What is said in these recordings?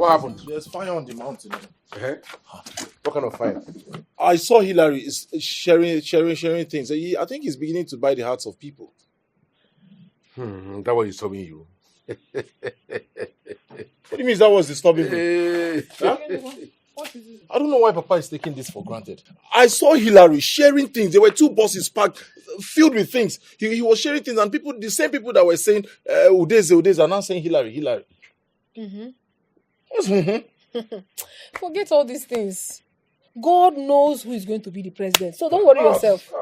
What happened? There's fire on the mountain. What kind of fire? I saw Hillary is sharing things. I think he's beginning to buy the hearts of people. That was disturbing you. What do you mean that was disturbing me? Huh? What is it? I don't know why Papa is taking this for granted. I saw Hillary sharing things. There were 2 buses parked, filled with things. He was sharing things, and people, the same people that were saying Udeze are now saying Hillary. What's Forget all these things. God knows who is going to be the president. So don't worry yourself.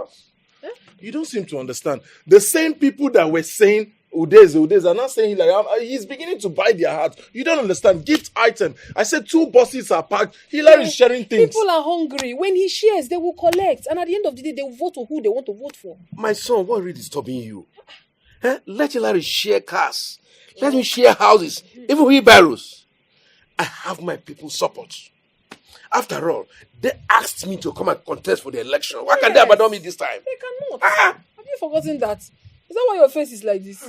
You don't seem to understand. The same people that were saying Udeze are not saying Hillary. He's beginning to buy their heart. You don't understand. Gift item. I said 2 buses are packed. Hillary is sharing things. People are hungry. When he shares, they will collect. And at the end of the day, they will vote for who they want to vote for. My son, what really disturbing you? Let Hillary share cars. Let me share houses. Even wheelbarrows. I have my people's support. After all, they asked me to come and contest for the election. Why can't they abandon me this time? They cannot. Have you forgotten that? Is that why your face is like this?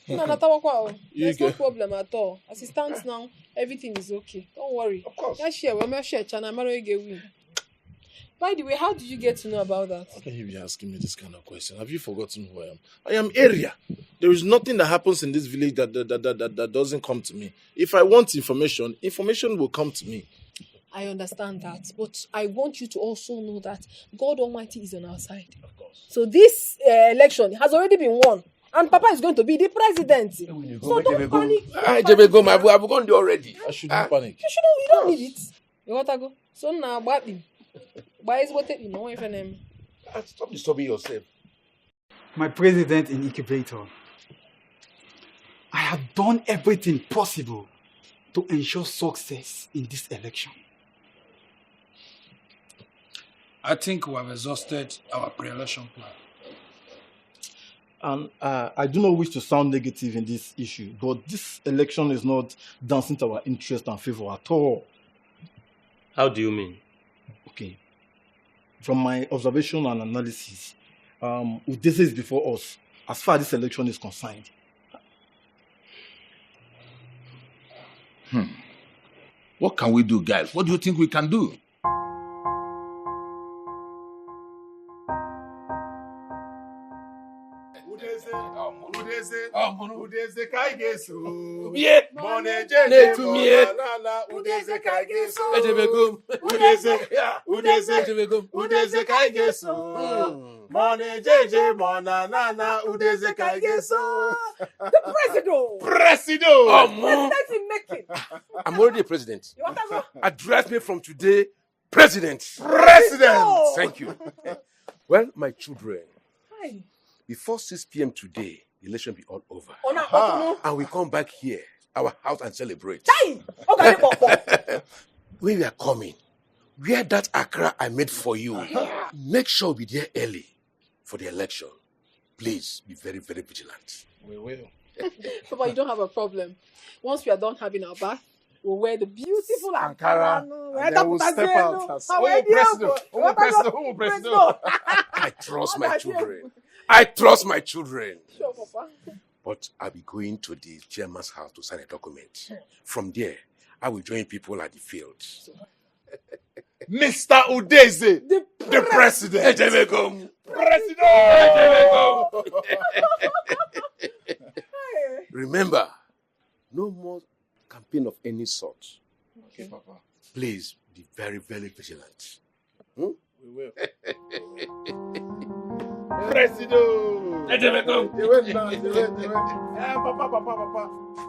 There's no problem at all. As it stands now, everything is okay. Don't worry. Of course. By the way, how did you get to know about that? How can you be asking me this kind of question? Have you forgotten who I am? I am area. There is nothing that happens in this village that doesn't come to me. If I want information will come to me. I understand that, but I want you to also know that God Almighty is on our side. Of course. So this election has already been won, and Papa is going to be the president. So don't panic. I've gone there already. I shouldn't panic. You don't need it. You want to go? So now, Stop disturbing yourself. My president in incubator, I have done everything possible to ensure success in this election. I think we have exhausted our pre-election plan. And I do not wish to sound negative in this issue, but this election is not dancing to our interest and favor at all. How do you mean? Okay. From my observation and analysis, Udeze is before us as far as this election is concerned. What can we do, guys? What do you think we can do? Udeze kaigeso. Yeah. Moneje to me. Udeze kaigeso. Udeze kaigeso. Moneje monana Udeze kaigeso. The president. President in making. I'm already a president. You want to go? Address me from today, President. Thank you. Well, my children, Hi. before 6 p.m. today, the election will be all over. And we come back here, our house, and celebrate. When we are coming, wear that Accra I made for you. Make sure we'll be there early for the election. Please be very, very vigilant. We will. Papa, you don't have a problem. Once we are done having our bath, we'll wear the beautiful Ankara, and then we'll step out as president. I trust my children. I trust my children. Sure, Papa. But I'll be going to the chairman's house to sign a document. From there, I will join people at the field. Mr. Udeze, the president. Remember, no more campaign of any sort. Okay, Papa. Please be very, very vigilant. We will. President. Papa.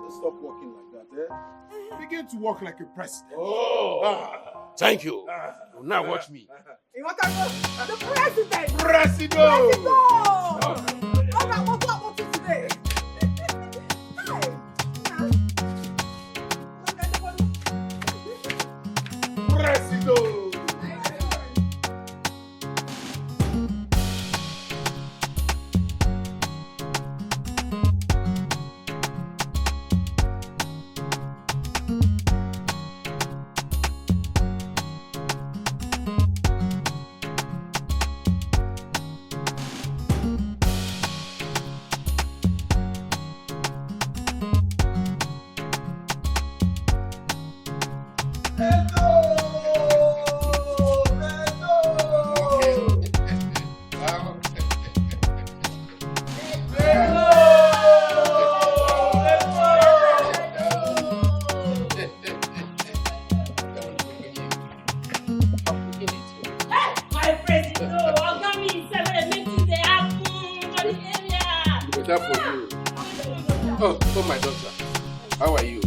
Stop walking like that. Begin to walk like a president. Thank you. Now watch me. You want to go? The president. President. What today? President. better for you. Oh, my daughter. How are you?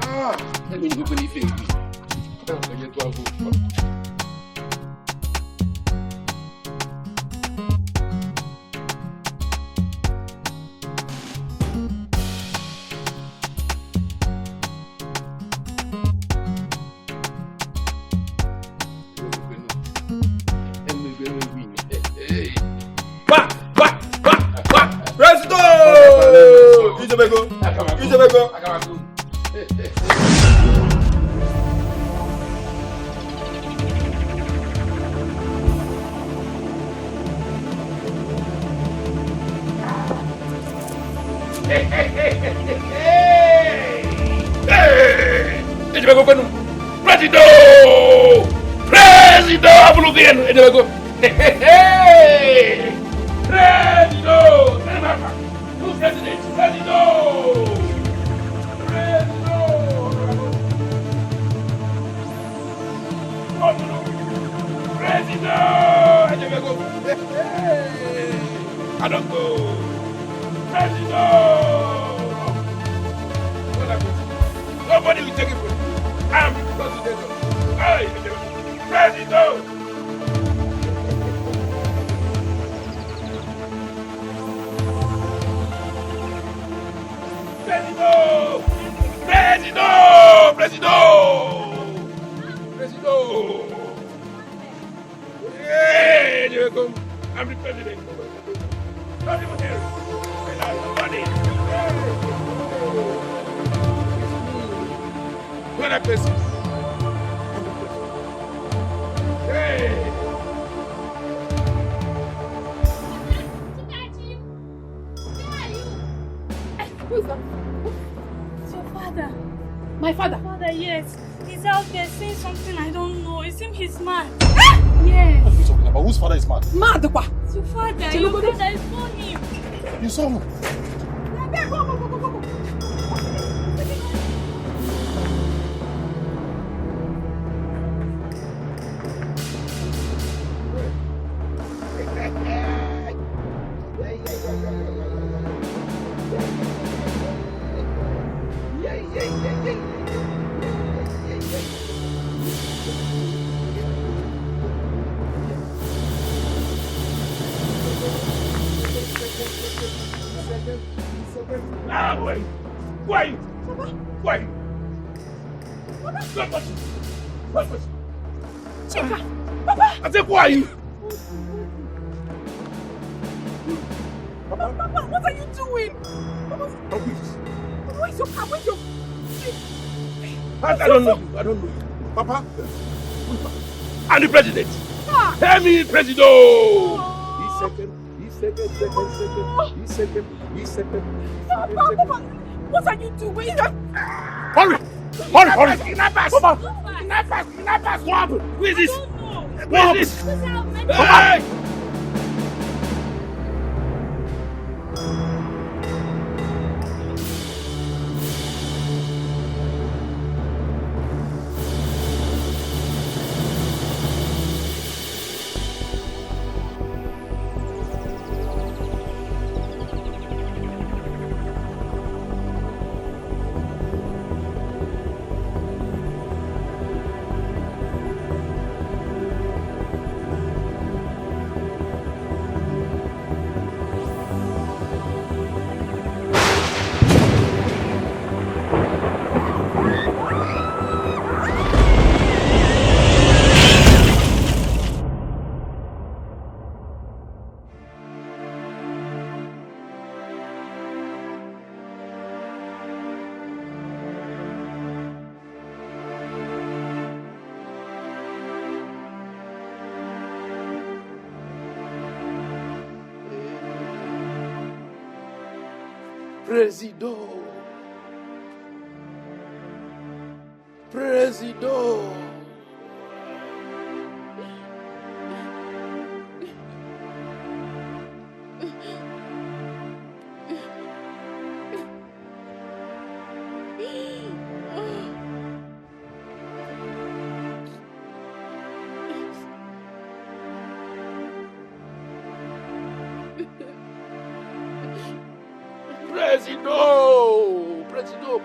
Alright. Let me go to the face. And the president. Tell me, president. He's second. Papa, what are you doing? Hurry! Kidnappers! Kidnappers! What happened? Who is this? What is this? Hey! Presido. Presido! Presido!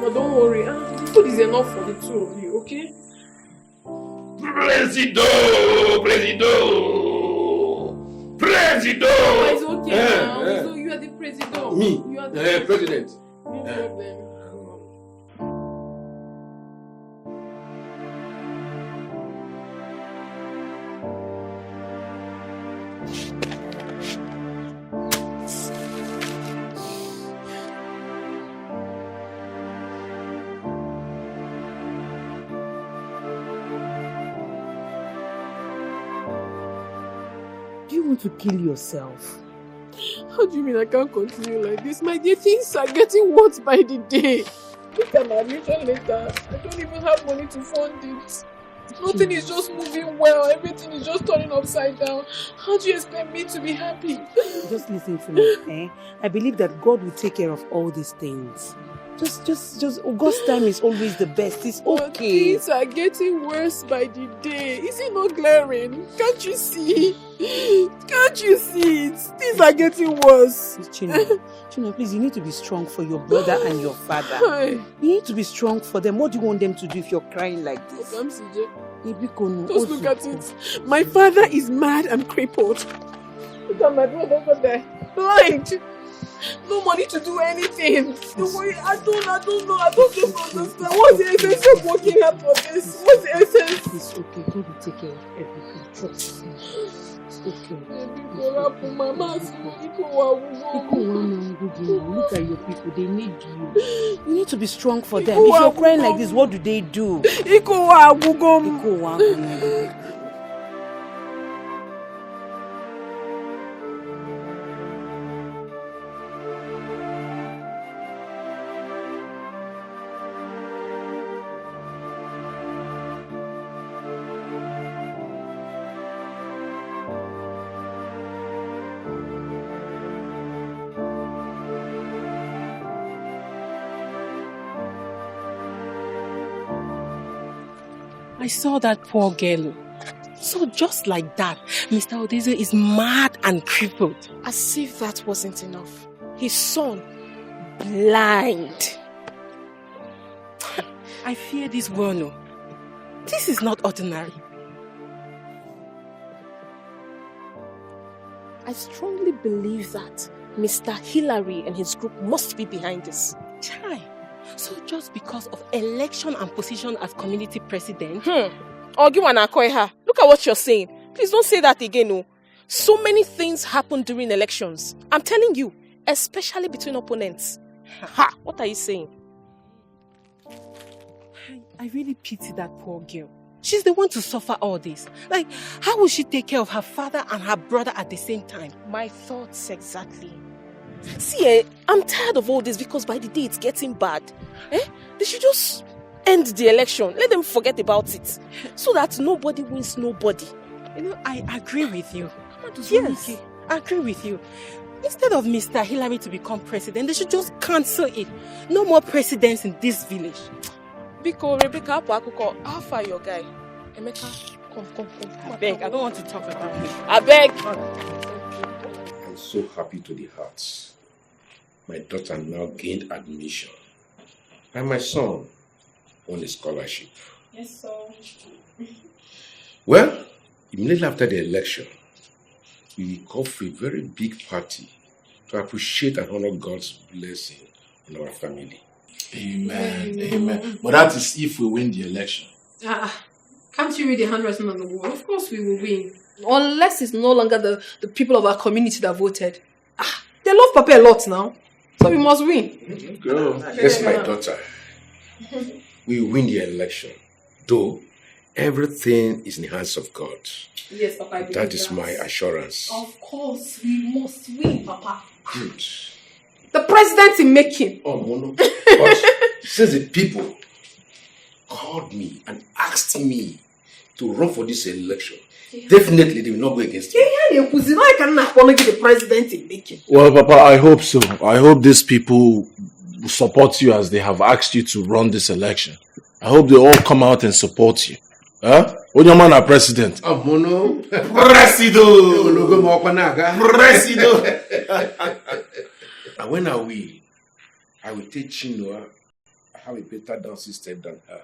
But don't worry, food is enough for the two of you, okay? Presido! It's okay now. So you are the president. Me? You are the President. No problem. Do you want to kill yourself? How do you mean I can't continue like this? My dear, things are getting worse by the day. Look at my admission letter. I don't even have money to fund it. Nothing is just moving well. Everything is just turning upside down. How do you expect me to be happy? Just listen to me, eh? I believe that God will take care of all these things. Just God's time is always the best. It's But okay. things are getting worse by the day. Is it not glaring? Can't you see? Can't you see it? Things are getting worse. Chino, please, you need to be strong for your brother and your father. Hi. You need to be strong for them. What do you want them to do if you're crying like this? Okay, I'm CJ. Ebiko, Just look at it. My father is mad and crippled. Look at my brother over there. Blind. No money to do anything. Don't worry, I don't know. I don't just understand. What's the essence of working hard for this? What's the essence? It's okay. God will take care of everything. Trust me. It's okay. Look at your people. They need you. You need to be strong for them. If you're crying like this, what do they do? I saw that poor girl. So just like that, Mr. Odeze is mad and crippled. As if that wasn't enough. His son, blind. I fear this Wono. This is not ordinary. I strongly believe that Mr. Hillary and his group must be behind this. Chai. So just because of election and position as community president? Look at what you're saying. Please don't say that again, no. So many things happen during elections. I'm telling you, especially between opponents. Ha! What are you saying? I really pity that poor girl. She's the one to suffer all this. Like, how will she take care of her father and her brother at the same time? My thoughts exactly. See, I'm tired of all this because by the day it's getting bad. They should just end the election. Let them forget about it. So that nobody wins nobody. You know, I agree with you. Yes, I agree with you. Instead of Mr. Hillary to become president, they should just cancel it. No more presidents in this village. Biko, Rebecca, how far your guy? Emeka, come. I beg, I don't want to talk about it. I beg. I'm so happy to the heart. My daughter now gained admission. And my son won a scholarship. Yes, sir. Well, immediately after the election, we called for a very big party to appreciate and honor God's blessing on our family. Amen. Amen. But that is if we win the election. Can't you read the handwriting on the wall? Of course we will win. Unless it's no longer the people of our community that voted. They love Papa a lot now. So we must win. Girl. Yes, my daughter. We win the election. Though everything is in the hands of God. Yes, Papa. That is my assurance. Of course, we must win, Papa. Good. The president in making. Oh, no. But since the people called me and asked me to run for this election, definitely they will not go against me. I cannot follow the president in making. Well, Papa, I hope so. I hope these people support you as they have asked you to run this election. I hope they all come out and support you. Huh? When your man are president? Oh, mono. Presido! And when I will take Chinua. I have a better dance system than her.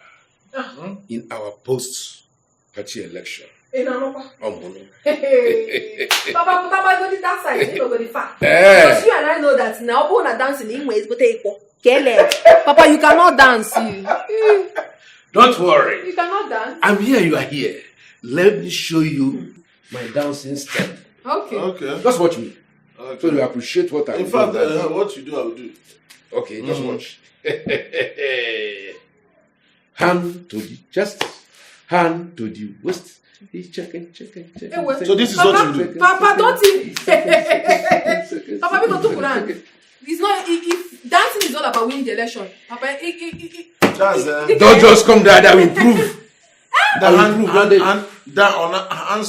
In our post-party election. Oh, mono. Papa, go to that side. You don't go to far. Because you and I know that now, when I dance in English, but Papa, you cannot dance. Don't worry. You cannot dance. I'm here, you are here. Let me show you my dancing step. Okay. Just watch me. Okay. So you appreciate what I do. In fact, what you do, I will do. Okay, just watch. Hand to the chest, hand to the waist. Checking. So this is what you do. Papa, don't you? Papa, we don't do Quran. It's not. If dancing is all about winning the election, Papa, don't just come there. That will improve. Hands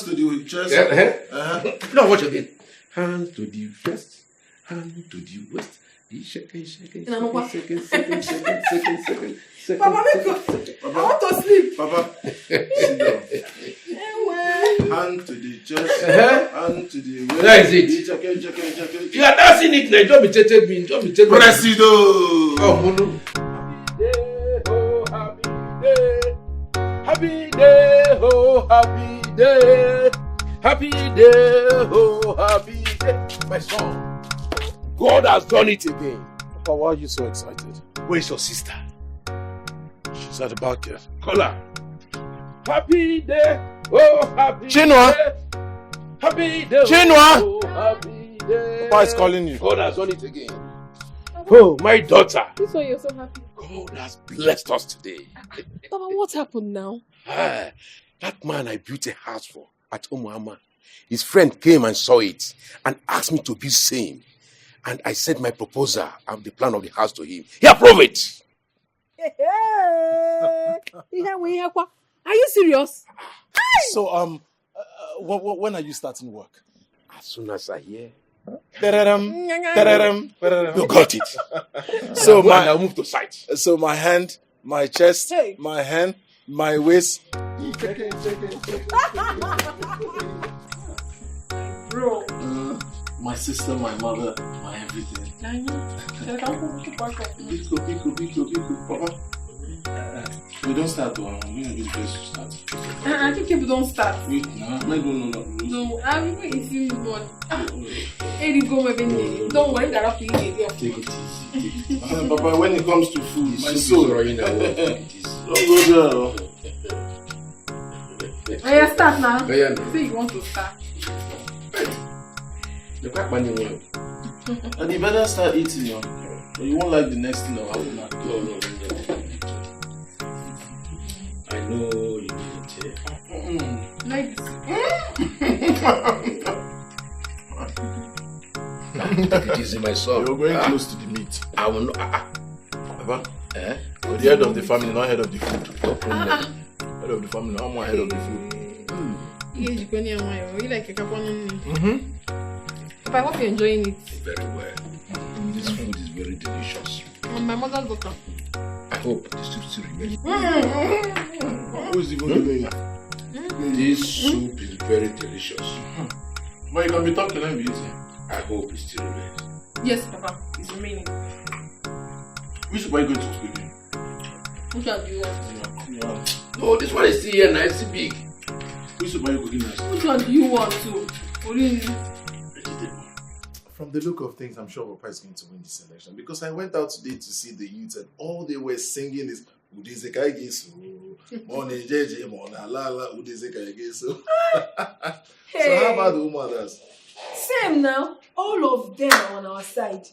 to the chest. No, watch again. Hand to the chest, hand to the waist. Shaking. Papa, I want to sleep. Papa, sit down. Hand to the chest, hand to the waist. That is it. You are dancing it now. Don't be taking me. Presido. Oh, mono. Happy day, oh, happy day. Happy day, oh, happy day. My son, God has done it again. Papa, why are you so excited? Where's your sister? She's at the back here. Call her. Happy day, oh, happy Chinua. day. Happy day, Chinua. oh, happy day. Papa is calling you. God has done it again. Oh, my daughter. This one you're so happy. God has blessed us today. Papa, what happened now? That man I built a house for at Omuama, his friend came and saw it and asked me to be same. And I sent my proposal and the plan of the house to him. He approved it. Are you serious? So, when are you starting work? As soon as I hear. You got it. So I'll move to site. So my hand, my chest, my hand, my waist. Bro. My sister, my mother, my everything. Biko, Papa. We don't start though. We're going to be the first to start. I think people don't start. Wait, no. No, I'm going to see you one. Don't worry, Take it easy. Papa, when it comes to food, my soul. Don't go there. Start now. Say you want to start. And you better start eating, you know. But you won't like the next thing that will happen now. No. I know you need it. Like Take it easy, my son. You're going close to the meat. I will not. Papa? You're the head of the family, not head of the food. No problem. Head of the family, I'm more head of the food. you like a capon. Papa, I hope you're enjoying it. Very well. This food is very delicious. My mother's daughter. I hope the soup still remains. Who is even doing that? This soup is very delicious. But you can be talking and be eating. I hope it still remains. Yes, Papa, it's remaining. Which soup are you going to speak in? Which one do you want? No, this one is still here now. It's still big. Which soup are you cooking now? Which one do you want to? From the look of things, I'm sure Papa is going to win this election because I went out today to see the youth and all they were singing is Udezeka Igesu, Mone Jeje, Mone Alala, Udezeka Igesu. Hey. So how about the mothers? Same now. All of them are on our side.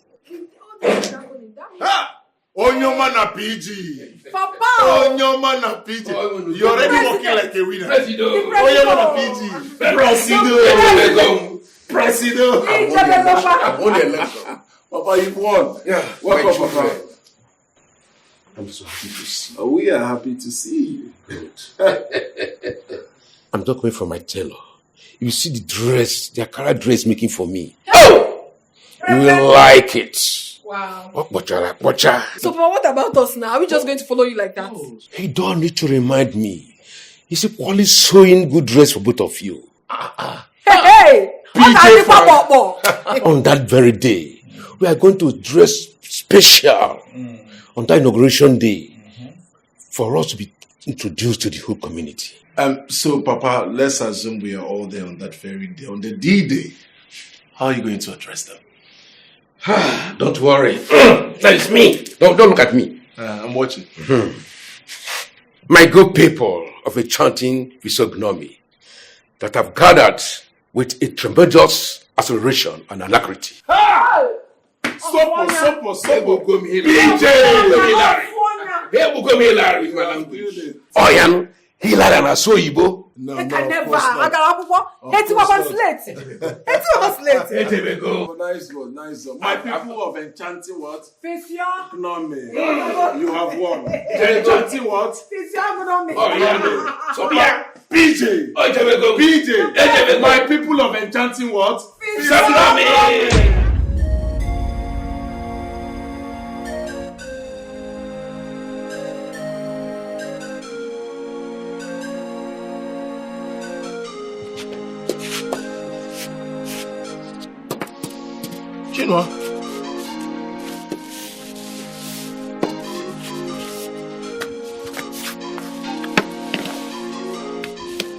Ha! Onyoma na PG. Papa! Onyoma na PG. You're already walking like a winner. Presido. Onyoma na PG. Presido. Presido. I won the election. Papa, you've won. Yeah. Welcome, Papa. I'm so happy to see you. Oh, we are happy to see you. Good. I'm talking from my tailor. You see the dress, the Akara dress making for me. Oh! You will like it. Wow. Watcha. So, Papa, what about us now? Are we just going to follow you like that? You don't need to remind me. You see, Paul is sewing good dress for both of you. Hey! PJ Frank. On that very day, we are going to dress special on that inauguration day for us to be introduced to the whole community. So, Papa, let's assume we are all there on that very day, on the D-Day. How are you going to address them? Don't worry. That is me. Don't look at me. I'm watching. My good people of a chanting physiognomy that have gathered with a tremendous acceleration and alacrity. Sopo. Hilary with my language. Oyan, Hilary and Asoyibo. No, I can never. I got Nice one. My people of enchanting what? Physiognomy. You have won. Enchanting what? Physiognomy. PJ. PJ. My people of enchanting what? Physiognomy.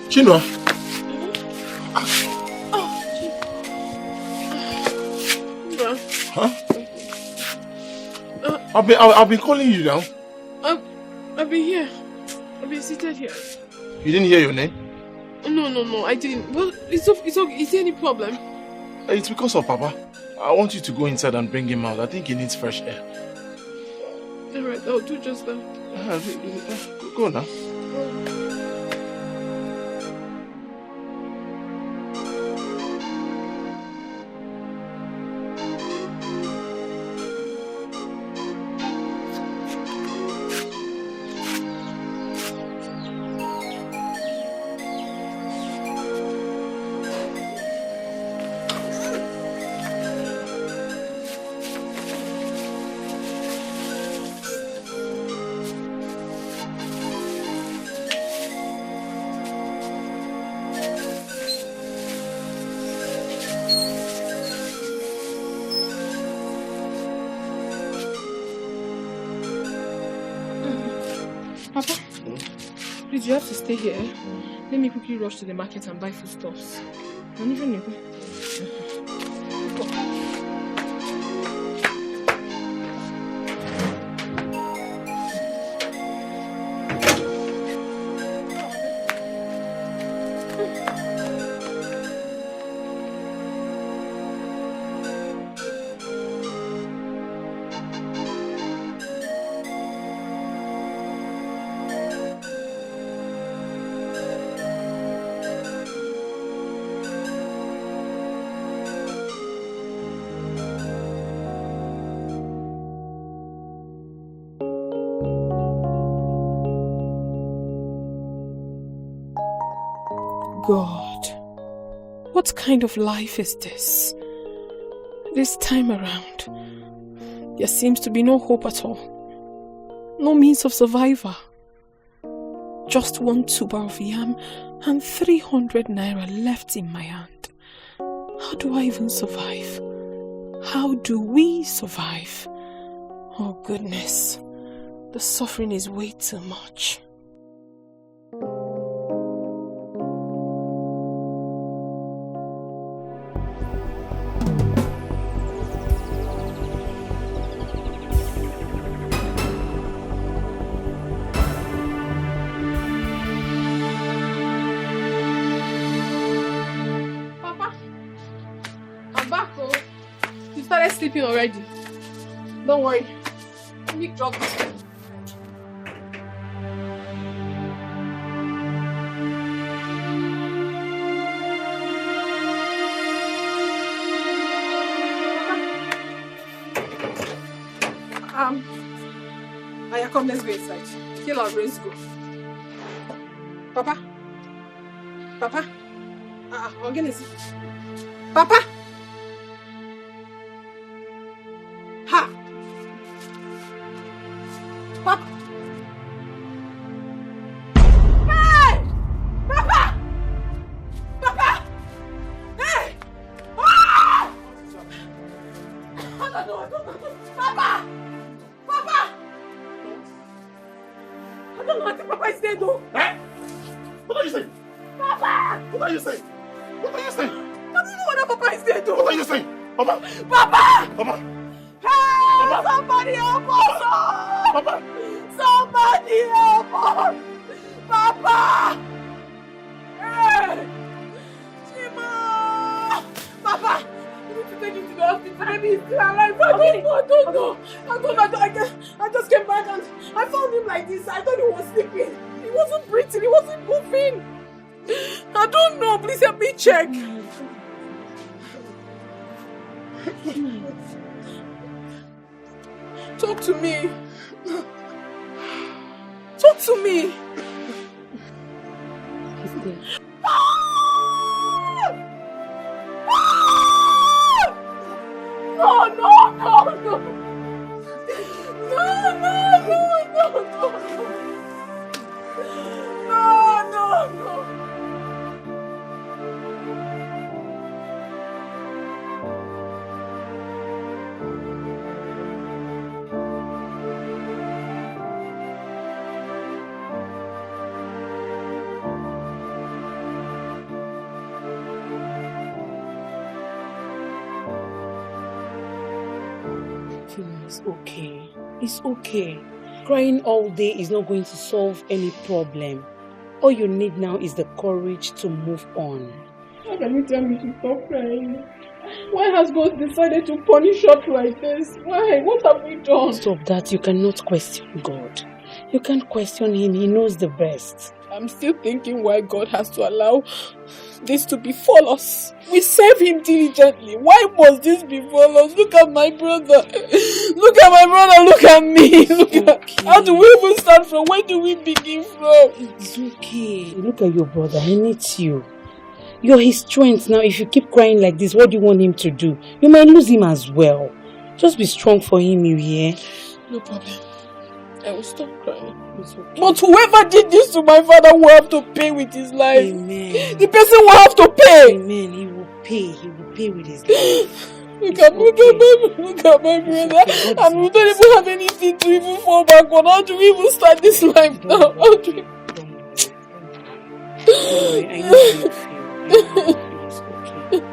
Chinua. Huh? I've been calling you now. I've been here. I've been seated here. You didn't hear your name? No, I didn't. Well, it's okay. Is there any problem? It's because of Papa. I want you to go inside and bring him out. I think he needs fresh air. Alright, I'll do just that. Go now. Papa, please, you have to stay here. Let me quickly rush to the market and buy foodstuffs. I'm even new. God, what kind of life is this? This time around, there seems to be no hope at all. No means of survival. Just one tuber of yam and 300 naira left in my hand. How do I even survive? How do we survive? Oh goodness, the suffering is way too much. I'm back, oh. You started sleeping already. Don't worry. Let me drop this one. Aya, come, let's go inside. Kill our brains, go. Papa? Papa? Organize it. Papa? Ha! Papa! Hey! Papa! Papa! Hey! Ah! I don't know. Papa! Papa! I don't know what Papa is dead, though. Eh? What are you saying? Papa! What are you saying? What are you saying? I don't know what Papa is dead, though. What are you saying? Papa! Papa! Papa! Hey! Papa! Somebody help us! Papa! Somebody help us! Papa! Hey! Chima! Papa! You need to take him to the hospital. Maybe he's still alive. I don't know. I just came back and I found him like this. I thought he was sleeping. He wasn't breathing. He wasn't moving. I don't know. Please help me check. Talk to me. Talk to me. He's dead. No. It's okay. It's okay. Crying all day is not going to solve any problem. All you need now is the courage to move on. How can you tell me to stop crying? Why has God decided to punish us like this? Why? What have we done? Stop that. You cannot question God. You can't question Him. He knows the best. I'm still thinking why God has to allow this to befall us. We serve Him diligently. Why must this befall us? Look at my brother. Look at my brother. Look at me. How do we even start from? Where do we begin from? It's okay. Look at your brother. He needs you. You're his strength now. If you keep crying like this, what do you want him to do? You might lose him as well. Just be strong for him, you hear? No problem. I will stop crying. It's okay. But whoever did this to my father will have to pay with his life. Amen. The person will have to pay. Amen. He will pay. He will pay with his life. Look at my brother. Okay. And we don't even have anything to even fall back on. How do we even start this life now? How do we... Don't worry. I know how you feel. It's okay.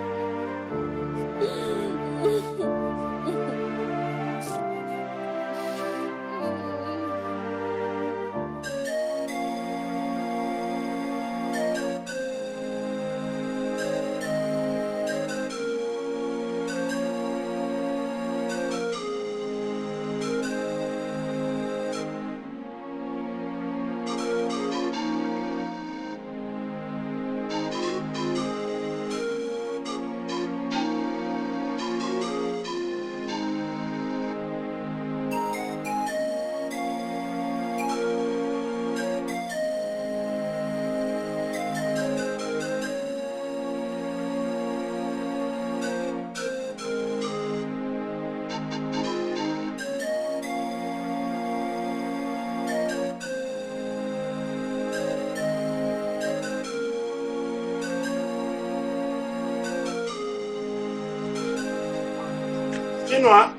Chinua?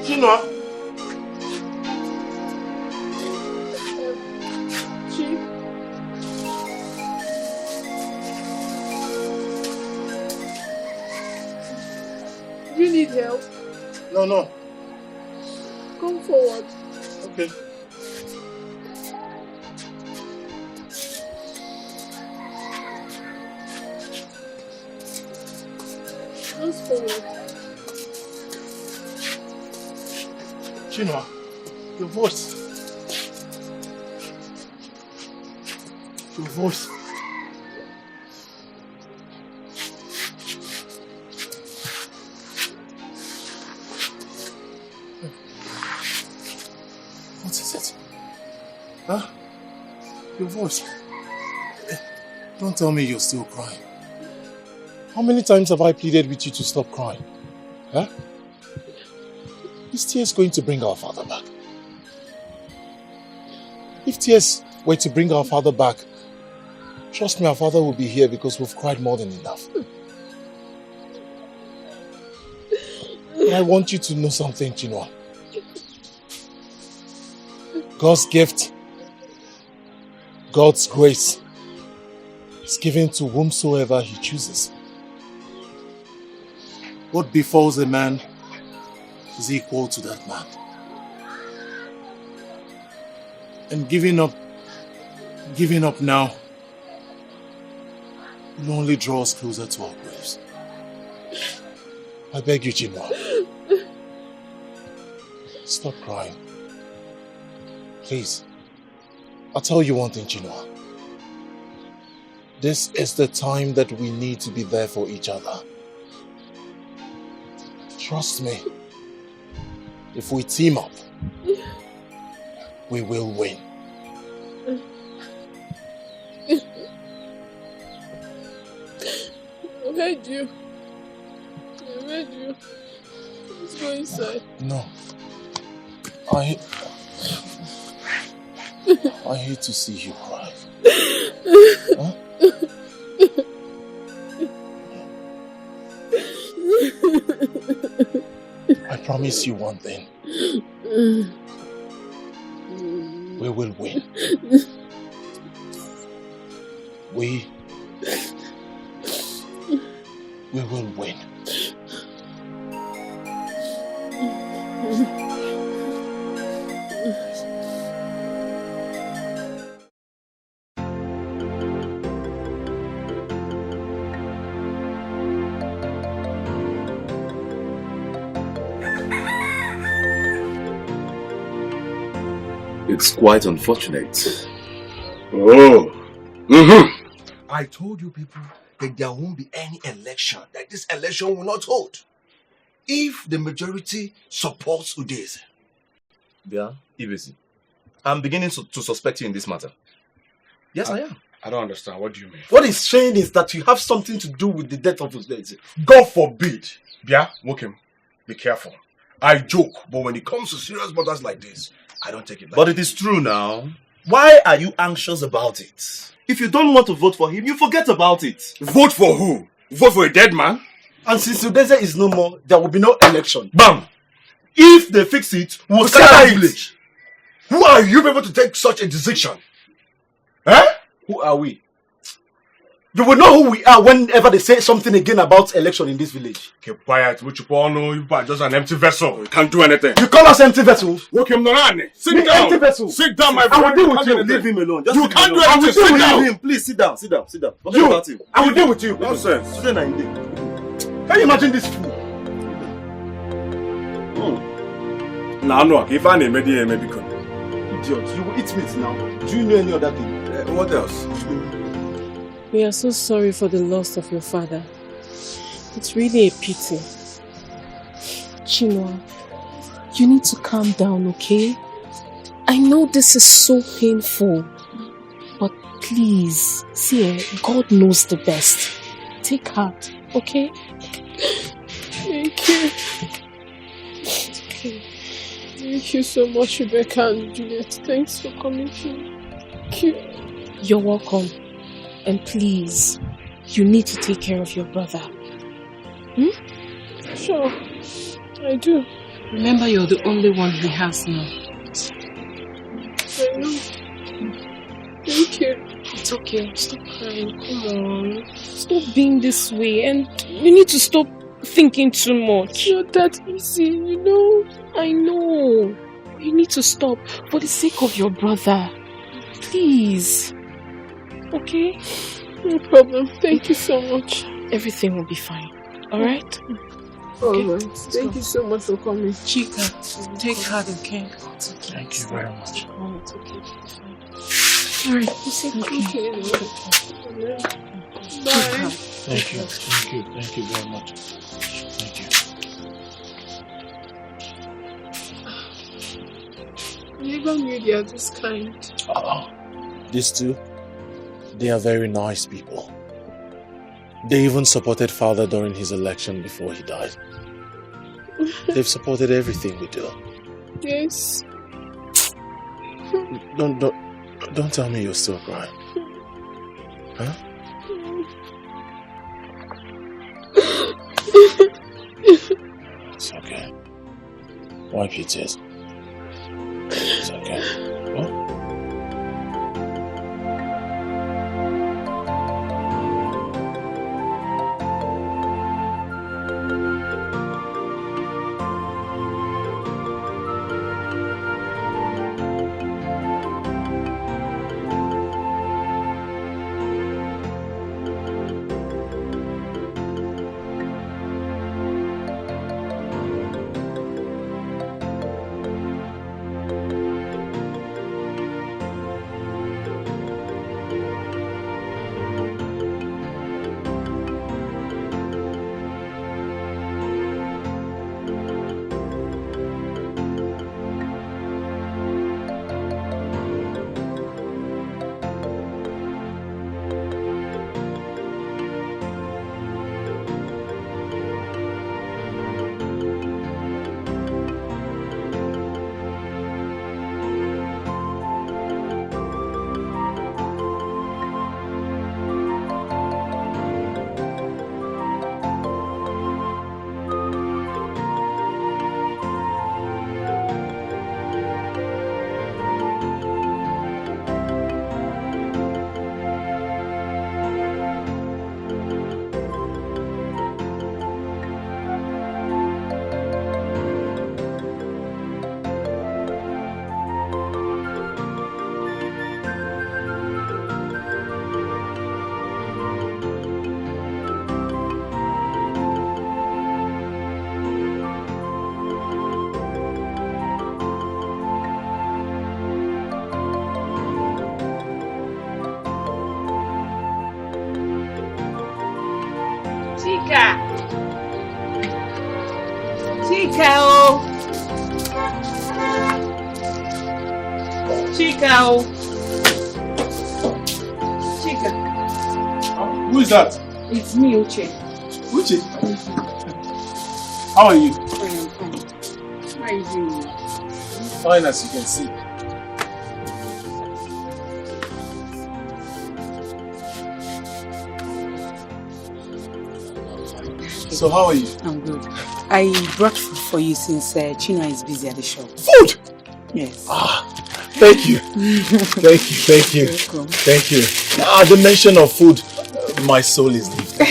Chinua? Chief. Do you need help? No. Come forward. Okay. Just follow. Chinua, your voice. Your voice. What is it? Huh? Your voice. Don't tell me you're still crying. How many times have I pleaded with you to stop crying? Huh? Is tears going to bring our father back? If tears were to bring our father back, trust me, our father will be here because we've cried more than enough. But I want you to know something, Chinua. God's gift, God's grace is given to whomsoever He chooses. What befalls a man is equal to that man. And giving up now will only draw us closer to our graves. I beg you, Chinua. Stop crying. Please. I'll tell you one thing, Chinua. This is the time that we need to be there for each other. Trust me. If we team up, we will win. I heard you. I heard you. Let's go inside. No. I hate to see you cry. Huh? I promise you one thing. We will win. We will win. It's quite unfortunate. Oh. I told you people that there won't be any election, that this election will not hold if the majority supports Udeze. Yeah, Ibesi. I'm beginning to suspect you in this matter. Yes, I am. I don't understand. What do you mean? What he's saying is that you have something to do with the death of Udeze. God forbid. Bia, Wokim, be careful. I joke, but when it comes to serious matters like this, I don't take it like But it is true now. Why are you anxious about it? If you don't want to vote for him, you forget about it. Vote for who? Vote for a dead man? And since Udeze is no more, there will be no election. Bam! If they fix it, we'll scatter the village. Who are you able to take such a decision? Eh? Who are we? You will know who we are whenever they say something again about election in this village. Keep quiet. What you know, you are just an empty vessel. You can't do anything. You call us empty vessels? Sit down. Empty vessels. Sit down, my friend. I will deal with you. Leave him alone. Just you can't do anything. Sit down. Him. Please sit down. Sit down. Sit down. You. About him. I will deal with you. Nonsense. Can you imagine this fool? No. If I name maybe come. Idiot. You will eat meat now. Do you know any other thing? What else? We are so sorry for the loss of your father. It's really a pity. Chinua, you need to calm down, okay? I know this is so painful, but please, see, God knows the best. Take heart, okay? Thank you. Okay. Thank you so much, Rebecca and Juliet. Thanks for coming through. Thank you. You're welcome. And please, you need to take care of your brother. Sure, I do. Remember, you're the only one he has now. I know. Thank you. It's okay. Stop crying. Come on. Stop being this way. And you need to stop thinking too much. It's not that easy, you know. I know. You need to stop for the sake of your brother. Please. Okay? No problem. Thank you so much. Everything will be fine. Alright? Alright. Thank you so much for coming. Chika, take heart, okay? Thank you very much. It's okay. Alright. It's okay. Bye. Thank you very much. Thank you. I never knew they are this kind. These two, they are very nice people. They even supported father during his election before he died. They've supported everything we do. Yes. Don't tell me you're still crying. Huh? It's okay. Wipe your tears. It's okay. Huh? Who is that? It's me, Uche. Uche? How are you? Fine. How are you doing? Fine, as you can see. So how are you? I'm good. I brought food for you since China is busy at the shop. Food? Yes. Thank you. Thank you. Welcome. Thank you. At the mention of food, my soul is lifted.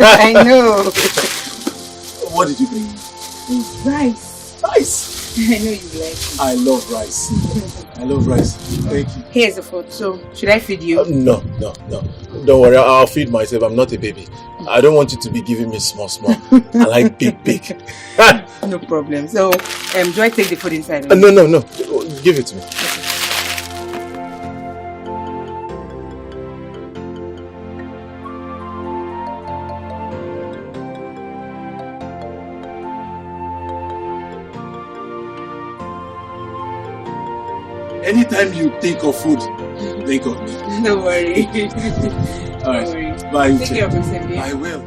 I know. What did you bring? It's rice. Rice? I know you like it. I love rice. I love rice. Thank you. Here's the food. So, should I feed you? No. Don't worry, I'll feed myself. I'm not a baby. I don't want you to be giving me small. I like big. No problem. So, do I take the food inside? No. Give it to me. Anytime you think of food, think of me. No worry. Alright. Don't worry. Bye. Take care of yourself, yeah? I will.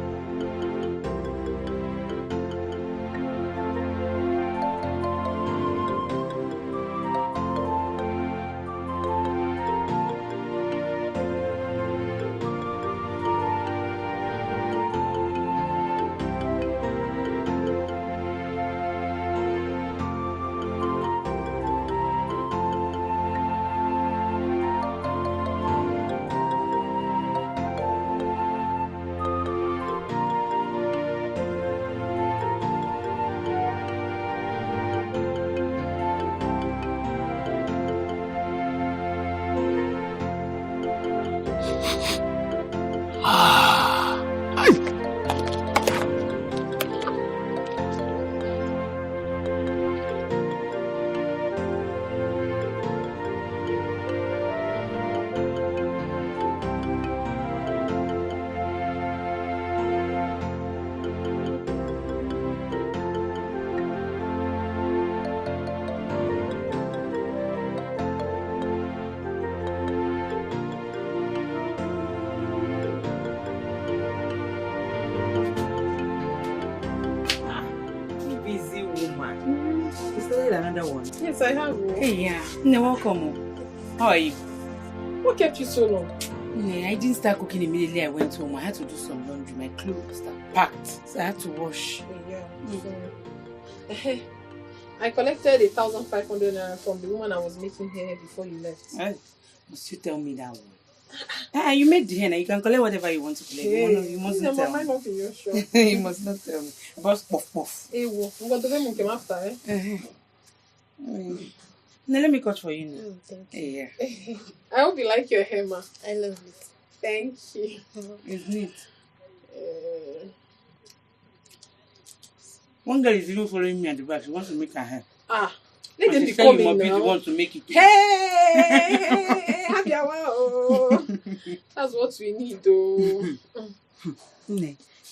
one? Yes, I have. Hey, yeah. No, welcome. How are you? What kept you so long? I didn't start cooking immediately. I went home. I had to do some laundry. My clothes are packed, so I had to wash. Yeah. I collected 1,500 naira from the woman I was making hair before you left. Must you tell me that one? You made the hair. You can collect whatever you want to collect. Hey, you mustn't tell me. Not in your shop. You must not tell me. Boss, puff. Hey, I'm going to get him after, Now let me cut for you now. Thank you. Yeah. I hope you like your hair, ma. I love it. Thank you. It's neat. One girl is even following me at the back. She wants to make her hair. Let them be coming now. She wants to make it. Hey, happy hour. That's what we need, though.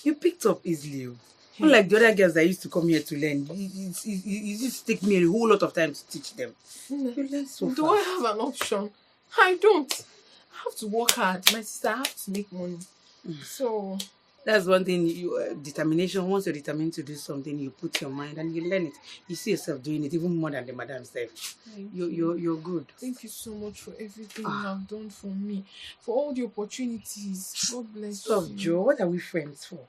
You picked up easily. Unlike the other girls that used to come here to learn, it just take me a whole lot of time to teach them. You learn so Do I have an option? I don't. I have to work hard. My sister, I have to make money. So that's one thing. Determination. Once you're determined to do something, you put your mind and you learn it. You see yourself doing it even more than the madam self. You're good. Thank you so much for everything you have done for me, for all the opportunities. God bless you. Joe, what are we friends for?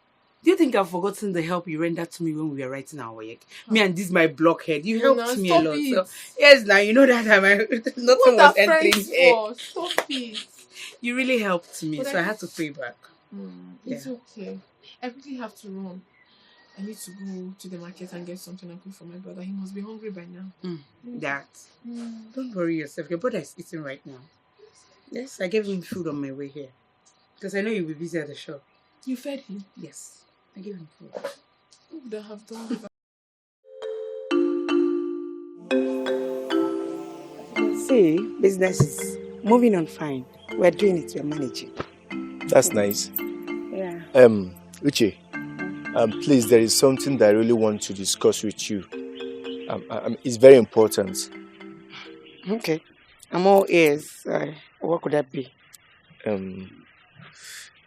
Do you think I've forgotten the help you rendered to me when we were writing our work? Me and this my blockhead. You helped me a lot. So, yes, now you know that nothing was entering here. Stop it. You really helped me, so I had to pay back. It's okay. I really have to run. I need to go to the market and get something and cook for my brother. He must be hungry by now. Don't worry yourself. Your brother is eating right now. Yes, I gave him food on my way here. Because I know you'll be busy at the shop. You fed him? Yes. I gave him food. Who would I have done that? See, business is moving on fine. We're doing it. We're managing. That's nice. Yeah. Uche, please, there is something that I really want to discuss with you. It's very important. Okay. I'm all ears. What could that be?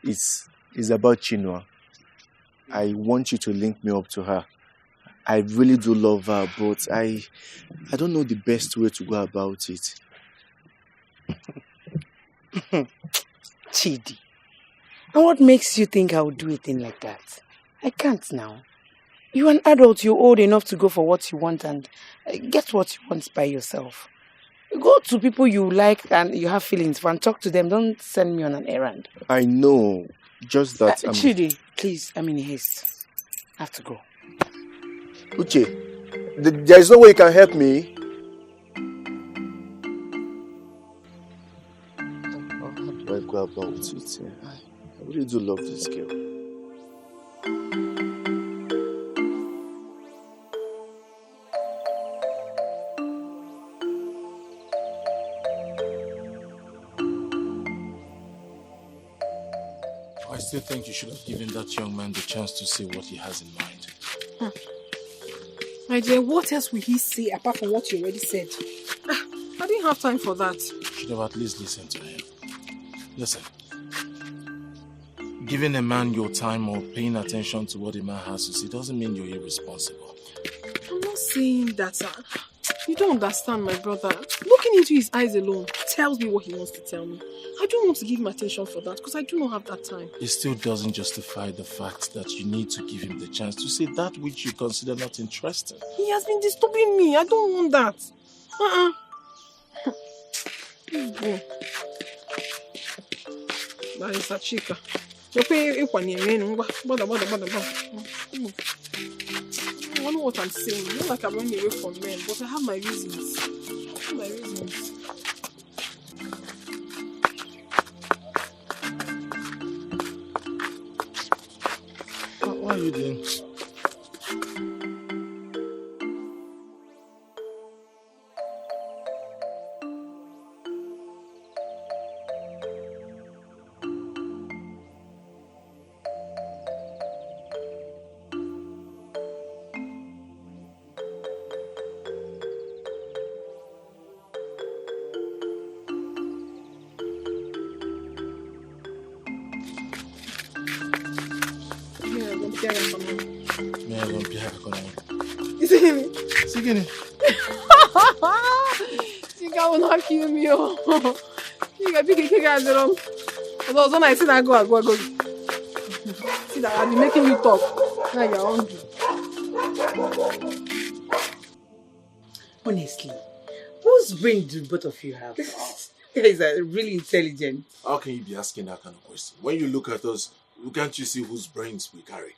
It's about Chinua. I want you to link me up to her. I really do love her, but I don't know the best way to go about it. Chidi. And what makes you think I would do a thing like that? I can't now. You're an adult, you're old enough to go for what you want and get what you want by yourself. Go to people you like and you have feelings for and talk to them. Don't send me on an errand. I know. Just that Chidi, please, I'm in haste. I have to go. Uche, there is no way you can help me. How do I go about it? I really do love this girl. I still think you should have given that young man the chance to say what he has in mind. My dear, what else will he say apart from what you already said? I didn't have time for that. You should have at least listened to him. Listen. Giving a man your time or paying attention to what a man has to say doesn't mean you're irresponsible. I'm not saying that, sir. You don't understand, my brother. Looking into his eyes alone tells me what he wants to tell me. I don't want to give him attention for that because I do not have that time. It still doesn't justify the fact that you need to give him the chance to say that which you consider not interesting. He has been disturbing me. I don't want that. That is a chica. I don't know what I'm saying. Not like I'm running away from men, but I have my reasons. What are you doing? Is it him? Chika will not kill me. Chika, big drum. Although when I see that go. See that I've been making you talk. Now you're hungry. Honestly, whose brain do both of you have? You guys are really intelligent. How can you be asking that kind of question? When you look at us, can't you see whose brains we carry?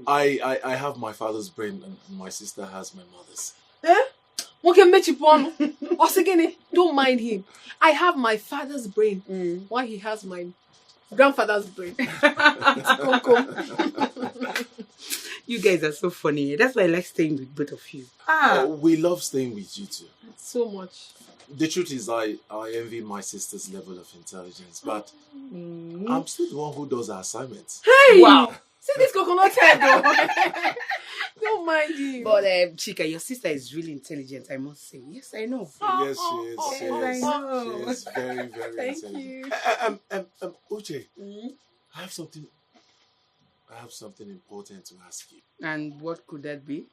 I have my father's brain and my sister has my mother's. Don't mind him. I have my father's brain while he has my grandfather's brain. You guys are so funny. That's why I like staying with both of you. We love staying with you too. So much. The truth is I envy my sister's level of intelligence, but I'm still the one who does her assignments. Hey! Wow! See this coconut head though. Don't mind him. But Chika, your sister is really intelligent, I must say. Yes, I know. Yes, she is. I know. She is very, very Thank intelligent. you. Uche, I have something important to ask you. And what could that be?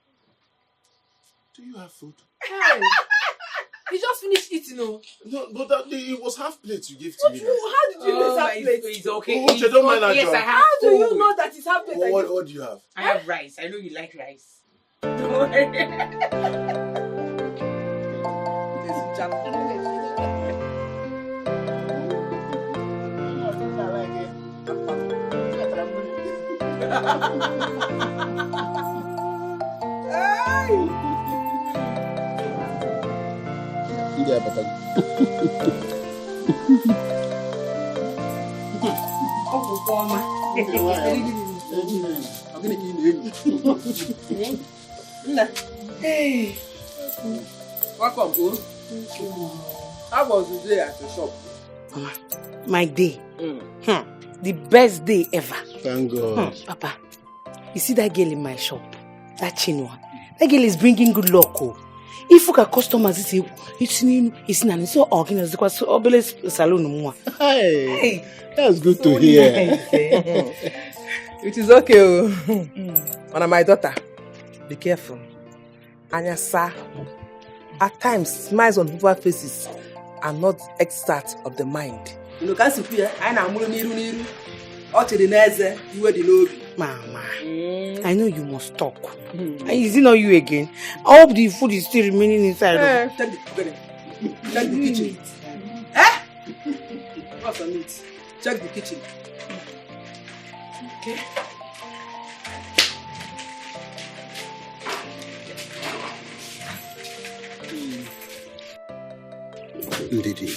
Do you have food? Hey! You just finished eating, no? No, but it was half plate you gave to me. How did you know it's half plate? It's okay. Uche, don't mind that. Yes, I have How do you food. know that it's half plate? What do you have? I have rice. I know you like rice. Don't worry. Hey. Welcome, bro. How was the day at the shop? My day. The best day ever. Thank God. Papa, you see that girl in my shop? That Chinua. That girl is bringing good luck. If you customers say it's not so organized because Ebele salon. Hey, that's good to hear. It is okay. One of my daughter, be careful. Anya sir, at times smiles on people's faces are not extract of the mind. You know, can't see I know niru. Mama, I know you must talk. Is it not you again? I hope the food is still remaining inside. Check the kitchen. What's on it? Check the kitchen. Okay. Ndidi,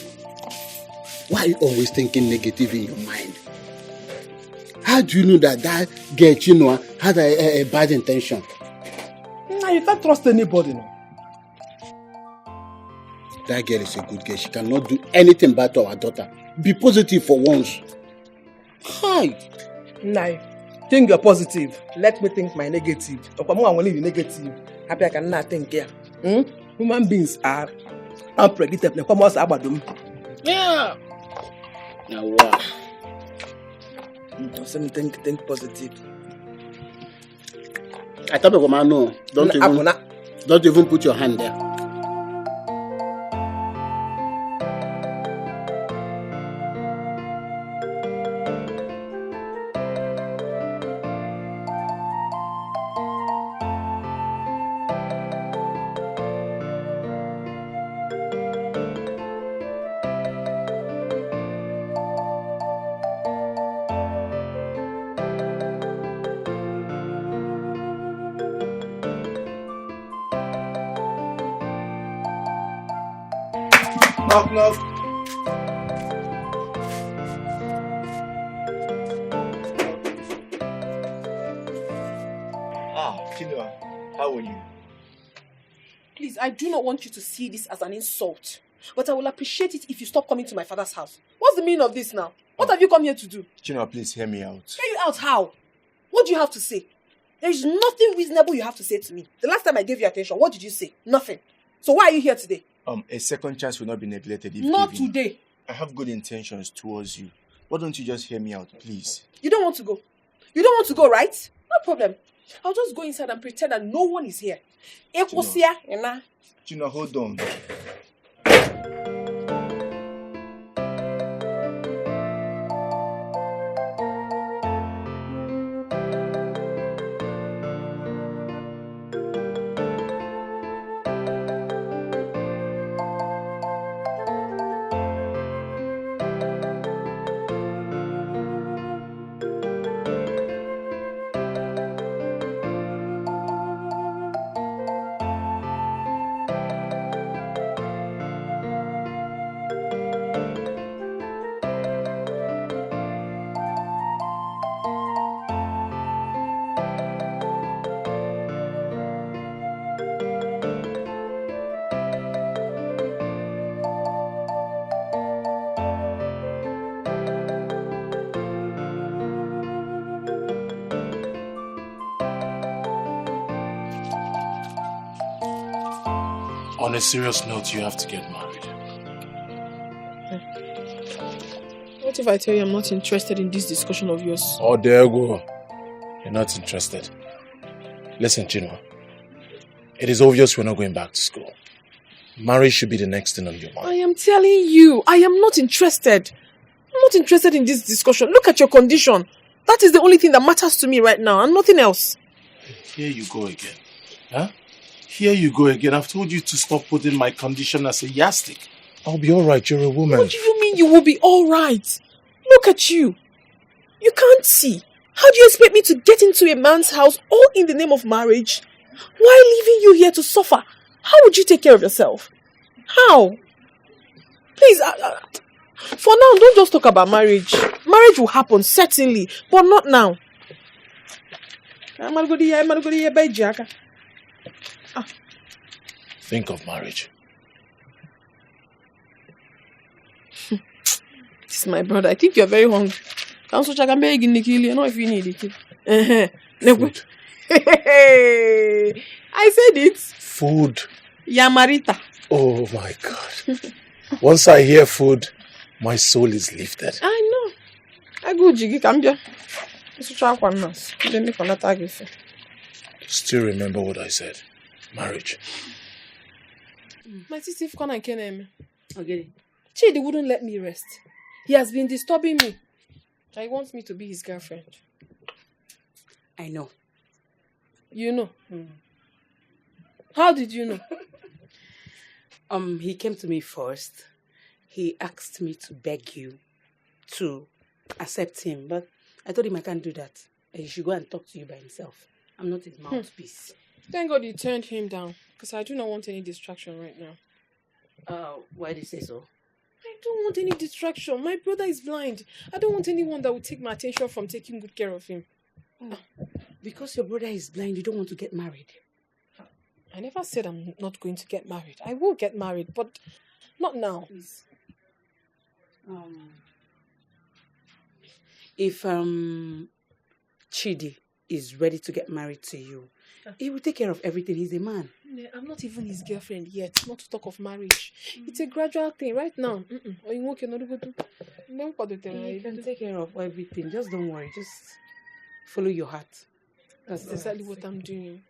why are you always thinking negative in your mind? How do you know that girl Chinua had a bad intention? Nah, you can't trust anybody. No. That girl is a good girl. She cannot do anything bad to our daughter. Be positive for once. Hi. Nah, think you're positive. Let me think my negative. I want to leave you negative. Happy I cannot think here. Human beings are unpredictable. Yeah. Now what? Think positive. I thought about no. Don't even put your hand there. Knock. Chinua, how are you? Please, I do not want you to see this as an insult. But I will appreciate it if you stop coming to my father's house. What's the meaning of this now? What have you come here to do? Chinua, please hear me out. Hear you out how? What do you have to say? There is nothing reasonable you have to say to me. The last time I gave you attention, what did you say? Nothing. So why are you here today? A second chance will not be neglected if Not given. today. I have good intentions towards you. Why don't you just hear me out, please? You don't want to go. You don't want to go, right? No problem. I'll just go inside and pretend that no one is here. Chinua, hold on. On a serious note, you have to get married. What if I tell you I'm not interested in this discussion of yours? Oh, there you go. You're not interested. Listen, Chinua. It is obvious we're not going back to school. Marriage should be the next thing on your mind. I am telling you, I am not interested. I'm not interested in this discussion. Look at your condition. That is the only thing that matters to me right now and nothing else. Here you go again. Huh? Here you go again. I've told you to stop putting my condition as a yardstick. I'll be alright, you're a woman. What do you mean you will be alright? Look at you. You can't see. How do you expect me to get into a man's house all in the name of marriage? While leaving you here to suffer? How would you take care of yourself? How? Please, for now, don't just talk about marriage. Marriage will happen, certainly, but not now. Think of marriage. This is my brother. I think you're very hungry. I can beg you, Nikili. I know if you need it. Food. I said it. Food. Yamarita. Oh my God. Once I hear food, my soul is lifted. I know. I go jiggy cambia. Still remember what I said. Marriage. My sister and Kenem. Okay. Chidi wouldn't let me rest. He has been disturbing me. He wants me to be his girlfriend. I know. You know? How did you know? He came to me first. He asked me to beg you to accept him, but I told him I can't do that. He should go and talk to you by himself. I'm not his mouthpiece. Thank God you turned him down, because I do not want any distraction right now. Why do you say so? I don't want any distraction. My brother is blind. I don't want anyone that will take my attention from taking good care of him. Because your brother is blind, you don't want to get married? I never said I'm not going to get married. I will get married, but not now. Please. If Chidi is ready to get married to you, he will take care of everything. He's a man. I'm not even his girlfriend yet, not to talk of marriage. It's a gradual thing right now. He can take care of everything. Just don't worry. Just follow your heart. That's exactly what I'm doing.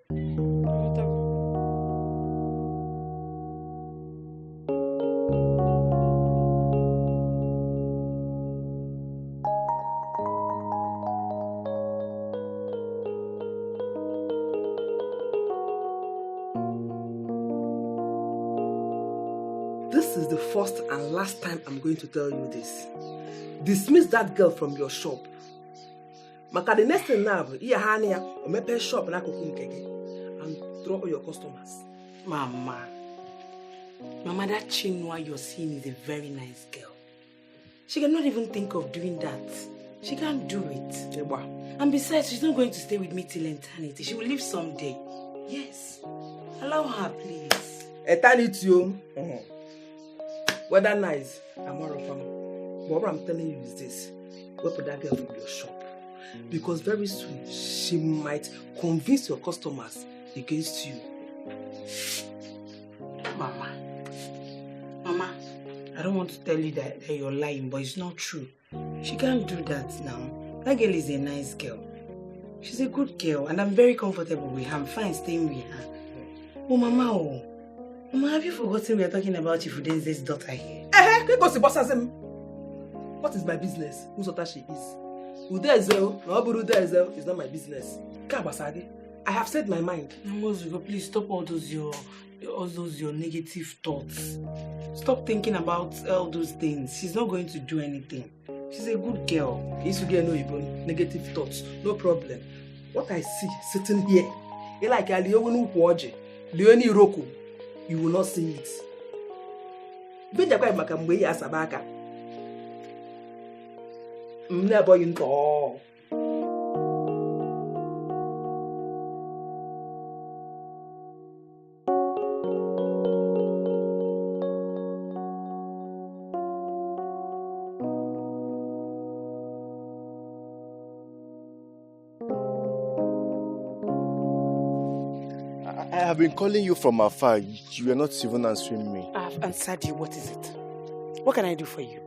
This is the first and last time I'm going to tell you this. Dismiss that girl from your shop. Maka the next thing now, you hania or mepe shop na and throw all your customers. Mama, that Chinua you're seeing is a very nice girl. She cannot even think of doing that. She can't do it. And besides, she's not going to stay with me till eternity. She will leave someday. Yes. Allow her, please. Eternity, whether nice, I'm more of them. But what I'm telling you is this. Go put that girl from your shop. Because very soon, she might convince your customers against you. Mama, I don't want to tell you that you're lying, but it's not true. She can't do that now. That girl is a nice girl. She's a good girl, and I'm very comfortable with her. I'm fine staying with her. Oh, Mama, Mama, have you forgotten we are talking about Chifudenze's daughter here? What is my business? Whose daughter she is? Ude Ezeonu, Noburu Ude Ezeonu is not my business. I have said my mind. Ngozi, please stop all those your negative thoughts. Stop thinking about all those things. She's not going to do anything. She's a good girl. Negative thoughts, no problem. What I see sitting here, like Leoni Roku, you will not see it. Never in all. I have been calling you from afar. You are not even answering me. I have answered you. What is it? What can I do for you?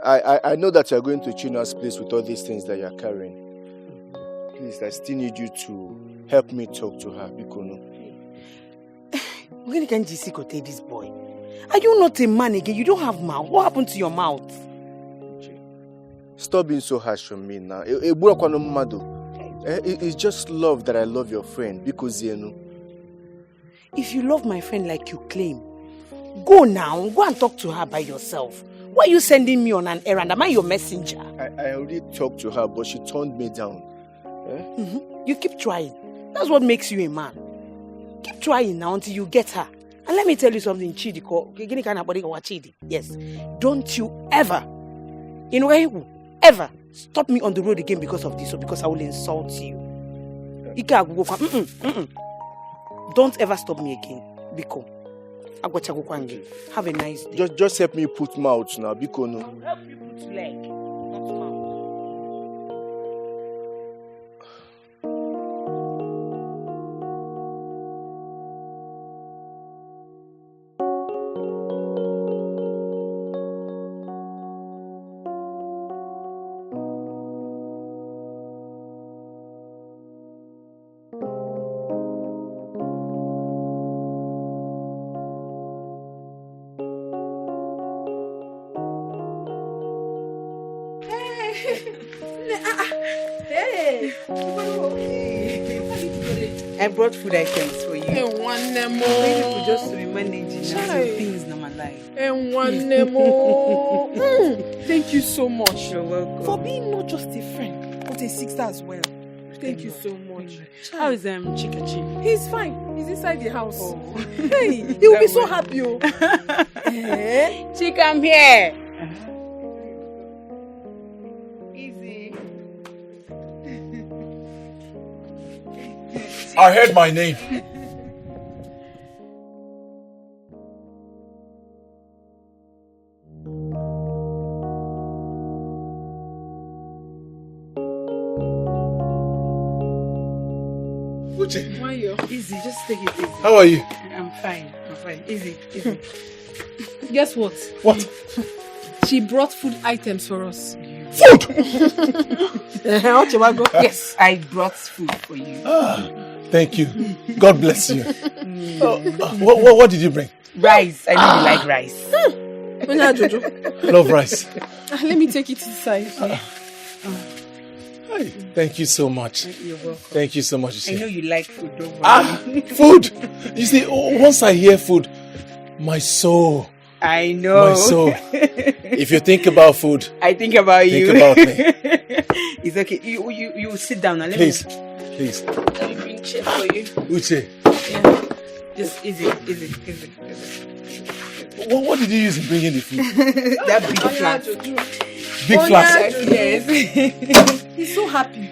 I know that you are going to Chinua's place with all these things that you are carrying. Please, I still need you to help me talk to her, Bikono. When can you go take this boy? Are you not a man again? You don't have mouth. What happened to your mouth? Stop being so harsh on me now. It's just love that I love your friend, because if you love my friend like you claim, go now. Go and talk to her by yourself. Why are you sending me on an errand? Am I your messenger? I already talked to her, but she turned me down. You keep trying. That's what makes you a man. Keep trying now until you get her. And let me tell you something, Chidiko. Yes. Don't you ever, ever stop me on the road again because of this, or because I will insult you. Don't ever stop me again, Biko. Have a nice day. Just help me put mouth now, Bikono. I'll help you put leg, not mouth. I brought food items for you. One more. Maybe just to be managing some things in my life. One more. Thank you so much. You're welcome. For being not just a friend, but a sister as well. Thank you so much. How is Chikachi? He's fine. He's inside the house. Oh. Hey, he will be so happy. Chika, I'm here. I heard my name. Uche. Easy, just take it easy. How are you? I'm fine. Easy. Guess what? What? She brought food items for us. Food? Yes, I brought food for you. Thank you. God bless you. What did you bring? Rice. I know you like rice. Love rice. Let me take it inside. Thank you so much. You're welcome. Thank you so much. I know you like food, don't worry. Food! You see, once I hear food, my soul. I know. My soul. If you think about food, I think about you. Think about me. It's okay. You sit down and Please. Let me bring chair for you. Uche. Yeah. Just easy. What did you use in bringing the food? That big flask. Big flask? Yes. He's so happy.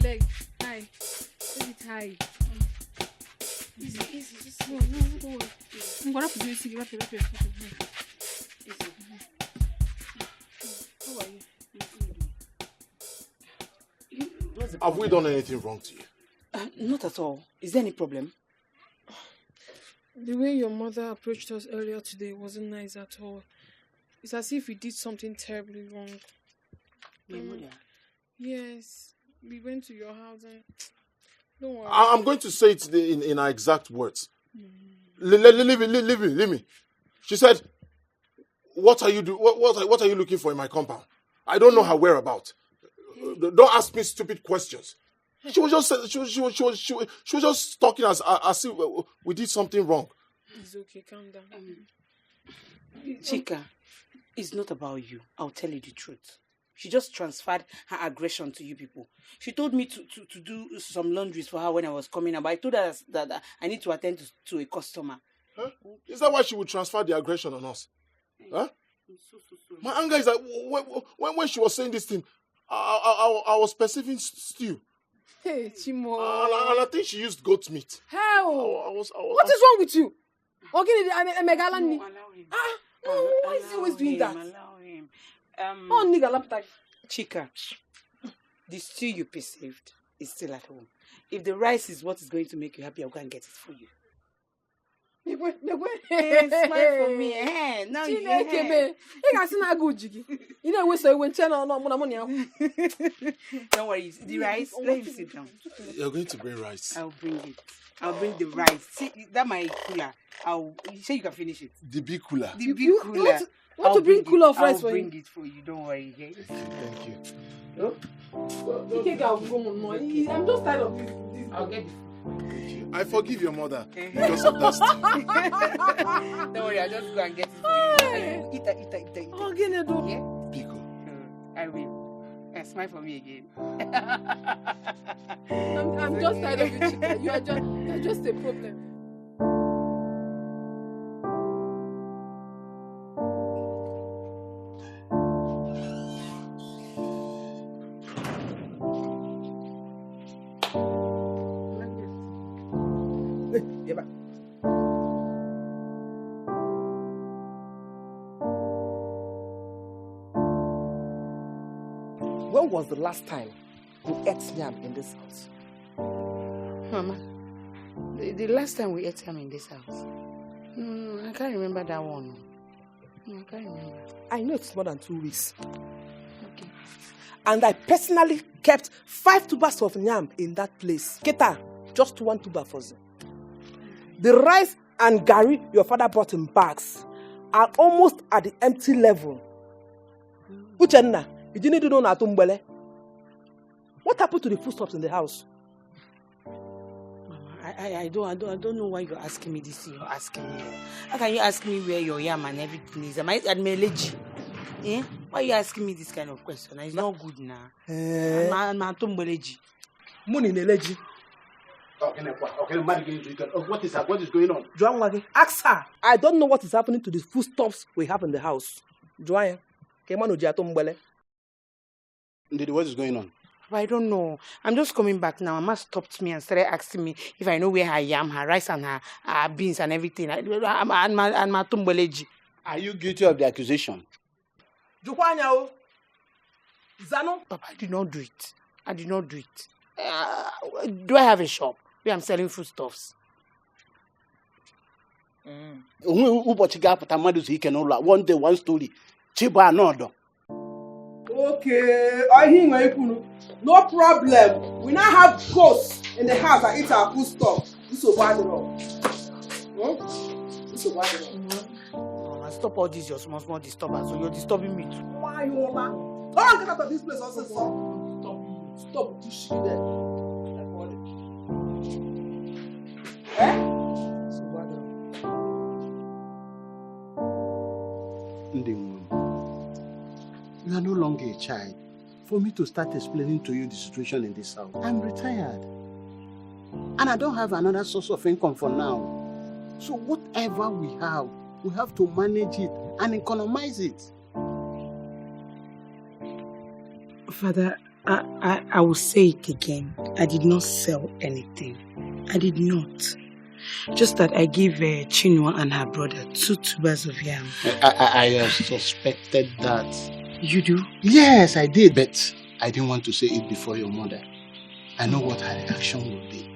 leg. High. Hold it high. Easy, easy. Just no, don't worry. I'm gonna put you easy. Wrap it. Easy. How are you? Have we done anything wrong to you? Not at all. Is there any problem? The way your mother approached us earlier today wasn't nice at all. It's as if we did something terribly wrong. My mother? Yes. We went to your house and... Don't worry. I'm going to say it in her exact words. Leave me. She said, what are you looking for in my compound? I don't know her whereabouts. Don't ask me stupid questions. She was just talking as if we did something wrong. It's okay, calm down. Chika, it's not about you. I'll tell you the truth. She just transferred her aggression to you people. She told me to do some laundries for her when I was coming up. I told her that I need to attend to a customer. Huh? Is that why she would transfer the aggression on us? Huh? My anger is that when she was saying this thing, I was perceiving stew. Hey, Chimo. And I think she used goat meat. How? What is wrong with you? Okay, I'm a galan. Why is he always doing that? Allow him. Oh, nigga, laptop. Chika, the stew you perceived is still at home. If the rice is what is going to make you happy, I'll go and get it for you. Smile for me. Now you don't worry, the rice. Let him sit down. You're going to bring rice. I'll bring it. I'll bring the rice. See, that my cooler. You say you can finish it. The big cooler. The big cooler. You want to bring cooler of rice for you? I'll bring it for you. Don't worry. Okay? Thank you. I'm just tired of this. I'll get it. I forgive your mother because of that. Don't worry, I'll just go and get it for you. Eat. Oh, get it. Yeah? Pico. I will. Smile for me again. I'm just tired of you, Chika. You're just a problem. When was the last time you ate yam in this house? Mama, the last time we ate yam in this house? I can't remember that one. I can't remember. I know it's more than 2 weeks. Okay. And I personally kept 5 tubers of yam in that place. Keta, just 1 tuber for them. The rice and gari your father brought in bags are almost at the empty level. Uchenna, you didn't do no tumbele. What happened to the foodstuffs in the house? Mama, I don't know why you're asking me this. You're asking me. How can you ask me where your yam and everything is? Am I allergy? Eh? Why are you asking me this kind of question? It's not good now. I'm tumbeleji. Money neleji. Okay, what is going on? Joanne, ask her. I don't know what is happening to the foodstuffs we have in the house. Joanne, what is going on? I don't know. I'm just coming back now. Mama stopped me and started asking me if I know where her yam, her rice, and her beans and everything. And my tumbeleji. Are you guilty of the accusation? Joanne, Zano? Papa, I did not do it. Do I have a shop where I'm selling foodstuffs? One day, one story. Chiba another. Okay, no problem. We now have ghosts in the house that eat our foodstuffs. This is bad enough. Stop all these your small disturbance. So you're disturbing me too. Why, Mama? Don't get out of this place also, son. Stop this shit there. You are no longer a child. For me to start explaining to you the situation in this house, I'm retired. And I don't have another source of income for now. So whatever we have to manage it and economize it. Father, I will say it again. I did not sell anything. I did not. Just that I gave Chinua and her brother 2 tubers of yam. I suspected that. You do? Yes, I did, but I didn't want to say it before your mother. I know what her reaction will be.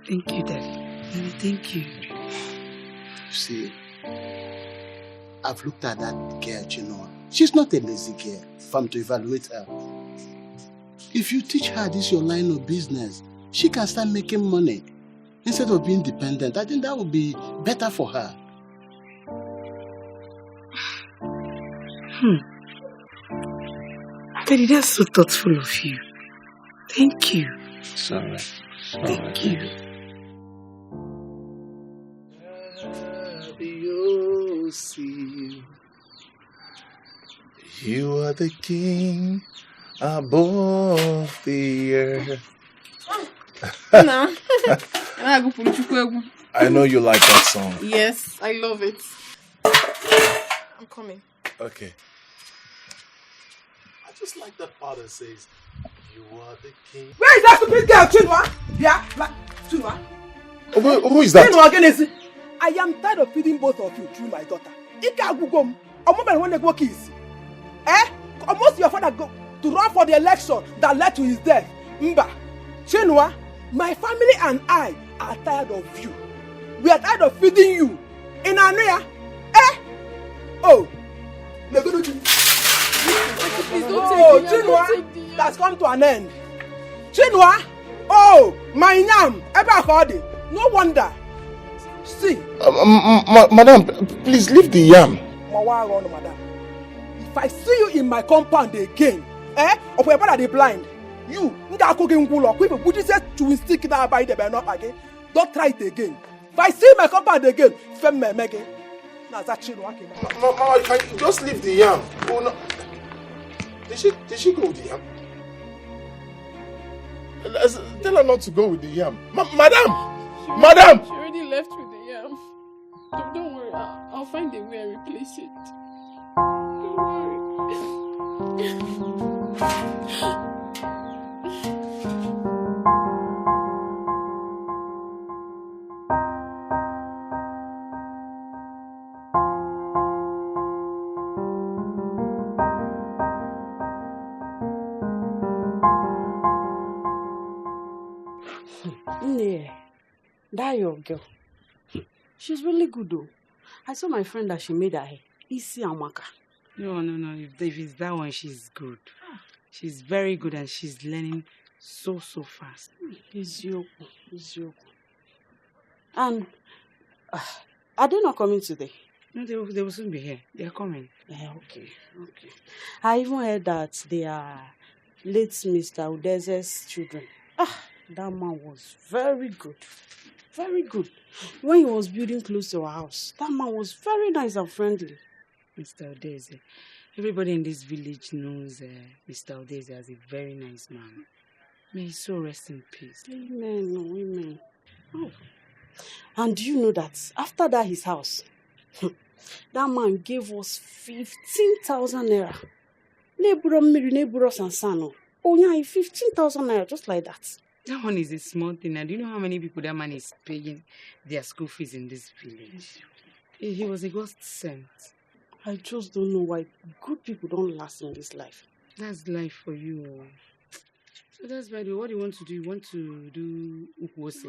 Thank you, Dad. Thank you. See, I've looked at that girl, Chinua. She's not a lazy girl, if I'm to evaluate her. If you teach her this your line of business, she can start making money. Instead of being dependent, I think that would be better for her. Daddy, that's so thoughtful of you. Thank you. Sorry. Thank you. You are the king above the earth. I know you like that song. Yes, I love it. I'm coming. Okay. I just like that part that says, you are the king. Where is that stupid girl, Chinua? Yeah, Chinua. Who is that? Chinua Genesi. I am tired of feeding both of you through my daughter. Almost your father go to run for the election that led to his death. Mba, Chinua, my family and I are tired of you. We are tired of feeding you. In Anuya, Oh, Chinua, that's come to an end. Chinua, my name, Ebele. No wonder. See, Madam, please leave the yam. Madam. If I see you in my compound again, or we're better blind, you, don't try it again. If I see my compound again, Mama, can you just leave the yam? Oh no. Did she go with the yam? Tell her not to go with the yam. Madam! Madam! She already left with the yam. Don't worry, I'll find a way and replace it. Don't worry. That your girl. She's really good though. I saw my friend that she made her hair. Isi Amaka. No. If it's that one, she's good. She's very good and she's learning so fast. Ezeonu. And are they not coming today? No, they will soon be here. They are coming. Okay. I even heard that they are late Mr. Udeze's children. That man was very good. Very good. When he was building close to our house, that man was very nice and friendly. Mr. Udeze. Everybody in this village knows Mr. Udeze as a very nice man. May he so rest in peace. Amen. Oh. And do you know that after that his house, that man gave us 15,000 naira. Neburo Sansano. Oh yeah, 15,000 naira, just like that. That one is a small thing. Now, do you know how many people that man is paying their school fees in this village? He was a ghost sent. I just don't know why good people don't last in this life. That's life for you. So that's by the way, what do you want to do? You want to do Ukwose?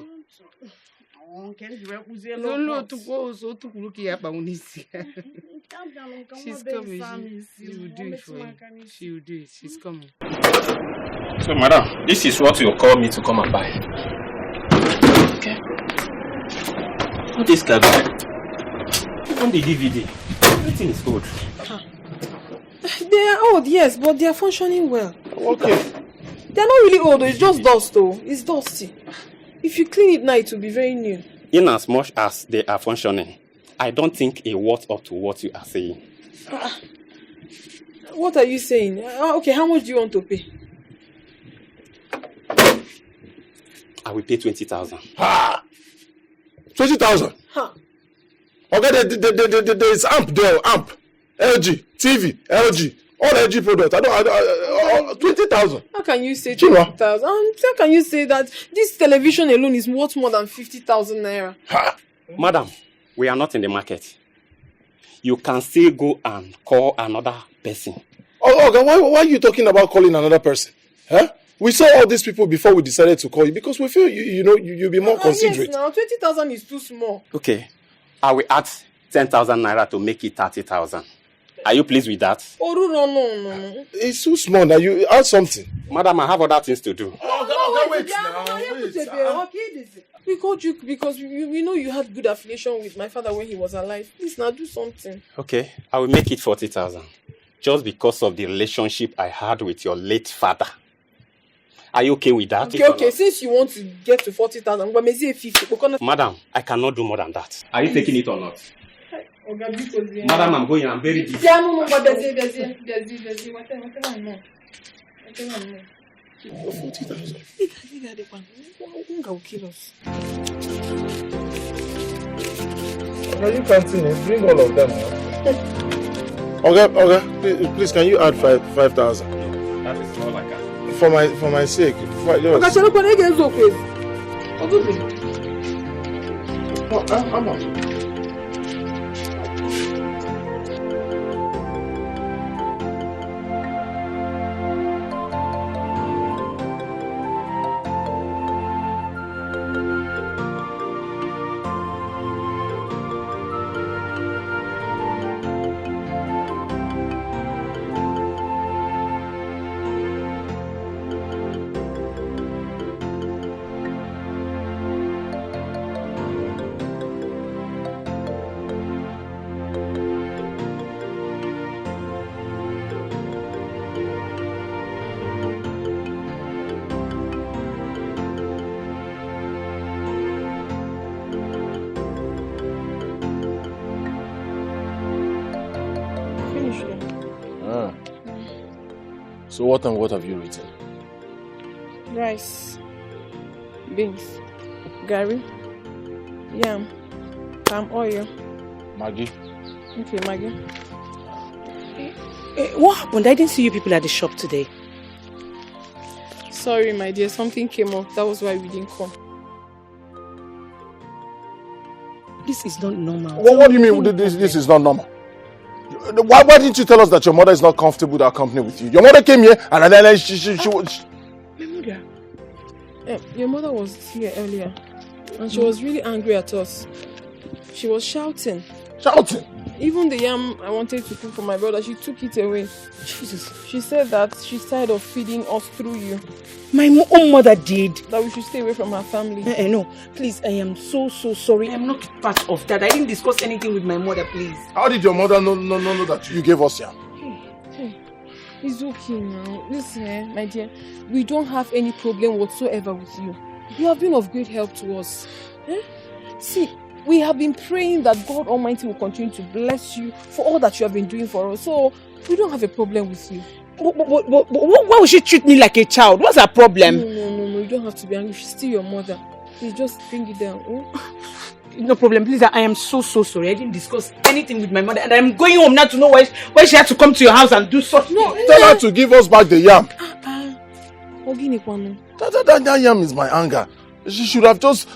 She's coming. She will do it for you. She will do it. She's coming. So, madam, this is what you call me to come and buy. Okay. What is that? On the DVD, everything is good. They are old, yes, but they are functioning well. Okay. They are not really old, though. It's just dust, though. It's dusty. If you clean it now, it will be very new. In as much as they are functioning, I don't think it worth up to what you are saying. What are you saying? Okay, how much do you want to pay? I will pay 20,000. 20,000? Okay, there is amp there, amp. LG, TV, LG. All energy products. I don't 20,000. How can you say Chinua. 20,000? How can you say that this television alone is worth more than 50,000 naira? Madam, we are not in the market. You can still go and call another person. Oh, okay. Why are you talking about calling another person? Huh? We saw all these people before we decided to call you because we feel you'll be more considerate. Yes, now 20,000 is too small. Okay, I will add 10,000 naira to make it 30,000. Are you pleased with that? Oh, no. It's too small now. You add something. Madam, I have other things to do. Wait now. We called you because we know you had good affiliation with my father when he was alive. Please now do something. Okay, I will make it 40,000. Just because of the relationship I had with your late father. Are you okay with that? Okay. Since you want to get to 40,000, but maybe 50. Madam, I cannot do more than that. Are you taking it or not? Madam, I'm going. I'm very busy. Yeah, no, but there's whatever I know. 40,000. Hunger will kill us. Are you counting? Bring all of them. Okay. Please, can you add 5,000? That is all I can. For my sake. How much? So what have you written? Rice, beans, gari, yam, palm oil. Maggi. Okay, Maggi. What happened? I didn't see you people at the shop today. Sorry, my dear. Something came up. That was why we didn't come. This is not normal. What do you mean this is not normal? Why didn't you tell us that your mother is not comfortable to accompany with you? Your mother came here and then she My mother? Your mother was here earlier and she was really angry at us. She was shouting. Shouting? Even the yam I wanted to cook for my brother, she took it away. Jesus. She said that she's tired of feeding us through you. My own mother did. That we should stay away from her family. No, please, I am so sorry. I'm not part of that. I didn't discuss anything with my mother, please. How did your mother know that you gave us yam? Hey, it's okay now. Listen, my dear, we don't have any problem whatsoever with you. You have been of great help to us. See, we have been praying that God Almighty will continue to bless you for all that you have been doing for us. So, we don't have a problem with you. Why would she treat me like a child? What's her problem? No, you don't have to be angry. She's still your mother. Please just bring it down. No problem, please. I am so sorry. I didn't discuss anything with my mother, and I'm going home now to know why she had to come to your house and do such. Tell her to give us back the yam. That yam is my anger. She should have just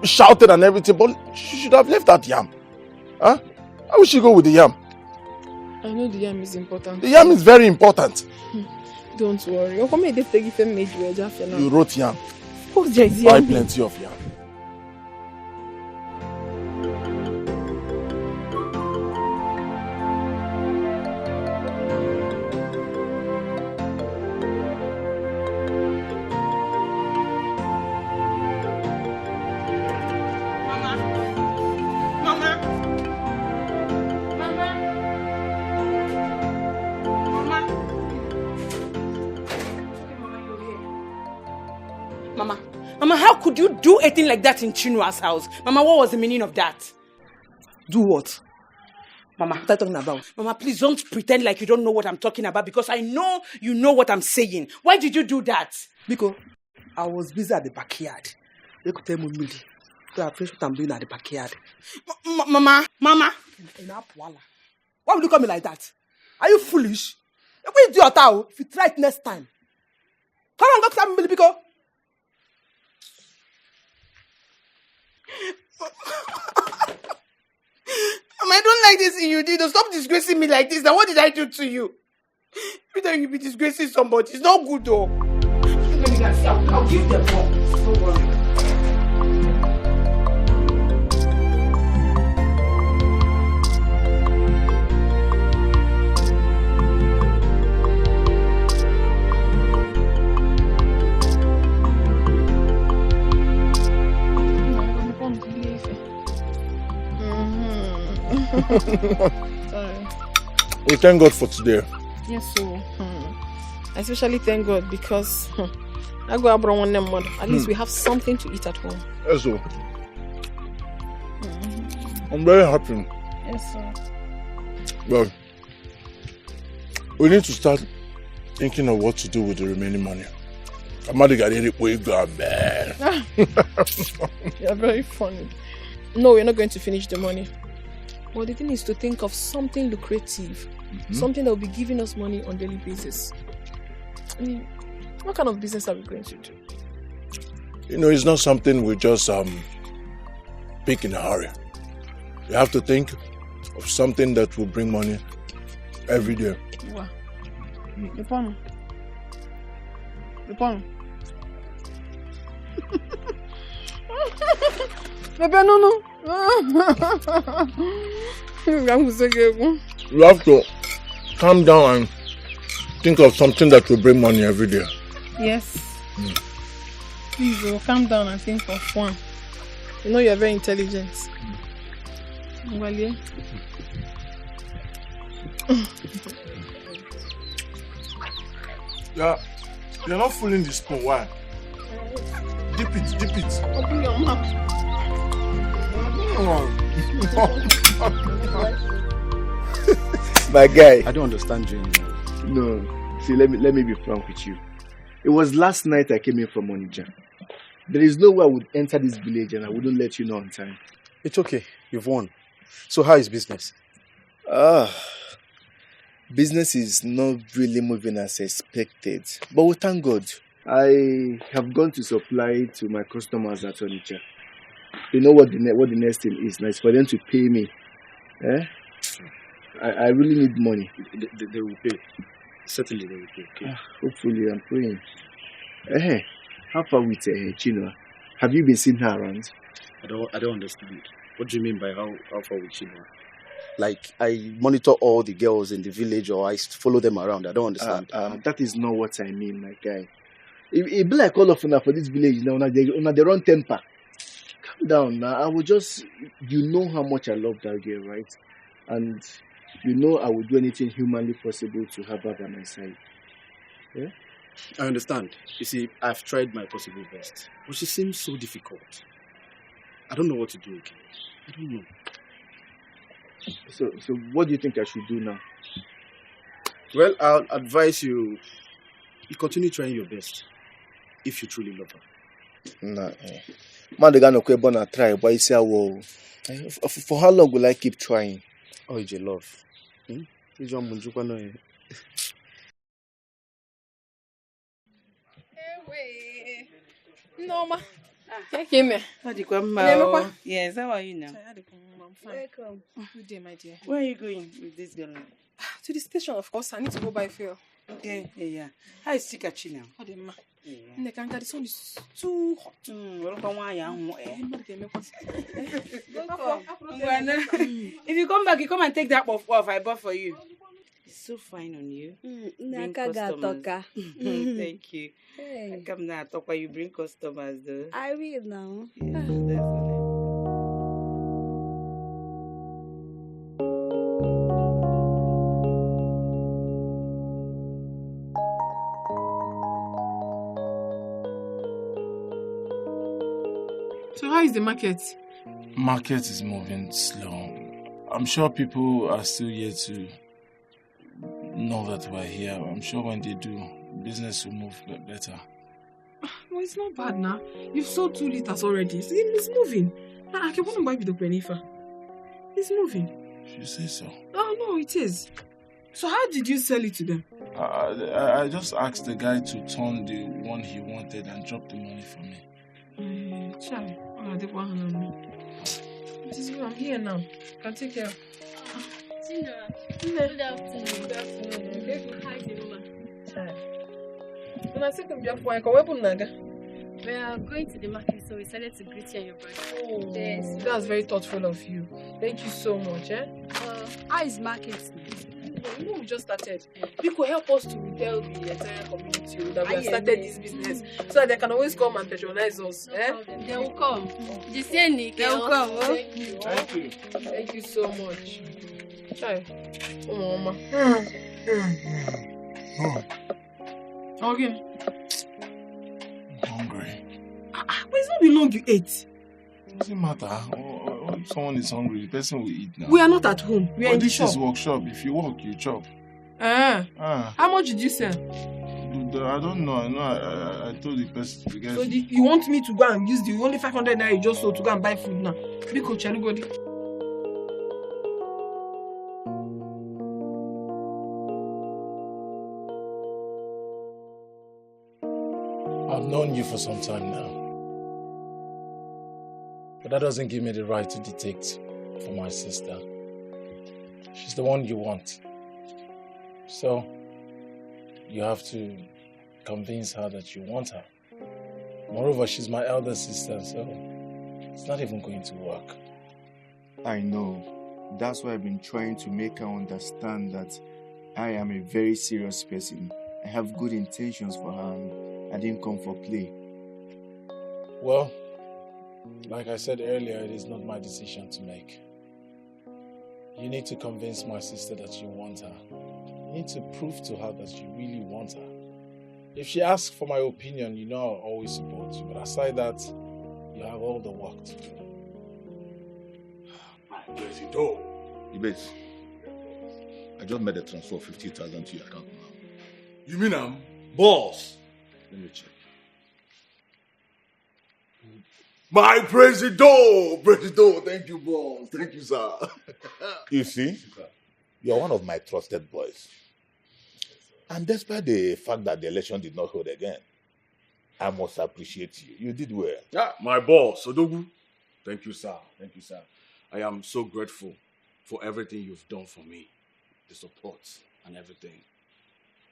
shouted and everything, but she should have left that yam. Huh? How will she go with the yam? I know the yam is important. The yam is very important. Don't worry. You wrote yam. Buy plenty of yam. Mama, how could you do a thing like that in Chinua's house? Mama, what was the meaning of that? Do what? Mama, what are you talking about? Mama, please don't pretend like you don't know what I'm talking about because I know you know what I'm saying. Why did you do that? Because I was busy at the backyard. They could tell me, I appreciate what I'm doing at the backyard. Mama. Why would you call me like that? Are you foolish? What is your towel? If you try it next time. Come on, go to some Bilibiko. I don't like this you did. Stop disgracing me like this. Now what did I do to you? You don't you be disgracing somebody. It's not good though. I'll give them more. Don't worry. Sorry. We thank God for today. Yes, so I especially thank God because I go abroad one them mother. At least we have something to eat at home. Yes, sir. I'm very happy. Yes, sir. Well, we need to start thinking of what to do with the remaining money. You're very funny. No, we're not going to finish the money. But the thing is to think of something lucrative, something that will be giving us money on a daily basis. I mean, what kind of business are we going to do? You know, it's not something we just pick in a hurry. You have to think of something that will bring money every day. Wow. The pan. No. You have to calm down and think of something that will bring money every day. Yes. Please, calm down and think of one. You know you're very intelligent. Well, yeah. Yeah, you're not fooling the spoon. Why? Dip it. Open your mouth. My guy. I don't understand you anymore. No. See, let me be frank with you. It was last night I came in from Onitsha. There is no way I would enter this village and I wouldn't let you know on time. It's okay. You've won. So how is business? Business is not really moving as expected. But we thank God. I have gone to supply to my customers at Onitsha. You know what the next thing is. Now it's for them to pay me. I really need money. They will pay. Certainly they will pay. Okay? Hopefully, I'm praying. How far with Chinua? Have you been seeing her around? I don't understand. What do you mean by how far with Chinua? Like I monitor all the girls in the village or I follow them around. I don't understand. That is not what I mean, my guy. It be like all of you for this village now. They run temper. Calm down now. I will just, you know how much I love that girl, right? And you know I will do anything humanly possible to have her by my side. Yeah? I understand. You see, I've tried my possible best, but she seems so difficult. I don't know what to do again. I don't know. So what do you think I should do now? Well, I'll advise you continue trying your best if you truly love her. Nah, man, they're gonna try, but it's a wall. For how long will I keep trying? Oh, it's your love. No, ma. Yes, how are you now? Welcome. Good day, my dear. Where are you going with this girl? To the station, of course. I need to go buy fuel. Yeah. How is Chikachi now? The sun is too hot. If you come back, you come and take that off I bought for you. It's so fine on you. Bring customers. Thank you. Hey. Come now, talk while you bring customers though. I will now. Yes, definitely. So how is the market? Market is moving slow. I'm sure people are still yet to know that we're here. I'm sure when they do, business will move better. Well, it's not bad now. You've sold 2 liters already. It's moving. I can buy with the Benifa. It's moving. You say so? Oh, no, it is. So how did you sell it to them? I just asked the guy to turn the one he wanted and drop the money for me. Chai, it is good. I'm here now. Can take care. Tina, good afternoon. Good afternoon. Hi, Mama. Chai. When I see them, you're fine. Come on, Naga. We are going to the market, so we decided to greet you and your brother. Oh, yes. That's very thoughtful of you. Thank you so much. How is market? You know, we just started. You could help us to tell the entire community that we have started this business so that they can always come and patronize us. They will come. They will come. Thank you. Thank you. Thank you so much. Chai. Oh, Mama. Okay. I'm hungry. But it's not been long you ate. Doesn't matter. If someone is hungry, the person will eat now. We are not at home. We are in the shop. This is workshop. If you work, you chop. How much did you sell? I don't know. I told the person. The guy. So you want me to go and use the only 500 naira you just sold to go and buy food now? Because Charugodi. I've known you for some time now. But that doesn't give me the right to dictate for my sister. She's the one you want. So, you have to convince her that you want her. Moreover, she's my elder sister, so it's not even going to work. I know. That's why I've been trying to make her understand that I am a very serious person. I have good intentions for her and I didn't come for play. Well, like I said earlier, it is not my decision to make. You need to convince my sister that you want her. You need to prove to her that you really want her. If she asks for my opinion, you know I'll always support you. But aside that, you have all the work to do. President, Ibes, I just made a transfer of 50,000 to your account now. You mean I'm boss? Let me check. My President! President, thank you, boss. Thank you, sir. You see, you're one of my trusted boys. And despite the fact that the election did not hold again, I must appreciate you. You did well. Yeah, my boss, Odogu. Thank you, sir. Thank you, sir. I am so grateful for everything you've done for me, the support and everything.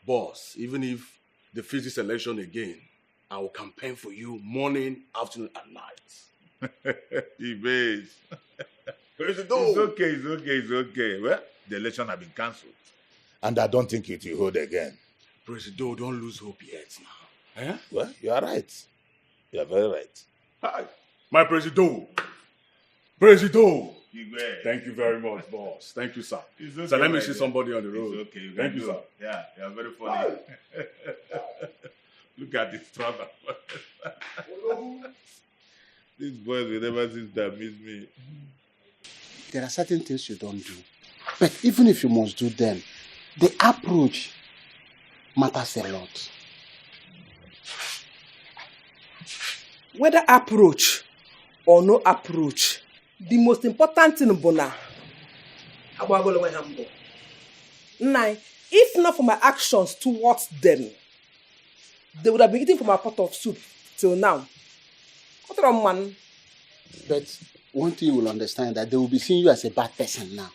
Boss, even if they face this election again, I will campaign for you morning, afternoon, and night. Ibes. President. It's okay. Well, the election has been cancelled. And I don't think it will hold again. President, don't lose hope yet now. Eh? Well, you are right. You are very right. Hi. My President. President. Thank you very much, boss. Thank you, sir. Okay, so let me see somebody on the road. It's okay. Thank you, sir. Yeah, you are very funny. Look at this struggle. These boys will never cease to amuse me. There are certain things you don't do. But even if you must do them, the approach matters a lot. Whether approach or no approach, the most important thing is if not for my actions towards them, they would have been eating from my pot of soup till now. But one thing you will understand that they will be seeing you as a bad person now.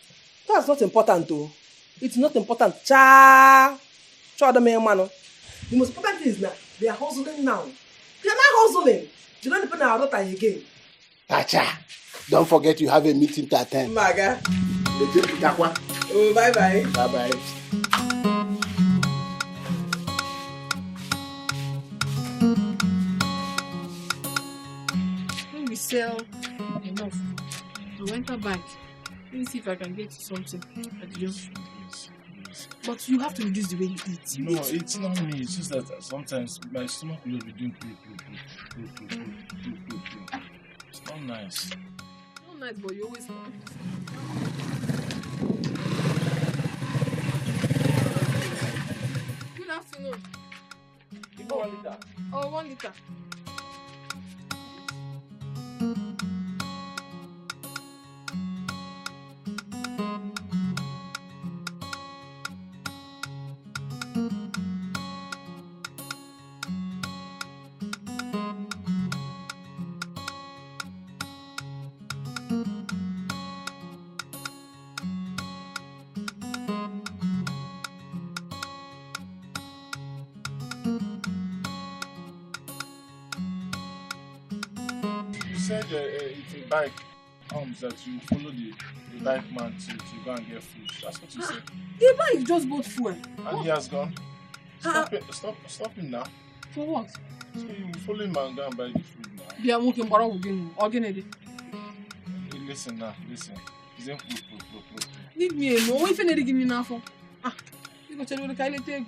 That's not important though. It's not important. The most important thing is that they are hustling now. They are not hustling. They don't depend on our daughter again. Acha, don't forget you have a meeting to attend. Maga. Oh, bye-bye. Bye-bye. When we sell enough, I'll enter back. Let me see if I can get something at the junction. But you have to reduce the way you eat. No, it's not me. It's just that sometimes my stomach will be doing poo. It's not nice. Not nice, but you always want. Good afternoon. Give me 1 liter. Oh, 1 liter. said if a bike comes that you follow the bike man to go and get food. That's what you said. The bike just bought fuel. And he has gone. Stop him now. For what? So you follow him and go and buy the food now. Yeah, I'm looking for a Listen now, listen. Leave me alone. What if you need to give me now? You go tell me the kind of thing.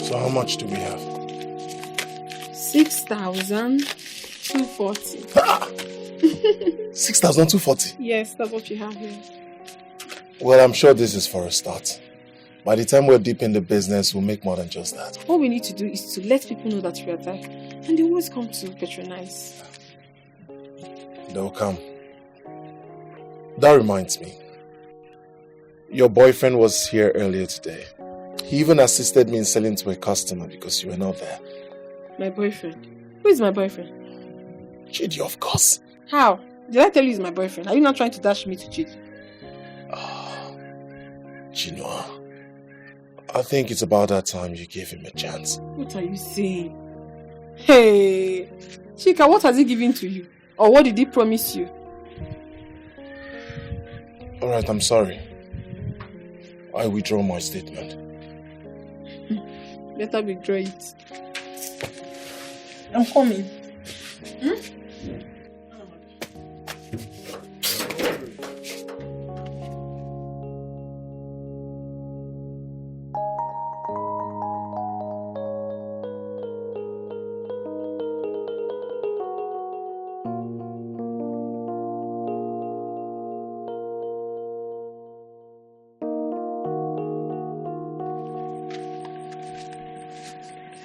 So how much do we have? 6,240. 6,240. Yes, that's what you have here. Well, I'm sure this is for a start. By the time we're deep in the business, we'll make more than just that. All we need to do is to let people know that we are there, and they always come to patronize. They'll come. That reminds me. Your boyfriend was here earlier today. He even assisted me in selling to a customer because you were not there. My boyfriend? Who is my boyfriend? Chidi, of course. How? Did I tell you he's my boyfriend? Are you not trying to dash me to cheat? Chinua, I think it's about that time you gave him a chance. What are you saying? Hey, Chika, what has he given to you? Or what did he promise you? Alright, I'm sorry. I withdraw my statement. Better withdraw it. I'm coming.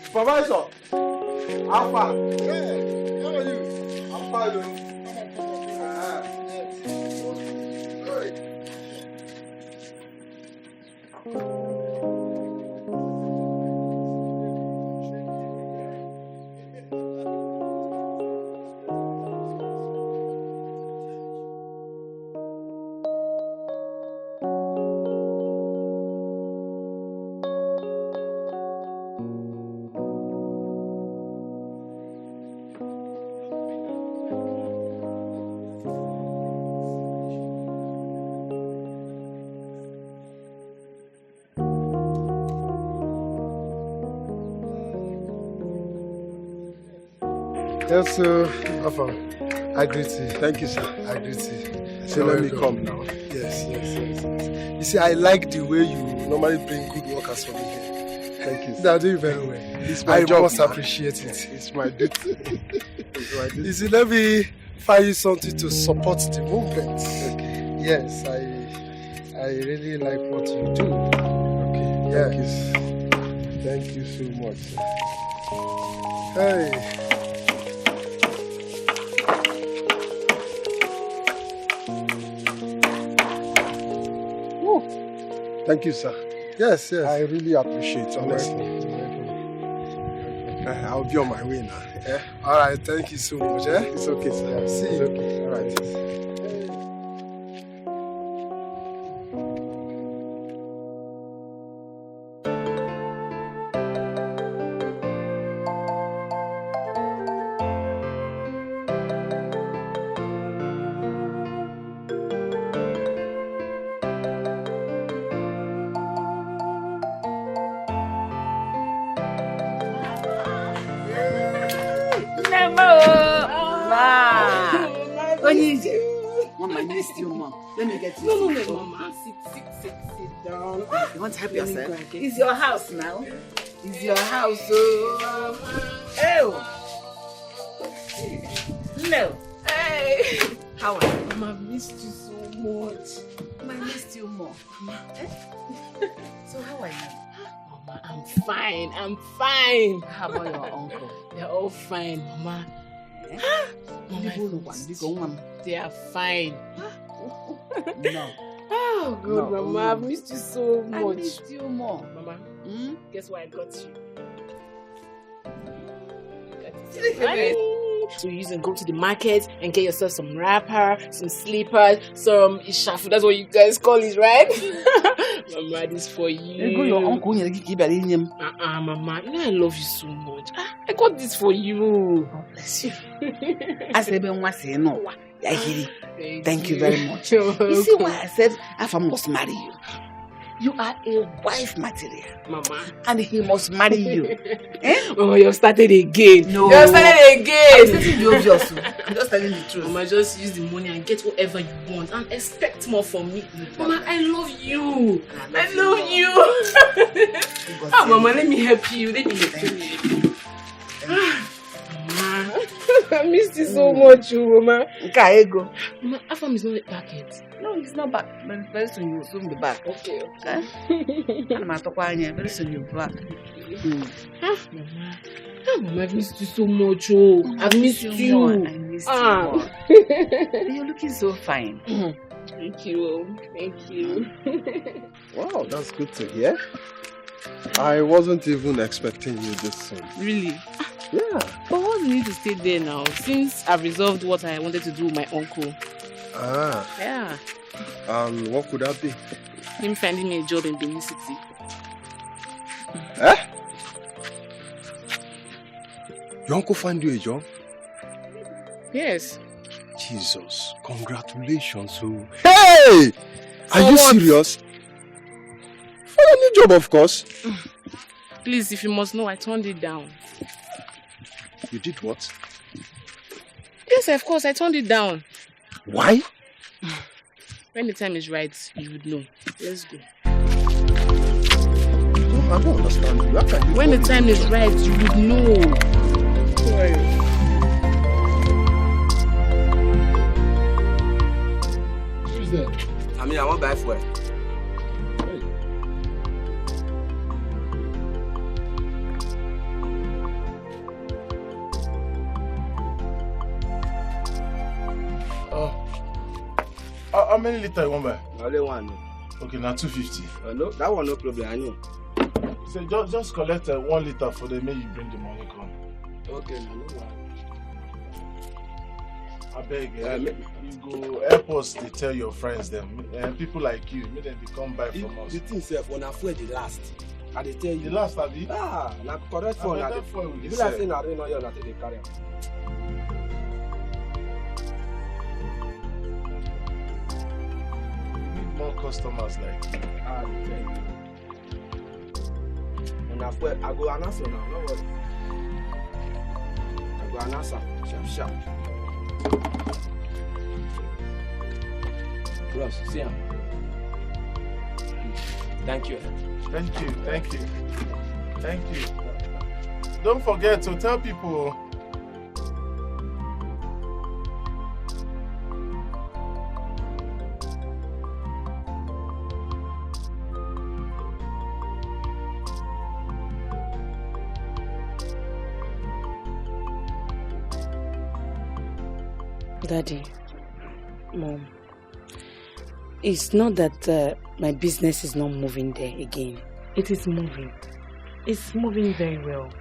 Supervisor, how far? Hey, how are you? I'm fine. Yes, sir. Alpha, I greet you. Thank you, sir. I greet you. So let me come now. Yes. You see, I like the way you normally bring good workers for me here. Thank you, sir. They are doing very well. It's my job. I must man. appreciate it. It's my duty. It's my duty. You see, let me find you something to support the movement. Okay. Yes, I really like what you do. Okay. Yes. Thank you so much, sir. Hey. Thank you, sir. Yes. I really appreciate it, honestly. I'll be on my way now. Yeah. All right. Thank you so much. Eh? It's okay, sir. Yeah, see you. It's okay. All right. Mama, I missed you, Mom. Let me get you. No, Mama. Sit down. You want to help yourself? It's your house now. It's your house, No. Hey. How are you? Mama, I've missed you so much. Mama, I missed you more. Mama, So how are you? Mama, I'm fine. How about your uncle? They're all fine, Mama. Mama, they are fine. No. Oh, God, No. Mama, I've missed you so much. I missed you more. Mama, guess what I got you? So you can go to the market and get yourself some wrapper, some slippers, some ishafu. That's what you guys call it, right? Mama, this for you. Mama, you know I love you so much. I got this for you. God bless you. Thank you very much. You see why I said Afam must marry you? You are a wife material. Mama. And he must marry you. Mama, you've started again. No. You've started again. I'm stating the obvious. I'm just telling the truth. Mama, just use the money and get whatever you want and expect more from me. Mama, I love you. I love you. Mama, let me help you. Let me help you. Mama, I missed you so much, Mama. Mama, Afam is not back yet. No, he's not back. But very soon you will soon be back. Okay. Very soon you'll be back. Mama, I've missed you so much. Oh, I've missed you. I missed you more. You're looking so fine. Thank you. Thank you. Wow, that's good to hear. I wasn't even expecting you this soon. Really? Yeah. But what's the need to stay there now, since I've resolved what I wanted to do with my uncle? Ah. Yeah. And what could that be? Him finding me a job in Benin City. Eh? Your uncle find you a job? Yes. Jesus, congratulations. Hey! Are you serious? For a new job, of course. Please, if you must know, I turned it down. You did what? Yes, of course, I turned it down. Why? When the time is right, you would know. Let's go. I don't understand you. How can you when the time is right, you would know. Sorry. Who's there? I want to buy fuel. How many liters you want buy? Only one. Okay, now 250. No, that one no problem. I know. So just collect 1 liter for them. May you bring the money come. Okay, no one. I beg you go help us to tell your friends them. People like you, make them come buy from us. The thing self when I fuel the last. I dey tell you. The last abi? Ah, na correct phone. That phone we dey sell. If you like say na rain or you na take dey carry am. More customers like you. Ah, I tell you. When I fuel, I go announce now. No worry. I go announce sharp. Bros, see him. Thank you. Thank you. Don't forget to tell people. Daddy, Mom, it's not that my business is not moving there again. It is moving. It's moving very well.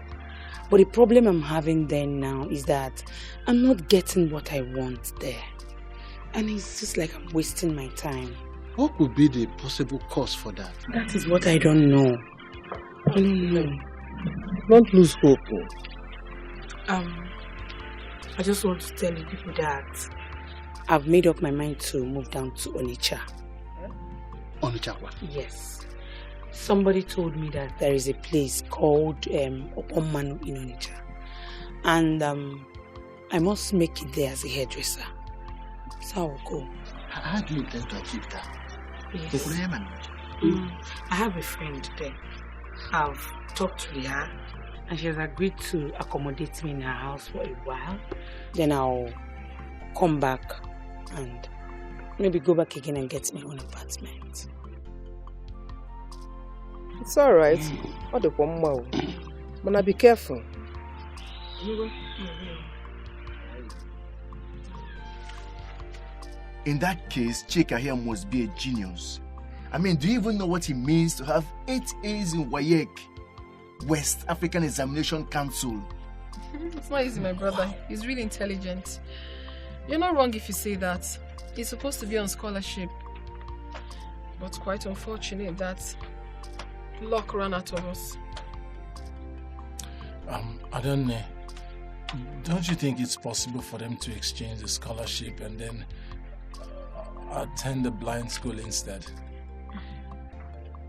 But the problem I'm having there now is that I'm not getting what I want there. And it's just like I'm wasting my time. What could be the possible cause for that? That is what I don't know. I don't know. Don't lose hope. I just want to tell you people that I've made up my mind to move down to Onitsha. Onitsha? Yes. Somebody told me that there is a place called Opomanu in Onitsha. And I must make it there as a hairdresser. So I will go. How do you intend to achieve that? Yes. I have a friend there. I've talked to her. And she has agreed to accommodate me in her house for a while. Then I'll come back and maybe go back again and get my own apartment. It's alright. What the bomb? But be careful. In that case, Chika here must be a genius. I mean, do you even know what it means to have 8 A's in WAEC, West African Examination Council? It's not easy, my brother. He's really intelligent. You're not wrong if you say that. He's supposed to be on scholarship. But quite unfortunate that luck ran out of us. Adonne, don't you think it's possible for them to exchange the scholarship and then attend the blind school instead?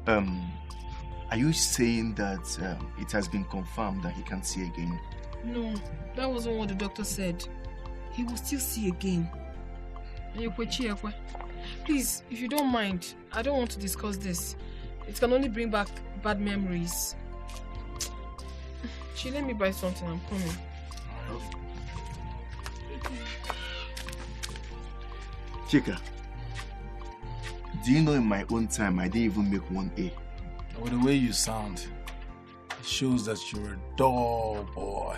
Are you saying that it has been confirmed that he can't see again? No, that wasn't what the doctor said. He will still see again. Please, if you don't mind, I don't want to discuss this. It can only bring back bad memories. Let me buy something, I'm coming. Chika, do you know in my own time I didn't even make 1A? With the way you sound, it shows that you're a dull boy.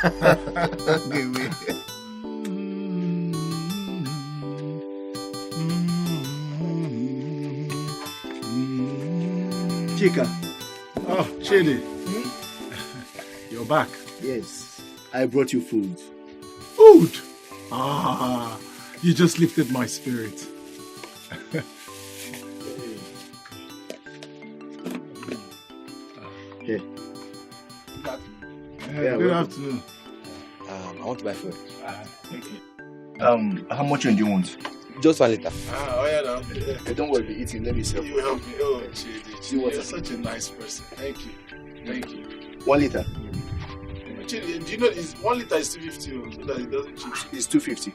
Wait. Chika. Oh, Chidi. You're back. Yes, I brought you food. Food? Ah, you just lifted my spirit. Here. Good afternoon. I want to buy food. Thank you. How much do you want? Just 1 liter. Oh yeah, no. Hey, don't worry, be eating. Let me serve. You help me. Oh, Chidi. You're such a nice person. Thank you. Thank you. 1 liter. Chidi, do you know 1 liter is 250 so that it doesn't cheap? It's 250.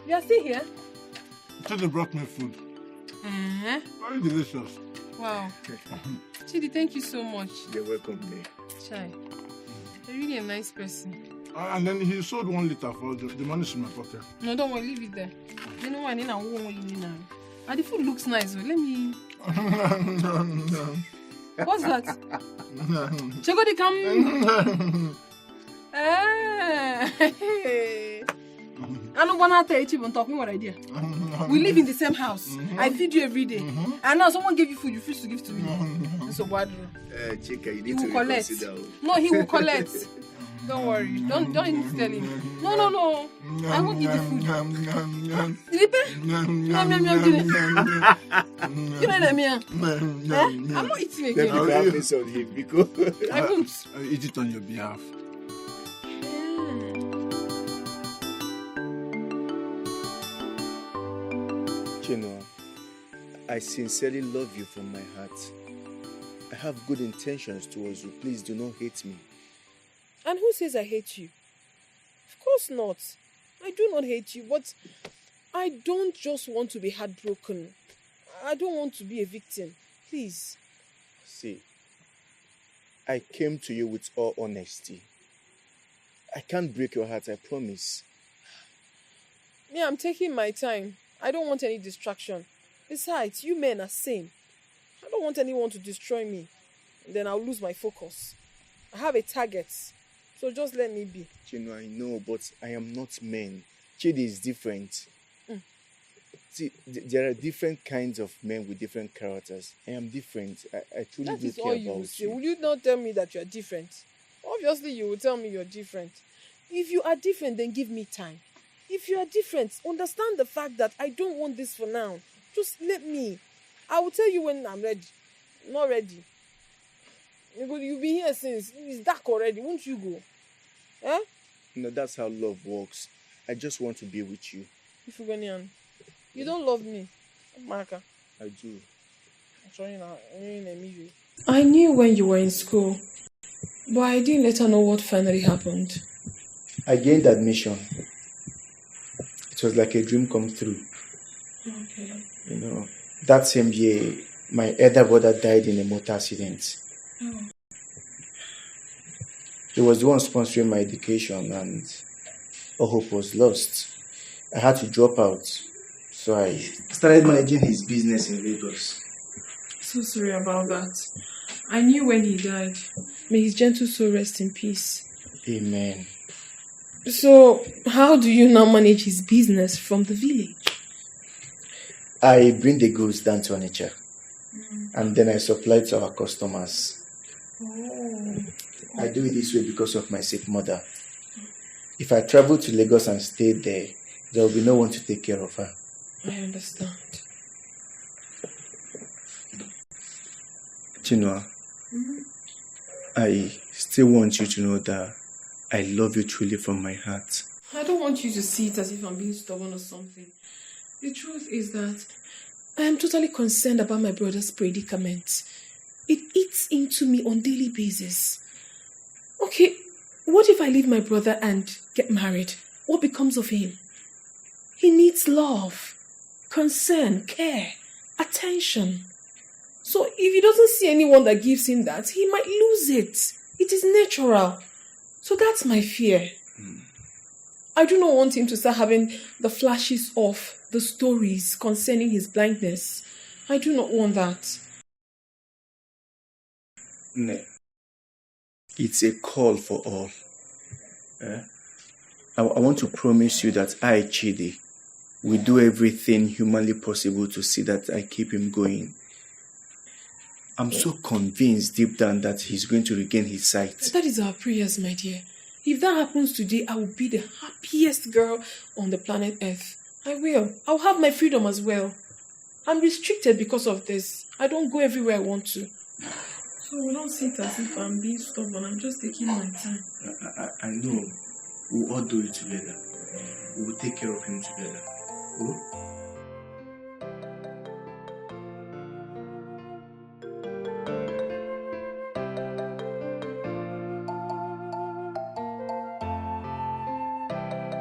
You are still here? Chidi brought me food. Very delicious. Wow. Chidi, thank you so much. You're welcome, me. Chai, you're really a nice person. And then he sold 1 liter for the money in my pocket. No, don't worry, leave it there. You know what? The food looks nice. So let me. What's that? Chegodi come. I don't want to tell you, I'm talking what idea. We live in the same house. I feed you every day. And now someone gave you food, you refuse to give to me. So what? Chika, you He need will to collect. reconsider. No, he will collect. Don't worry. Don't even tell him. No. I won't eat the food. I'm not eating again. I won't. I'll eat it on your behalf. Chinua, I sincerely love you from my heart. I have good intentions towards you. Please do not hate me. And who says I hate you? Of course not. I do not hate you, but I don't just want to be heartbroken. I don't want to be a victim. Please. See, I came to you with all honesty. I can't break your heart, I promise. Yeah, I'm taking my time. I don't want any distraction. Besides, you men are sane. I don't want anyone to destroy me. Then I'll lose my focus. I have a target. So just let me be. Chino, I know, but I am not men. Chidi is different. See, there are different kinds of men with different characters. I am different. I truly do care about you. Say. Will you not tell me that you are different? Obviously, you will tell me you're different. If you are different, then give me time. If you are different, understand the fact that I don't want this for now. Just let me. I will tell you when I'm ready. Not ready. You've been here since. It's dark already. Won't you go? Eh? No, that's how love works. I just want to be with you. Ifugonian, you don't love me. Marka. I do. I'm trying to. I knew when you were in school, but I didn't let her know what finally happened. I gained admission. It was like a dream come true. Okay. You know, that same year, my elder brother died in a motor accident. Oh. He was the one sponsoring my education, and all hope was lost. I had to drop out, so I started managing his business in Lagos. So sorry about that. I knew when he died. May his gentle soul rest in peace. Amen. So, how do you now manage his business from the village? I bring the goods down to Onitsha, and then I supply to our customers. Oh. I do it this way because of my sick mother. If I travel to Lagos and stay there, there will be no one to take care of her. I understand. Chinua, I still want you to know that I love you truly from my heart. I don't want you to see it as if I'm being stubborn or something. The truth is that I am totally concerned about my brother's predicament. It eats into me on a daily basis. Okay, what if I leave my brother and get married? What becomes of him? He needs love, concern, care, attention. So if he doesn't see anyone that gives him that, he might lose it. It is natural. So that's my fear. I do not want him to start having the flashes of the stories concerning his blindness. I do not want that. No. It's a call for all. I want to promise you that I, Chidi, will do everything humanly possible to see that I keep him going. I'm so convinced deep down that he's going to regain his sight. That is our prayers, my dear. If that happens today, I will be the happiest girl on the planet Earth. I will. I'll have my freedom as well. I'm restricted because of this. I don't go everywhere I want to. So we don't see it as if I'm being stubborn. I'm just taking my time. I know. We'll all do it together. We will take care of him together. Oh?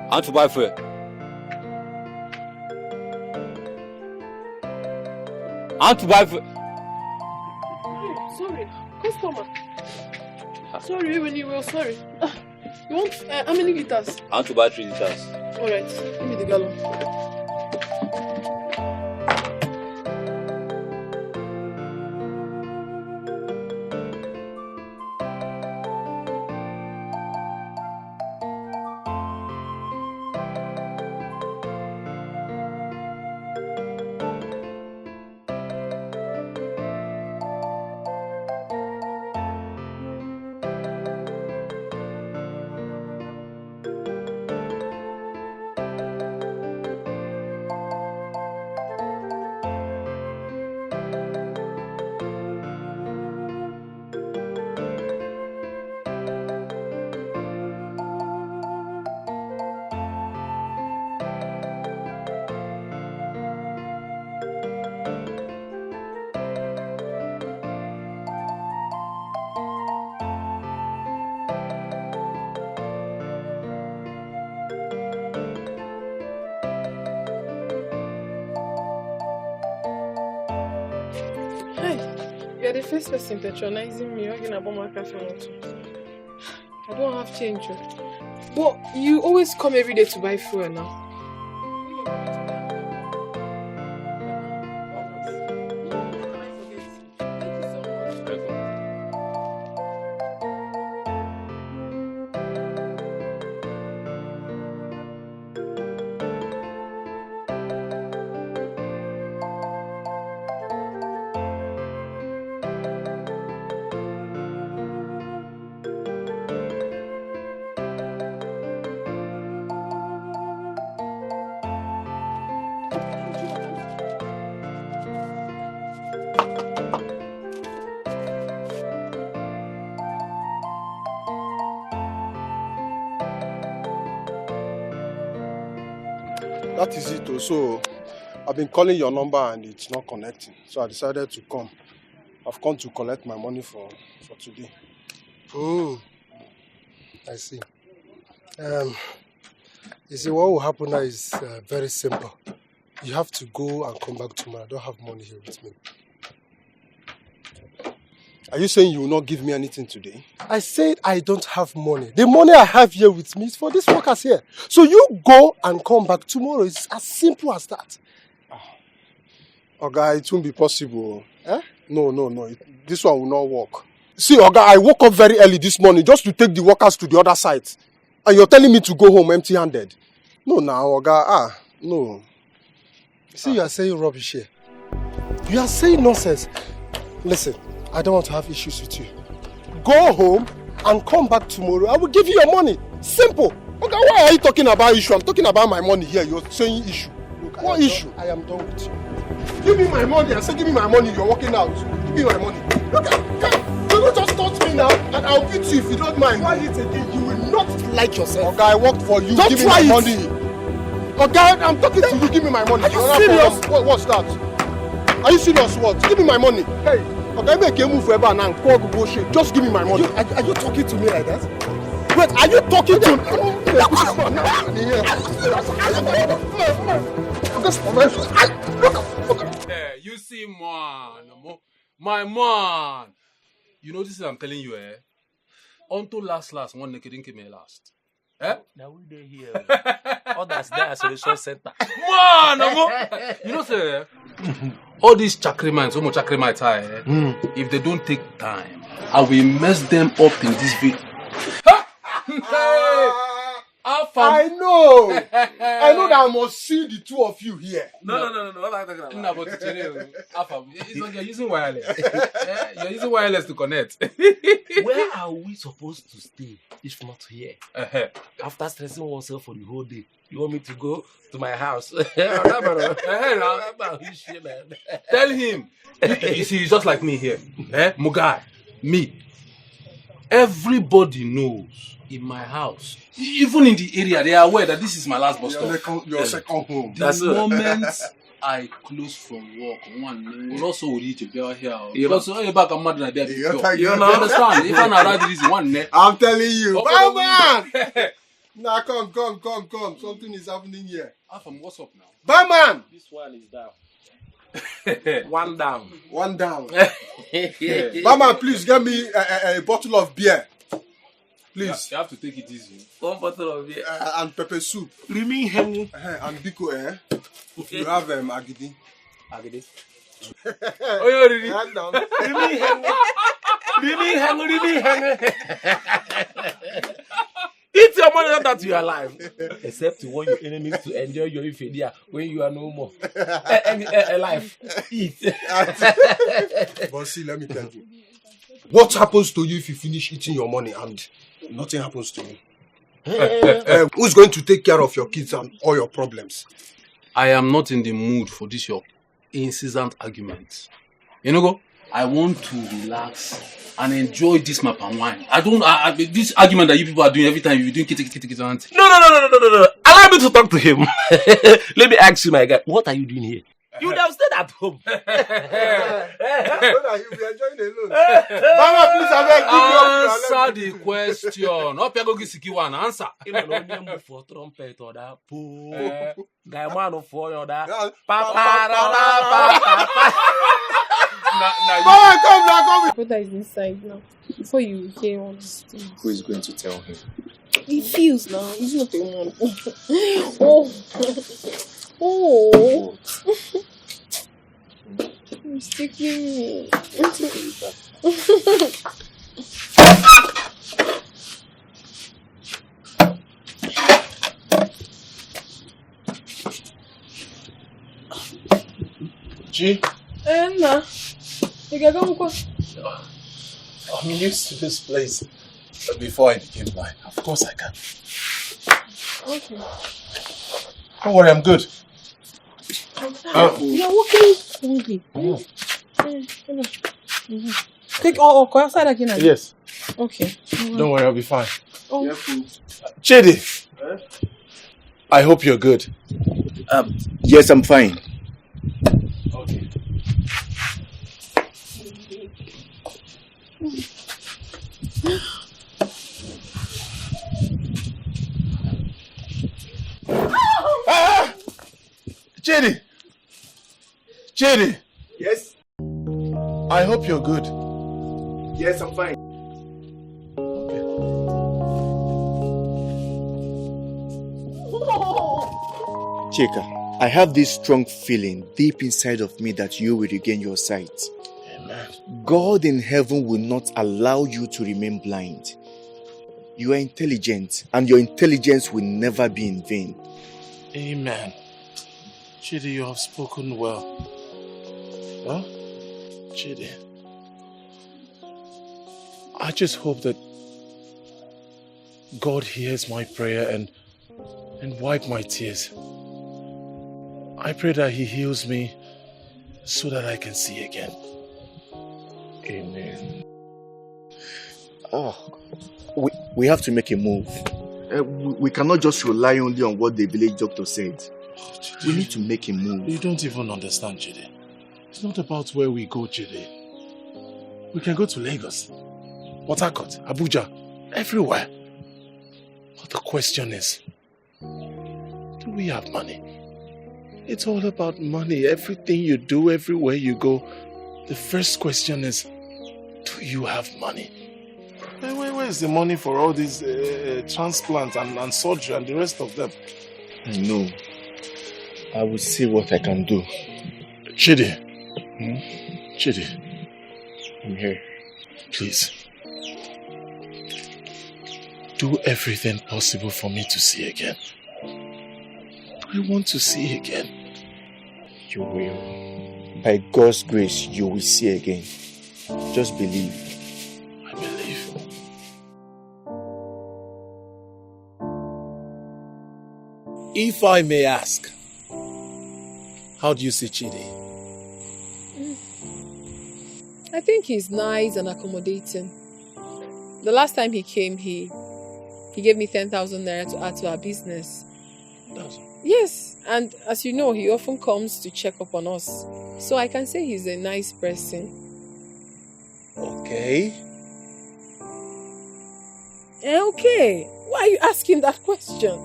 I want to buy fuel. I want to buy fuel. Sorry, customer. Sorry, when you were sorry. You want how many liters? I want to buy 3 liters. Alright, give me the gallon. You're the first person patronizing me talking about my cafe. I don't have change. But you always come every day to buy fuel now. That is it also. I've been calling your number and it's not connecting. So I decided to come. I've come to collect my money for today. I see. You see, what will happen now is very simple. You have to go and come back tomorrow. I don't have money here with me. Are you saying you will not give me anything today? I said I don't have money. The money I have here with me is for these workers here. So you go and come back tomorrow. It's as simple as that. Oga, it won't be possible. Eh? No. This one will not work. See, Oga, I woke up very early this morning just to take the workers to the other side. And you're telling me to go home empty-handed. No, now, Oga. No. See, you are saying rubbish here. You are saying nonsense. Listen, I don't want to have issues with you. Go home and come back tomorrow. I will give you your money. Simple. Okay, why are you talking about issue? I'm talking about my money here. You're saying issue. Look, what issue? I am done with you. Give me my money. I said give me my money. You're walking out. Give me my money. Look at you just touch me now and I'll beat you if you don't mind. Try it again. You will not like yourself. Okay, I worked for you. Don't give me my money. Okay, I'm talking to you. Give me my money. Are you serious? What's that? Are you serious? What? Give me my money. Hey. Okay, make a move forever and call bullshit. Just give me my money. Are you talking to me like that? Wait, are you talking to me? You see, man, my man. You know this is I'm telling you, until last, one naked didn't came last. Now we dey here. Others there as a resource center. Man, you know, sir. All these chakrimans, if they don't take time, I will mess them up in this video. I know that I must see the two of you here. No. What are you talking about? It's like you're using wireless. You're using wireless to connect. Where are we supposed to stay if not here? After stressing oneself for the whole day, you want me to go to my house? Tell him. You see, he's just like me here. Mugai, me. Everybody knows in my house, even in the area, they are aware that this is my last bus stop. Your second home. The moment I close from work, one will also reach a girl here. You also back a mother there. You understand? If I not the reason one, I'm telling you, Barman. Now come. Something is happening here. What's up now? Barman. This one is down. One down. Barman, please get me a bottle of beer. Please. You have to take it easy. One bottle of beer. And pepper soup. Rimi hengu. And biko, You have agidi. Agidi. Oh, you already? Hand down. Rimi hengu. Eat your money not that you are alive. Except you want your enemies to enjoy your infidia when you are no more. Alive. Eat. But see, let me tell you. What happens to you if you finish eating your money and nothing happens to me? Who's going to take care of your kids and all your problems? I am not in the mood for this your incessant arguments. You know, I want to relax and enjoy this my palm wine. This argument that you people are doing every time you're doing kitty. No. Allow me to talk to him. Let me ask you, my guy, what are you doing here? You would have stayed at home. You'll be enjoying alone. Mama, please, answer the question. Not go get one answer. For trumpet or that guy man for your that. Mama, come now. Brother is inside now. Before you hear all this thing. Who is going to tell him? He feels now. He's not the one. Oh. He's taking me. G? Anna. I'm used to this place before I became mine. Of course I can. Okay. Don't worry, I'm good. You're walking smoothly. Take go outside again. Yes. Okay. Don't worry, I'll be fine. Oh. Chidi, I hope you're good. Yes, I'm fine. Okay. Ah! Chidi! Chidi! Yes? I hope you're good. Yes, I'm fine. Chika, I have this strong feeling deep inside of me that you will regain your sight. Amen. God in heaven will not allow you to remain blind. You are intelligent, and your intelligence will never be in vain. Amen. Chidi, you have spoken well. Huh? Chidi, I just hope that God hears my prayer and wipe my tears. I pray that He heals me so that I can see again. Amen. We have to make a move. We cannot just rely only on what the village doctor said. We need to make a move. You don't even understand, Chidi. It's not about where we go, Chidi. We can go to Lagos, Port Harcourt, Abuja, everywhere. But the question is, do we have money? It's all about money. Everything you do, everywhere you go, the first question is, do you have money? Where's the money for all these transplants and surgery and the rest of them? I know. I will see what I can do. Chidi. Chidi. I'm here. Please. Do everything possible for me to see again. I want to see again. You will. By God's grace, you will see again. Just believe. I believe. If I may ask, how do you see Chidi? I think he's nice and accommodating. The last time he came, he gave me 10,000 naira to add to our business. 10,000? Yes, and as you know, he often comes to check up on us. So I can say he's a nice person. Okay. Okay. Why are you asking that question?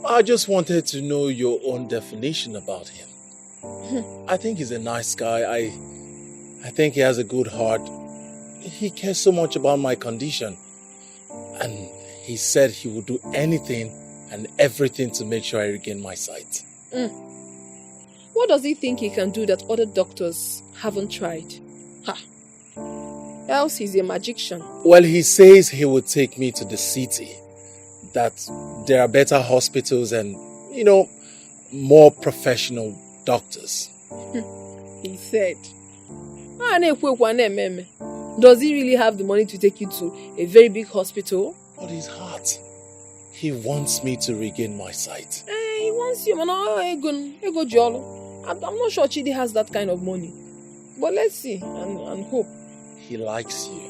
I just wanted to know your own definition about him. I think he's a nice guy. I think he has a good heart. He cares so much about my condition. And he said he would do anything and everything to make sure I regain my sight. What does he think he can do that other doctors haven't tried? Else he's a magician. Well, he says he would take me to the city. That there are better hospitals and, more professional doctors. He said. Does he really have the money to take you to a very big hospital? But his heart. He wants me to regain my sight. He wants you, man. I'm not sure Chidi has that kind of money. But let's see and hope. He likes you.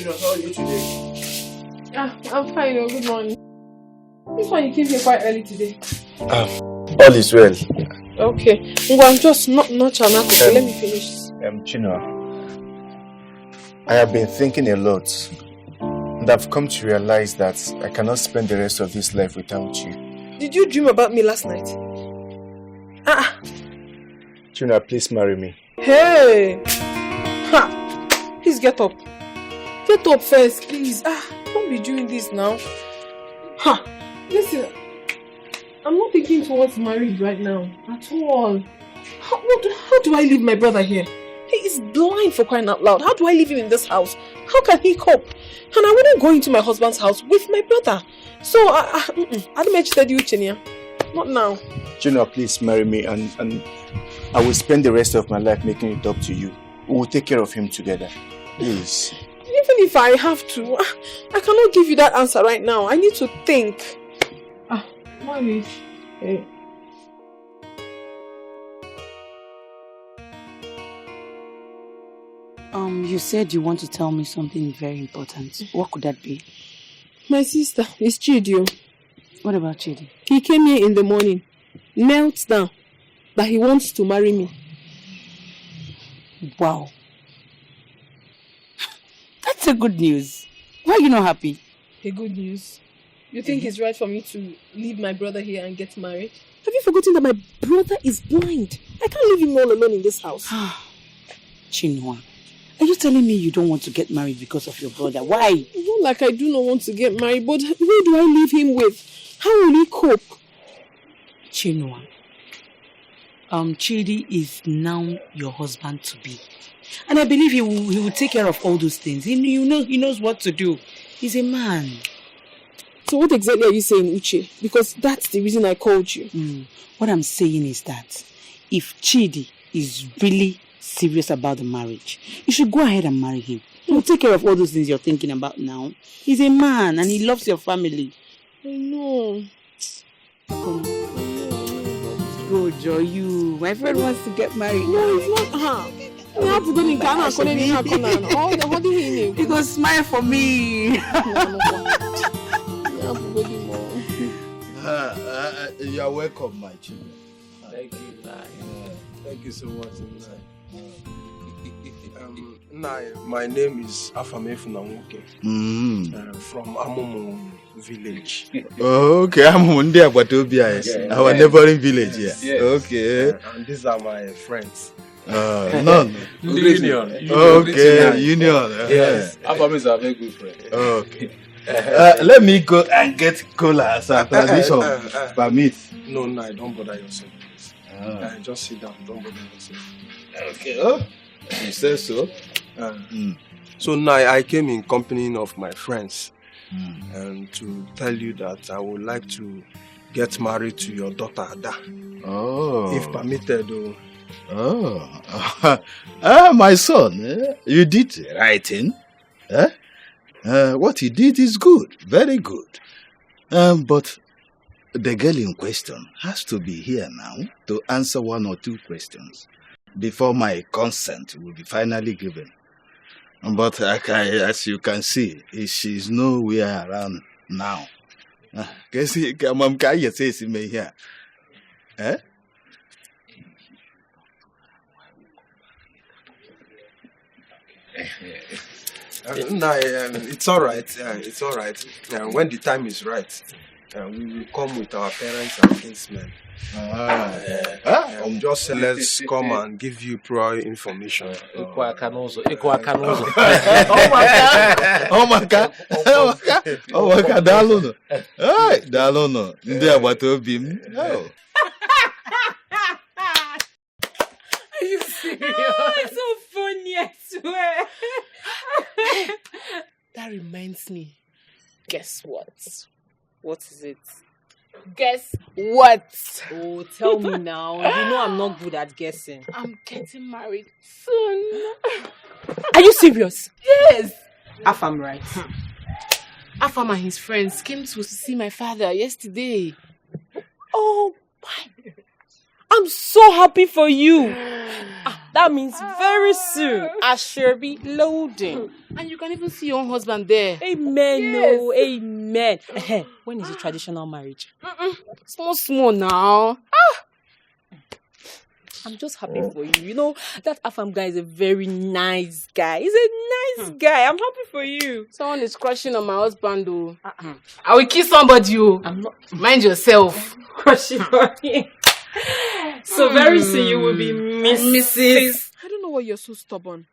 How are you today? I'm fine. Good morning. This one you came here quite early today. All is well. Okay. I'm just not Chanako. Let me finish. Chinua, I have been thinking a lot, and I've come to realize that I cannot spend the rest of this life without you. Did you dream about me last night? Chinua, please marry me. Hey! Please get up. Get up first, please. Don't be doing this now. Listen, I'm not thinking towards marriage right now at all. How do I leave my brother here? He is blind, for crying out loud. How do I leave him in this house? How can he cope? And I wouldn't go into my husband's house with my brother. So, I don't mention that you, Chenia. Not now. Junior, please marry me and I will spend the rest of my life making it up to you. We will take care of him together. Please. Even if I have to, I cannot give you that answer right now. I need to think. Mommy. Hey. You said you want to tell me something very important. What could that be? My sister is Chidi. What about Chidi? He came here in the morning, knelt down, that he wants to marry me. Wow. That's a good news. Why are you not happy? A good news. You think it's right for me to leave my brother here and get married? Have you forgotten that my brother is blind? I can't leave him all alone in this house. Chinua, are you telling me you don't want to get married because of your brother? Why? Not like I do not want to get married, but who do I leave him with? How will he cope? Chinua, Chidi is now your husband to be. And I believe he will take care of all those things. He knows what to do. He's a man. So what exactly are you saying, Uche? Because that's the reason I called you. What I'm saying is that if Chidi is really serious about the marriage, you should go ahead and marry him. He will take care of all those things you're thinking about now. He's a man and he loves your family. I know. Go, Joy, you. My friend wants to get married. No, it's not her. You have to go in Ghana and you go smile for me. You are welcome, my children. Thank you. Thank you so much. My name is Afamefu Nawoke from Amumu village. Okay, Amumu our neighboring village. Yes. Okay. And these are my friends. None. Union. Okay, Union. Yes. Afamefu is a very good friend. Okay. Let me go and get cola as a tradition. Permit. No, don't bother yourself. Just sit down. Don't bother yourself. Okay. Oh, you say so. So now I came in company of my friends and to tell you that I would like to get married to your daughter Ada. Oh. If permitted. My son, you did the right thing. What he did is good, very good. But the girl in question has to be here now to answer one or two questions before my consent will be finally given. But as you can see, she's nowhere around now. It's all right. It's all right. When the time is right, we will come with our parents and kinsmen. Just let's come and give you prior information. Oh my God, Dalono. Hey, Dalono. Are you serious? Oh, it's so funny, I swear. That reminds me. Guess what? What is it? Guess what? Oh, tell me now. You know I'm not good at guessing. I'm getting married soon. Are you serious? Yes. Afam, right? Afam and his friends came to see my father yesterday. Oh my! I'm so happy for you. That means very soon I shall be loading. And you can even see your own husband there. Amen. Yes. No, amen. When is the traditional marriage? Small now. I'm just happy for you. You know, that Afam guy is a very nice guy. He's a nice guy. I'm happy for you. Someone is crushing on my husband, though. I will kiss somebody, oh. I'm not. Mind yourself. Crushing on him. So very soon you will be Mrs. I don't know why you're so stubborn.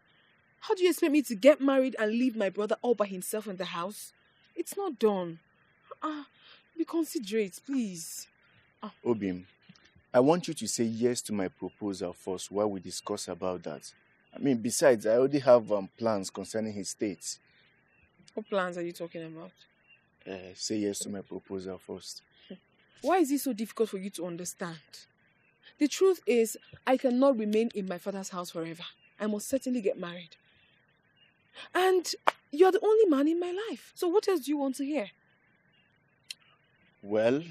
How do you expect me to get married and leave my brother all by himself in the house? It's not done. Be considerate, please. Obim, I want you to say yes to my proposal first while we discuss about that. I mean, besides, I already have plans concerning his states. What plans are you talking about? Say yes to my proposal first. Why is it so difficult for you to understand? The truth is, I cannot remain in my father's house forever. I must certainly get married. And you're the only man in my life. So what else do you want to hear? Well,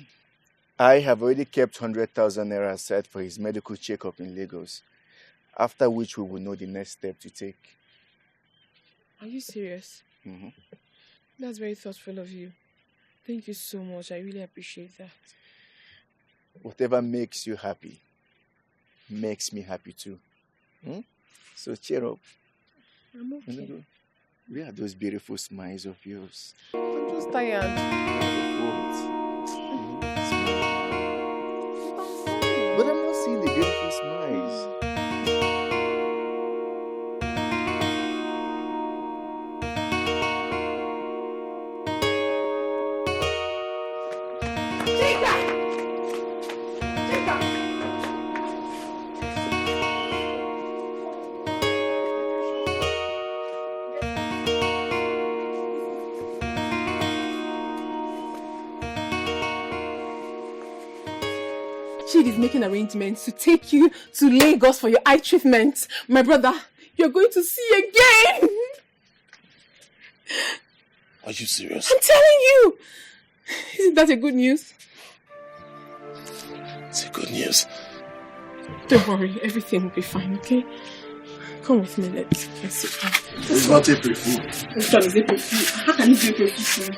I have already kept 100,000 naira aside for his medical checkup in Lagos, after which we will know the next step to take. Are you serious? Mm-hmm. That's very thoughtful of you. Thank you so much. I really appreciate that. Whatever makes you happy makes me happy too. So cheer up. I'm okay. Where are those beautiful smiles of yours? I'm just tired. But I'm not seeing the beautiful smiles. Is making arrangements to take you to Lagos for your eye treatment. My brother, you're going to see again. Are you serious? I'm telling you. Isn't that a good news? It's a good news. Don't worry, everything will be fine, okay? Come with me, let's sit down. It's not April Fool. Which one is April Fool? How can you be April Fool?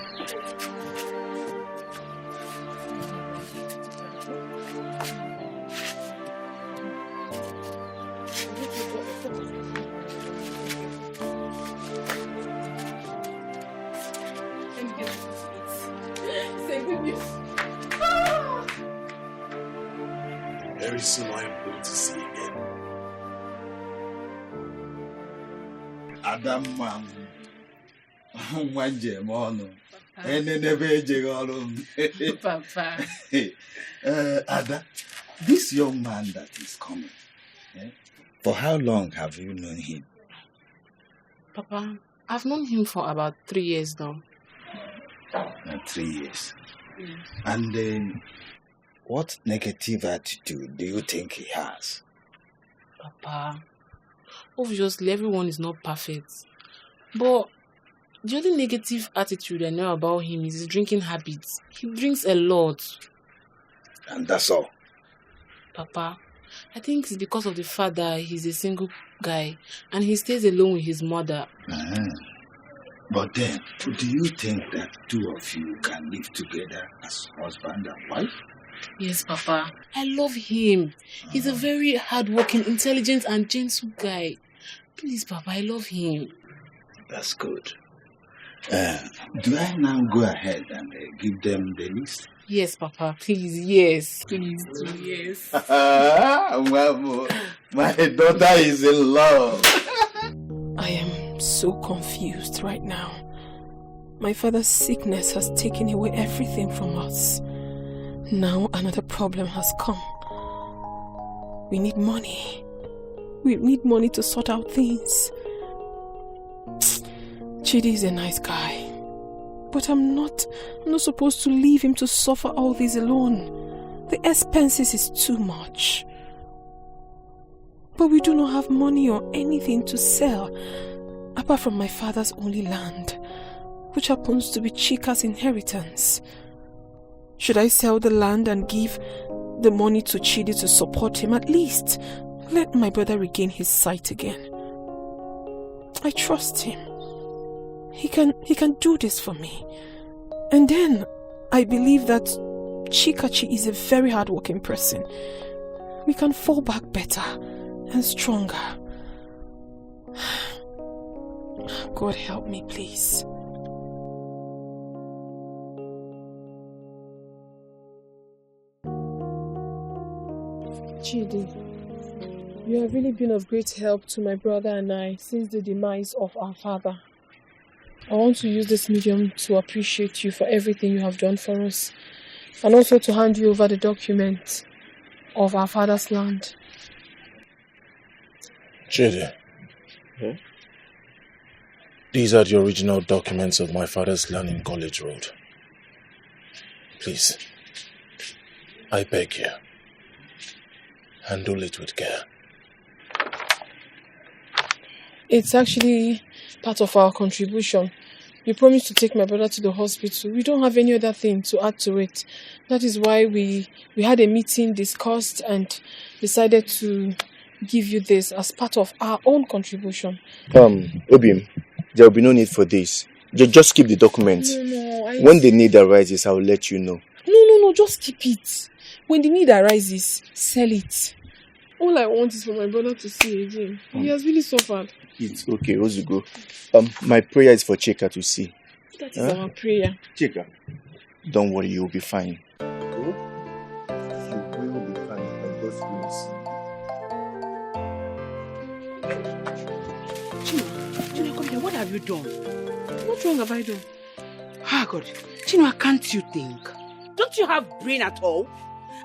Very soon I am going to see you again. Adam Wanje Mono. And never jig Papa. Ada, this young man that is coming, for how long have you known him? Papa, I've known him for about 3 years now. 3 years. Yes. And what negative attitude do you think he has? Papa, obviously everyone is not perfect. But the only negative attitude I know about him is his drinking habits. He drinks a lot. And that's all? Papa, I think it's because of the fact that he's a single guy and he stays alone with his mother. But then, do you think that two of you can live together as husband and wife? Yes, Papa. I love him. He's a very hardworking, intelligent and gentle guy. Please, Papa, I love him. That's good. Do I now go ahead and give them the list? Yes, Papa. Please, yes. Please do, yes. My daughter is in love. I am so confused right now. My father's sickness has taken away everything from us. Now another problem has come. We need money. We need money to sort out things. Chidi is a nice guy. But I'm not supposed to leave him to suffer all this alone. The expenses is too much. But we do not have money or anything to sell apart from my father's only land, which happens to be Chika's inheritance. Should I sell the land and give the money to Chidi to support him? At least let my brother regain his sight again. I trust him. He can do this for me. And then I believe that Chikachi is a very hardworking person. We can fall back better and stronger. God help me, please. Chidi, you have really been of great help to my brother and I since the demise of our father. I want to use this medium to appreciate you for everything you have done for us, and also to hand you over the document of our father's land. Chidi, these are the original documents of my father's land in College Road. Please, I beg you, handle it with care. It's actually part of our contribution. You promised to take my brother to the hospital. We don't have any other thing to add to it. That is why we had a meeting, discussed, and decided to give you this as part of our own contribution. Obim, there will be no need for this. Just keep the documents. No, when the need arises, I will let you know. No, just keep it. When the need arises, sell it. All I want is for my brother to see again. He has really suffered. It's okay, Ozugo. My prayer is for Chika to see. That is our prayer. Chika, don't worry, you'll be fine. You will be fine by God's grace. Chino, come here. What have you done? What wrong have I done? Ah, God. Chino, can't you think? Don't you have brain at all?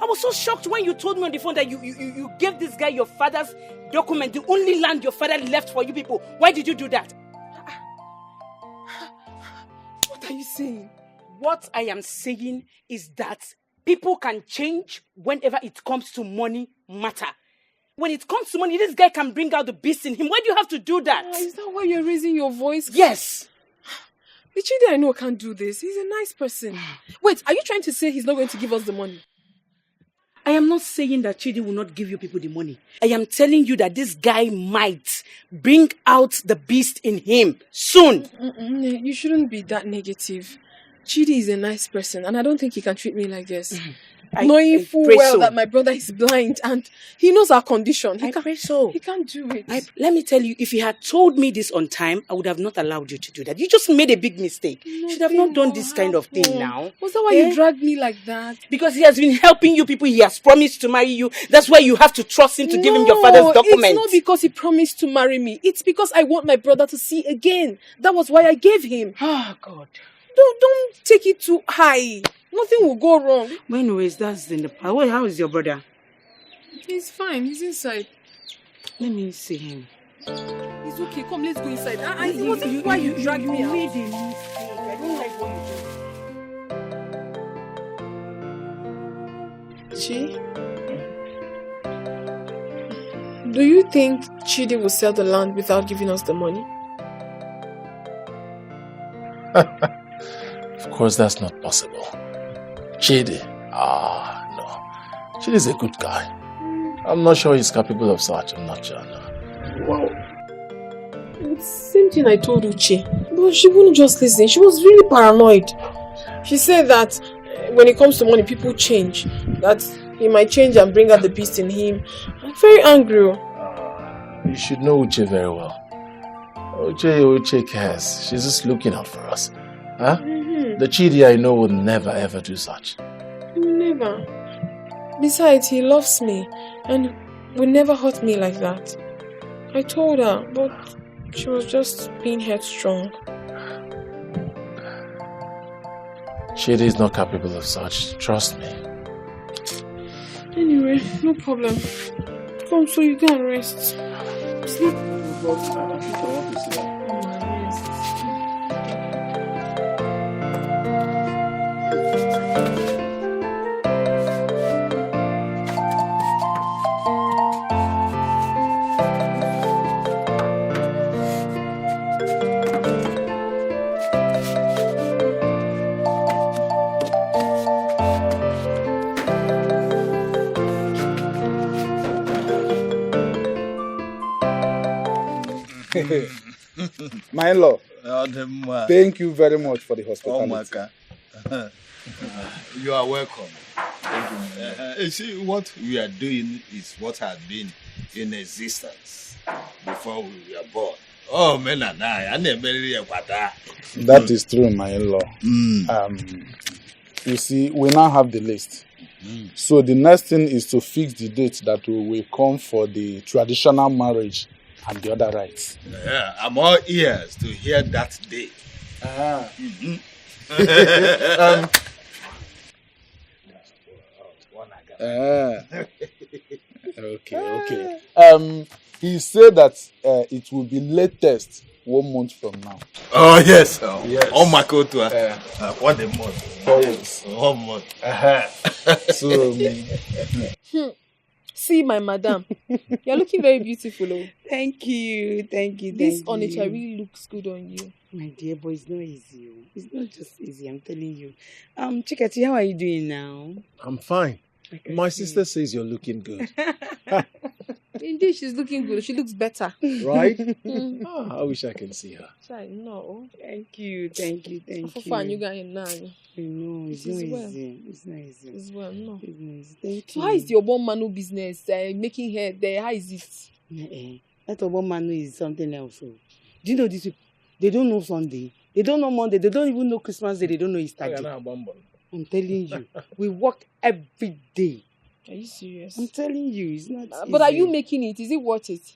I was so shocked when you told me on the phone that you gave this guy your father's document, the only land your father left for you people. Why did you do that? What are you saying? What I am saying is that people can change whenever it comes to money matter. When it comes to money, this guy can bring out the beast in him. Why do you have to do that? Is that why you're raising your voice? Yes. The Chidi I know can't do this. He's a nice person. Wait, are you trying to say he's not going to give us the money? I am not saying that Chidi will not give you people the money. I am telling you that this guy might bring out the beast in him soon. You shouldn't be that negative. Chidi is a nice person and I don't think he can treat me like this. Knowing full well that my brother is blind and he knows our condition. He can't do it. Let me tell you, if he had told me this on time, I would have not allowed you to do that. You just made a big mistake. You should have not done this kind of thing now. Was that why you dragged me like that? Because he has been helping you people. He has promised to marry you. That's why you have to trust him to give him your father's document. It's not because he promised to marry me. It's because I want my brother to see again. That was why I gave him. Oh, God. Don't take it too high. Nothing will go wrong. Anyways, that's in the past. How is your brother? He's fine. He's inside. Let me see him. He's okay. Come, let's go inside. It wasn't why you dragged me out. Made a mistake. I don't like what you do. Chi? Do you think Chidi will sell the land without giving us the money? Of course, that's not possible. Chidi? No. Chidi's a good guy. I'm not sure he's capable of such. I'm not sure, no. Wow. It's the same thing I told Uche. But she wouldn't just listen. She was really paranoid. She said that when it comes to money, people change. That he might change and bring out the beast in him. I'm very angry. You should know Uche very well. Uche cares. She's just looking out for us. Huh? The Chidi I know would never ever do such. Never. Besides, he loves me and will never hurt me like that. I told her, but she was just being headstrong. Chidi is not capable of such. Trust me. Anyway, no problem. Come so you can rest. Sleep. My in-law, thank you very much for the hospitality. You are welcome. You see, what we are doing is what had been in existence before we were born. Oh, man, that is true, my in-law. You see, we now have the list. So the next thing is to fix the date that we will come for the traditional marriage and the other rites. Yeah, I'm all ears to hear that day. Okay. He said that it will be latest 1 month from now. Oh, yes. Yes. On my coat. What a month. 4 weeks. 1 month. So, See, my madam, you're looking very beautiful. Oh. Thank you. This Onitsha really looks good on you. My dear boy, it's not easy. It's not just easy, I'm telling you. Chikati, how are you doing now? I'm fine. My sister says you're looking good. Indeed, she's looking good. She looks better. Right? Mm. I wish I can see her. No. Thank you. For fun, you got him now. I know, it's not easy. It's not easy. It's well, no. It's not easy. Thank So you. how is your one manu business? Making hair there, how is it? That one manu is something else. Oh. Do you know these people? They don't know Sunday. They don't know Monday. They don't even know Christmas Day. They don't know Easter Day. I'm telling you. We work every day. Are you serious? I'm telling you, it's not easy. But are you making it? Is it worth it?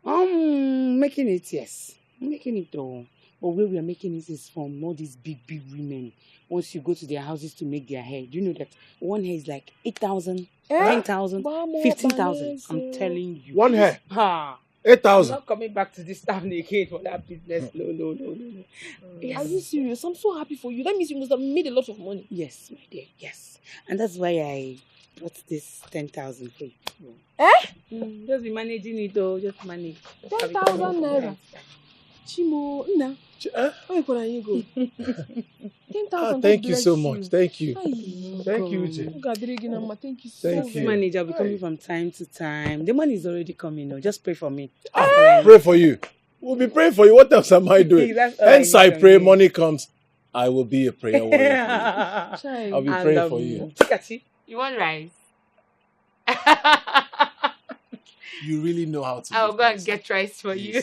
Making it, yes. I'm making it all. But where we are making it is from all these big women. Once you go to their houses to make their hair, do you know that one hair is like 8,000, 9,000, 15,000? I'm telling you. One hair? 8,000. I'm not coming back to this town again for that business. No. Are you serious? I'm so happy for you. That means you must have made a lot of money. Yes, my dear, yes. And that's why I bought this 10,000 for you. Just be managing it, though. Just manage. 10,000 naira. Chimo, Nna. Where can you go? 10,000. Thank you so much. Thank you. Thank you, Uche. Thank you so Thank much. you. Manager will be coming from time to time. The money is already coming now. Just pray for me. Pray for you. We'll be praying for you. What else am I doing? That's all Hence I I need pray from you. money comes. I will be a prayer warrior for you. I'll be praying for you. Chikati, you want rice? You really know how to. I'll go and get rice for you.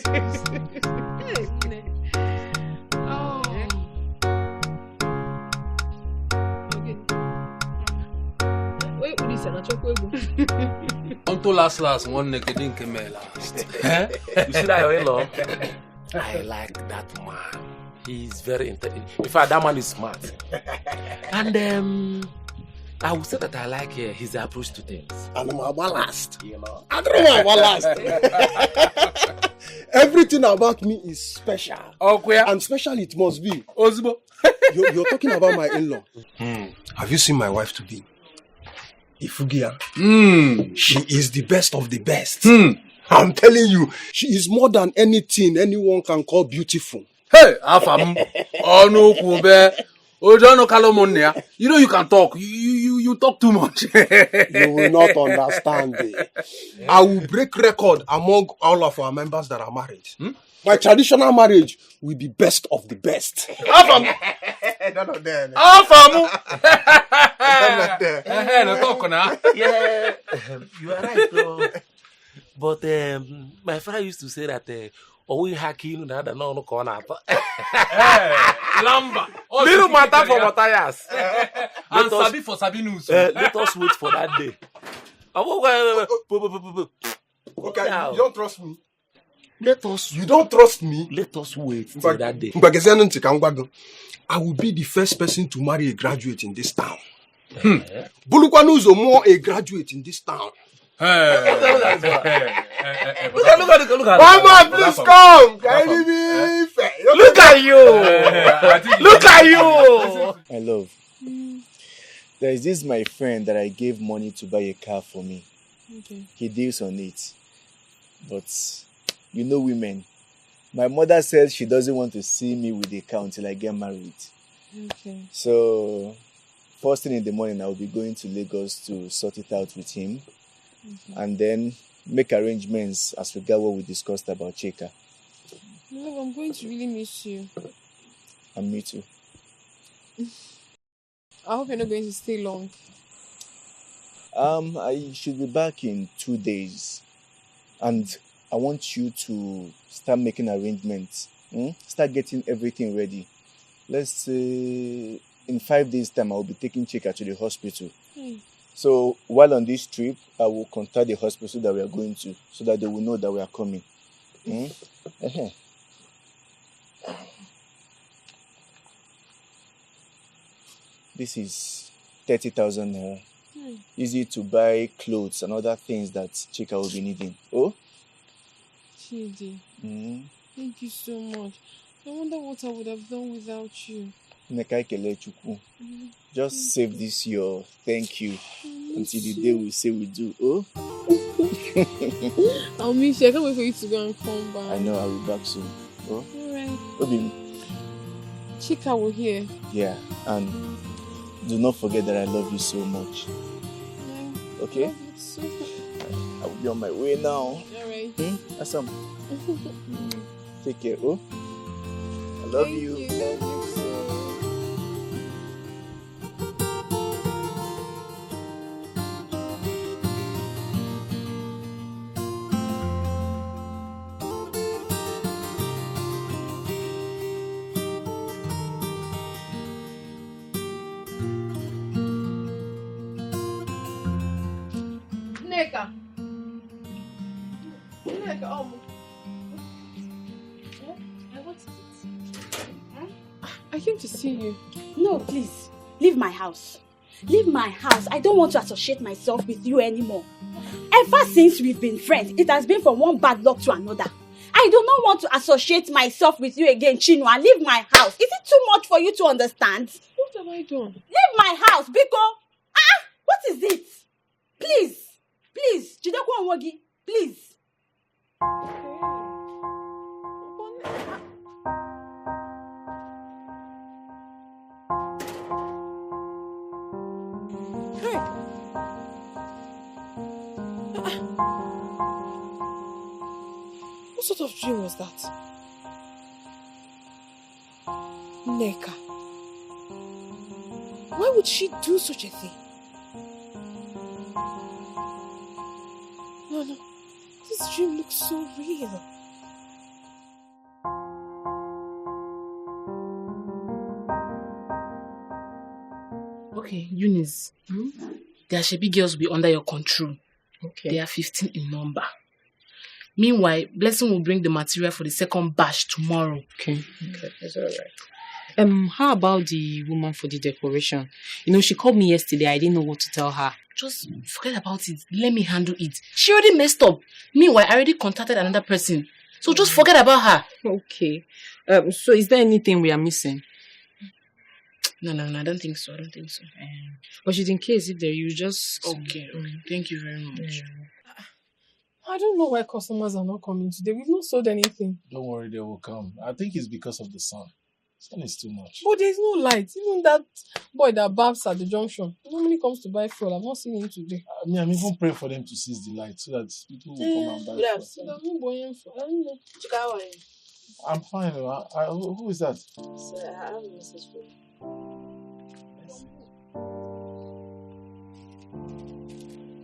Wait, what is it? Until last one nigga didn't come last. You see that your in-law? I like that man. He's very intelligent. In fact, that man is smart. And I would say that I like his approach to things. And I'm last. You know? I don't know why I'm last. Everything about me is special. Okay. And special it must be. Ozbo. You're talking about my in-law. Have you seen my wife to be? Ifugia. She is the best of the best. I'm telling you, she is more than anything anyone can call beautiful. Hey, Afam. Oh no, Kube. Oh, John Okalomonia. You know you can talk. You talk too much. You will not understand. I will break record among all of our members that are married. My traditional marriage will be best of the best. Afam. None of them. Afam. None of them. No talk now. Yeah, you are right, bro. But my father used to say that we hacking that no corner. Lamba. Little matter for Matthias. And Sabi for Sabi news. Let us wait for that day. Okay, you don't trust me. You don't trust me? Let us wait till that day. I will be the first person to marry a graduate in this town. Bulukwanu is more a graduate in this town. Look at Mama, please come. Look at you. Look at you. My love, there is this my friend that I gave money to buy a car for me. Okay. He deals on it. But you know women. My mother says she doesn't want to see me with the car until I get married. Okay. So, first thing in the morning, I will be going to Lagos to sort it out with him. Okay. And then make arrangements as regard what we discussed about Chika. Love, I'm going to really miss you. And me too. I hope you're not going to stay long. I should be back in 2 days. And I want you to start making arrangements. Start getting everything ready. Let's say in 5 days' time, I will be taking Chika to the hospital. So while on this trip, I will contact the hospital that we are going to so that they will know that we are coming. This is 30,000 naira. Easy to buy clothes and other things that Chika will be needing. Oh? Chidi. Thank you so much. I wonder what I would have done without you. Just save this your thank you until the day we say we do. Oh? I'll miss you. I can't wait for you to go and come back. I know, I'll be back soon. Oh? Alright. Obi. Chika will hear. Yeah, and do not forget that I love you so much. Okay? I will be on my way now. Alright. Awesome. Take care, oh? I love you. Love you so. Neka. What is it? I came to see you. No, please. Leave my house. Leave my house. I don't want to associate myself with you anymore. Ever since we've been friends, it has been from one bad luck to another. I do not want to associate myself with you again, Chinua. Leave my house. Is it too much for you to understand? What have I done? Leave my house, Biko. What is it? Please. Please. Jidekwa Nwogi. Please. Hey. What sort of dream was that? Neka. Why would she do such a thing? No. This dream looks so real. Okay, Eunice. There should be girls be under your control. Okay. They are 15 in number. Meanwhile, Blessing will bring the material for the second batch tomorrow. Okay, that's alright. How about the woman for the decoration? You know, she called me yesterday. I didn't know what to tell her. Just forget about it. Let me handle it. She already messed up. Meanwhile, I already contacted another person. So just forget about her. Okay. So is there anything we are missing? No, I don't think so. But just in case if there you just... Okay. Thank you very much. I don't know why customers are not coming today. We've not sold anything. Don't worry, they will come. I think it's because of the sun. Sun is too much. But there's no light. Even that boy that babs at the junction normally comes to buy fuel. I've not seen him today. I'm even praying for them to seize the light so that people will come and buy fuel. I don't know. I'm fine. Who is that? Sir, I have a message for you.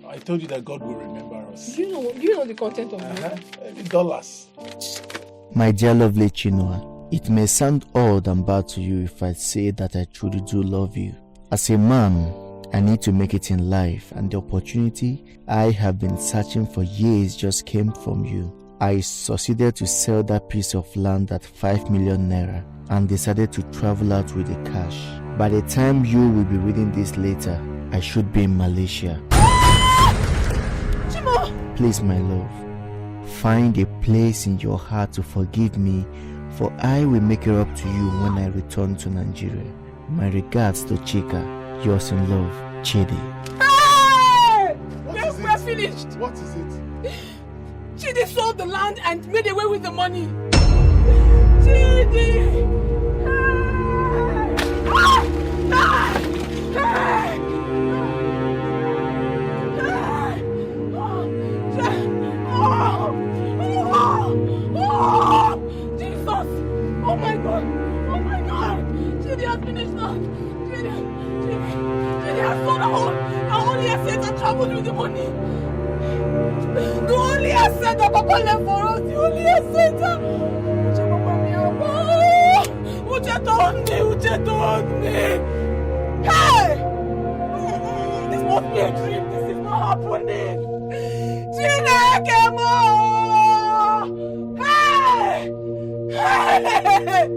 I told you that God will remember us. Do you know the content of the letter? $80. My dear lovely Chinua, it may sound odd and bad to you if I say that I truly do love you. As a man, I need to make it in life, and the opportunity I have been searching for years just came from you. I succeeded to sell that piece of land at 5 million naira and decided to travel out with the cash. By the time you will be reading this later, I should be in Malaysia. Please, my love, find a place in your heart to forgive me, for I will make it up to you when I return to Nigeria. My regards to Chika, yours in love, Chidi. Hey! We're finished. What is it? Chidi sold the land and made away with the money. Chidi! Jesus! Oh my God! Chidi has finished now. Chidi has sold our only asset and traveled with the money. The only asset that Papa left for us. The only asset. Uche told me. Hey! This must be a dream. This is not happening. Chineke mo! Hey! Hey!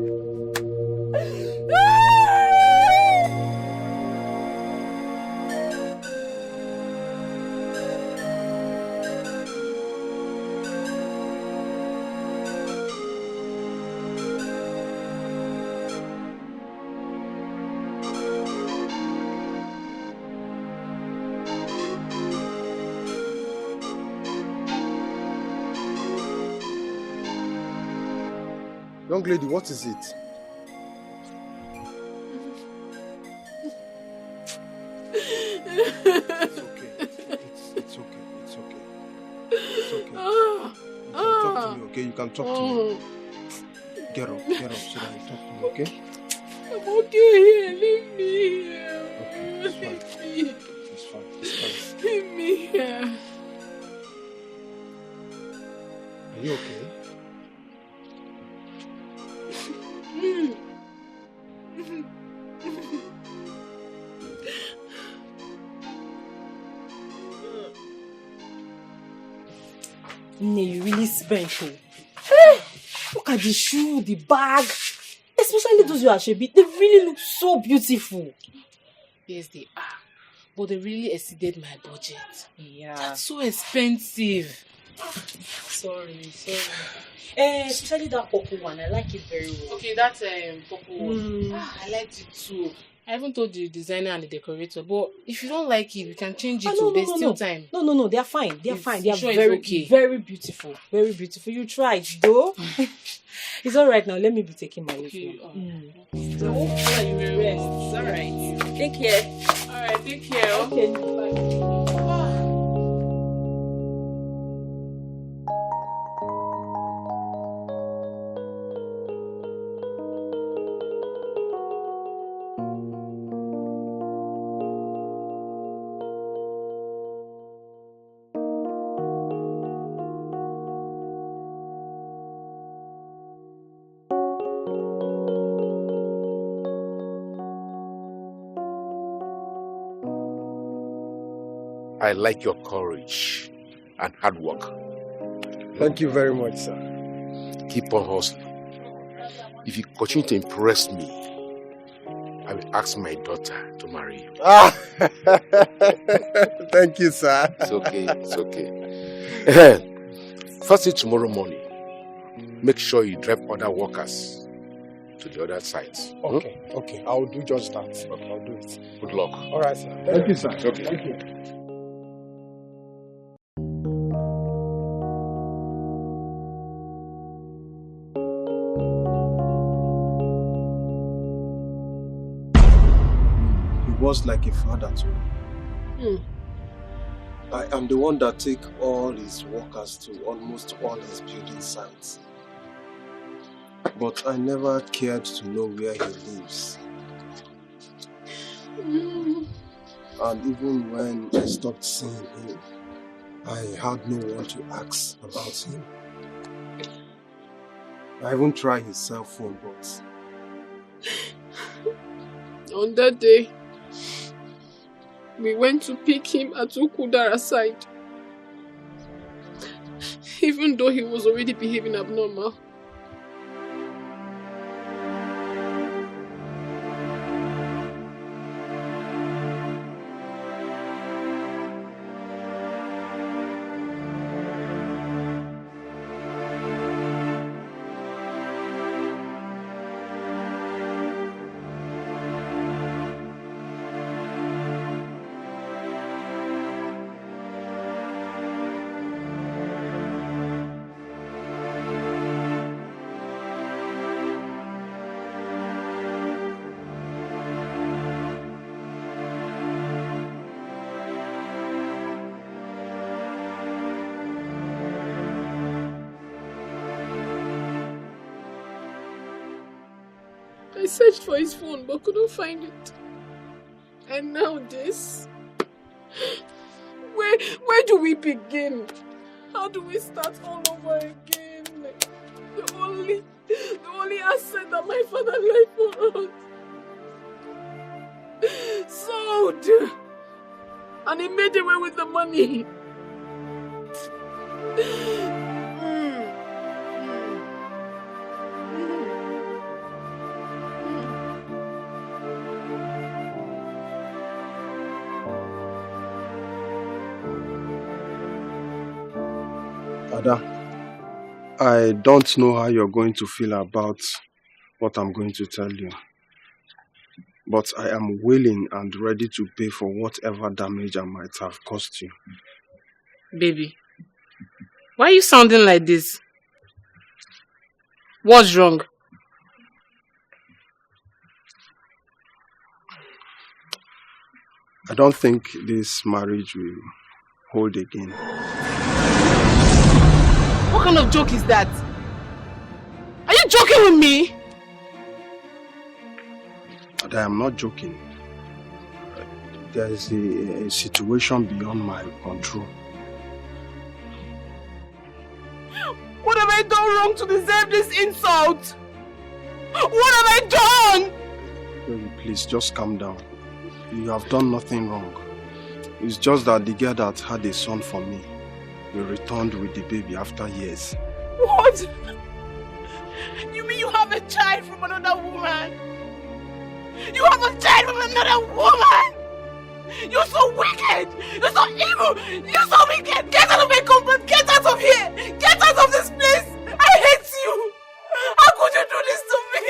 Young lady, what is it? It's okay. It's okay. It's okay. It's okay. You can talk to me, okay? You can talk to me. Get up, so that you talk to me, okay? I'm okay here. Leave me here. Okay, it's fine. It's fine. It's fine. Leave me here. Are you okay? You really spent it. Look at the shoe, the bag. Especially those you are shabby. They really look so beautiful. Yes, they are. But they really exceeded my budget. Yeah. That's so expensive. Sorry. Especially that purple one. I like it very well. Okay, that purple one. I liked it too. I haven't told the designer and the decorator, but if you don't like it, we can change it. There's still time. No, they are fine. They are fine. They are sure very, it's okay. very beautiful. Very beautiful. You tried, though. It's all right now. Let me be taking my leave. Okay. So, you will rest. It's all right. Take care. All right, take care. Okay. Bye. I like your courage and hard work. Thank you very much, sir. Keep on hustling. If you continue to impress me, I will ask my daughter to marry you. Thank you, sir. It's okay, it's okay. First thing tomorrow morning, make sure you drive other workers to the other sites. Okay. I'll do just that. I'll do it. Good luck. All right, sir. Thank you, sir. It's okay. Thank you. Was like a father to me. I am the one that take all his workers to almost all his building sites. But I never cared to know where he lives. And even when I stopped seeing him, I had no one to ask about him. I even tried his cell phone, but... On that day, we went to pick him at Ukudara's side. Even though he was already behaving abnormal. I searched for his phone but couldn't find it. And now this. Where do we begin? How do we start all over again? The only asset that my father left for us. Sold. And he made away with the money. Ada, I don't know how you're going to feel about what I'm going to tell you. But I am willing and ready to pay for whatever damage I might have caused you. Baby, why are you sounding like this? What's wrong? I don't think this marriage will hold again. What kind of joke is that? Are you joking with me? I am not joking. There is a situation beyond my control. What have I done wrong to deserve this insult? What have I done? Baby, please, just calm down. You have done nothing wrong. It's just that the girl that had a son for me will returned with the baby after years. What? You mean you have a child from another woman? You have a child from another woman? You're so wicked! You're so evil! You're so wicked! Get out of my comfort! Get out of here! Get out of this place! I hate you! How could you do this to me?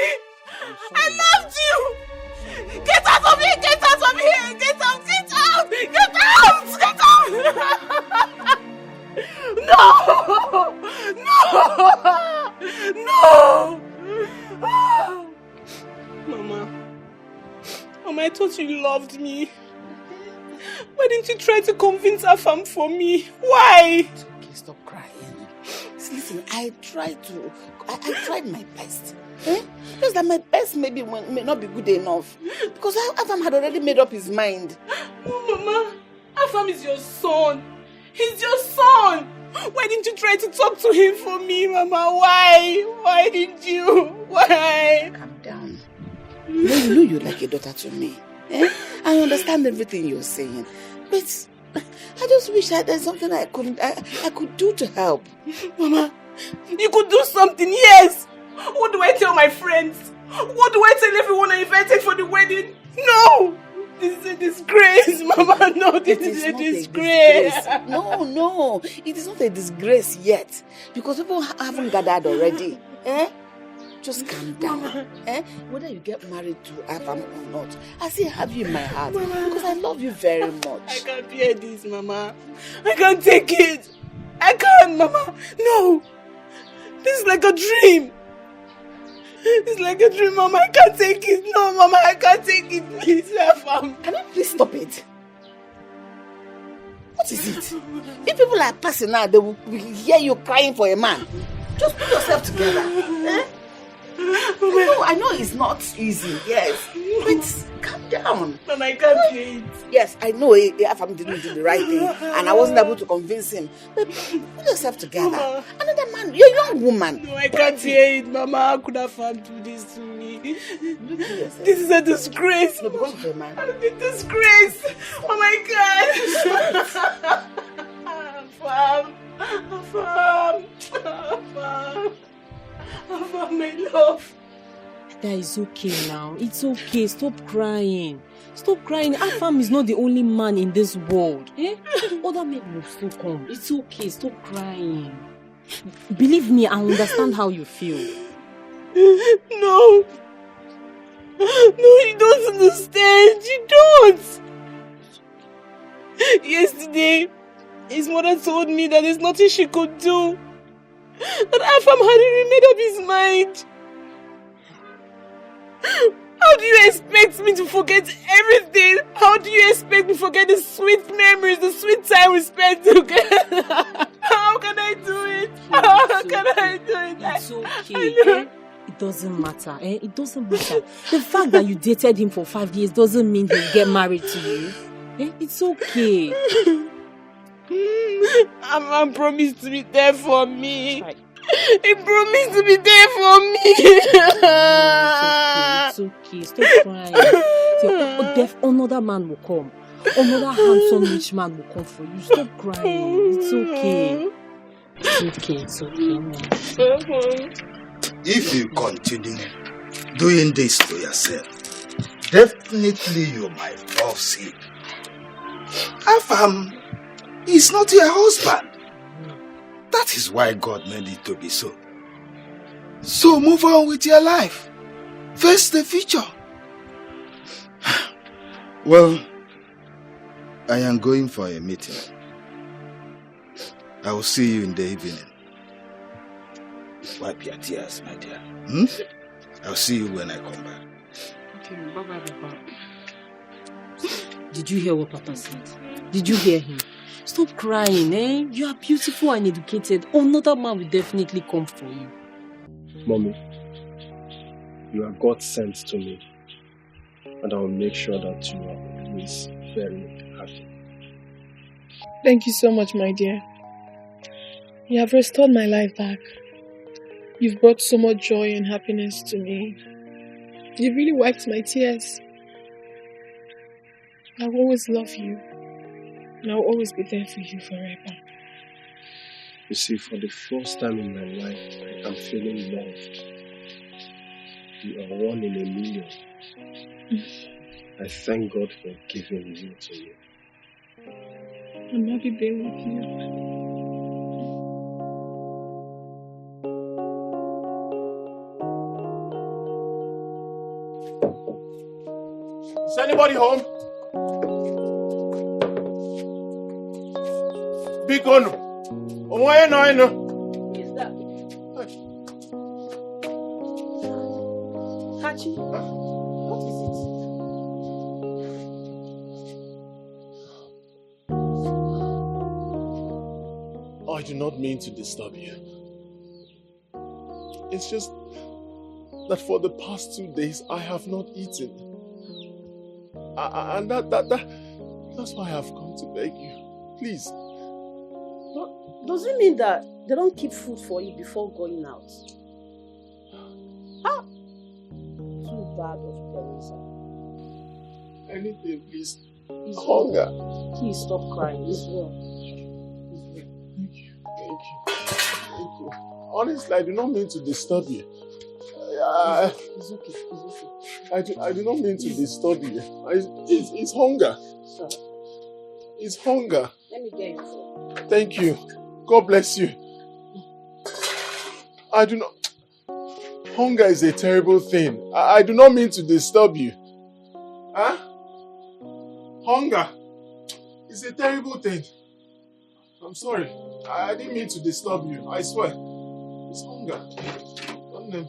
I loved you! Get out of here! Get out of here! Get out! Get out! Get out! Get out! No! No! No! Mama, I thought you loved me. Why didn't you try to convince Afam for me? Why? It's okay, stop crying. Listen, I tried my best. Just that my best may not be good enough. Because Afam had already made up his mind. No, Mama. Afam is your son. He's your son. Why didn't you try to talk to him for me, Mama? Why? Why didn't you? Why? Calm down. You know you're like a daughter to me. I understand everything you're saying. But I just wish there's something I could do to help. Mama, you could do something, yes. What do I tell my friends? What do I tell everyone I invited for the wedding? No! This is a disgrace, Mama. No, this is a disgrace. No. It is not a disgrace yet. Because people haven't gathered already. Just calm down. Whether you get married to Afam or not, I still have you in my heart. Mama. Because I love you very much. I can't bear this, Mama. I can't take it. I can't, Mama. No. This is like a dream. It's like a dream, Mama. I can't take it. No, Mama, I can't take it. Please, Afam. Can you please stop it? What is it? If people are passing out, they will hear you crying for a man. Just put yourself together. I know it's not easy, yes. But calm down. Mama, I can't bear it. Yes, I know Afam didn't do the right thing. And I wasn't able to convince him. But put yourself together. Mama. Another man, you're a young woman. No, I can't bear it, Mama. How could Afam do this to me? This is a disgrace. No, because of a man. A disgrace. Oh my God. Afam, my love. That is okay now. It's okay. Stop crying. Stop crying. Afam is not the only man in this world. Other men will still come. It's okay. Stop crying. Believe me, I understand how you feel. No, you don't understand. You don't. Yesterday, his mother told me that there's nothing she could do. That Afam hadn't made up his mind. How do you expect me to forget everything? How do you expect me to forget the sweet memories, the sweet time we spent together? How can I do it? How can I do it? It's okay. It doesn't matter. It doesn't matter. The fact that you dated him for 5 years doesn't mean he'll get married to you. It's okay. Afam promised to be there for me. He promised to be there for me. It's okay. Stop crying. Another man will come. Another handsome rich man will come for you. Stop crying. It's okay. It's okay. If you continue doing this to yourself, definitely you might fall sick. Afam is not your husband. That is why God made it to be so. So move on with your life. Face the future. Well, I am going for a meeting. I will see you in the evening. Wipe your tears, my dear. I'll see you when I come back. Okay, bye-bye, Papa. Did you hear what Papa said? Did you hear him? Stop crying, eh? You are beautiful and educated. Another man will definitely come for you. Mommy, you are God sent to me. And I will make sure that you are always very happy. Thank you so much, my dear. You have restored my life back. You've brought so much joy and happiness to me. You really wiped my tears. I will always love you. And I will always be there for you forever. You see, for the first time in my life, I am feeling loved. You are one in a million. I thank God for giving you to me. I'm happy being with you. Is anybody home? Big one. Oh, I know. Who is that? Hachi, what is it? I do not mean to disturb you. It's just that for the past 2 days I have not eaten. And that's why I have come to beg you. Please. Does it mean that they don't keep food for you before going out? Ah! Too bad of parents. Anything, please. It's Hunger. Well. Please stop crying. It's well. Thank you. Honestly, I do not mean to disturb you. It's okay. It's okay. I do not mean to disturb you. It's hunger. Sir. It's hunger. Let me get you food. Thank you. God bless you. I do not... Hunger is a terrible thing. I do not mean to disturb you. Huh? Hunger is a terrible thing. I'm sorry. I didn't mean to disturb you. I swear. It's hunger. Don't know.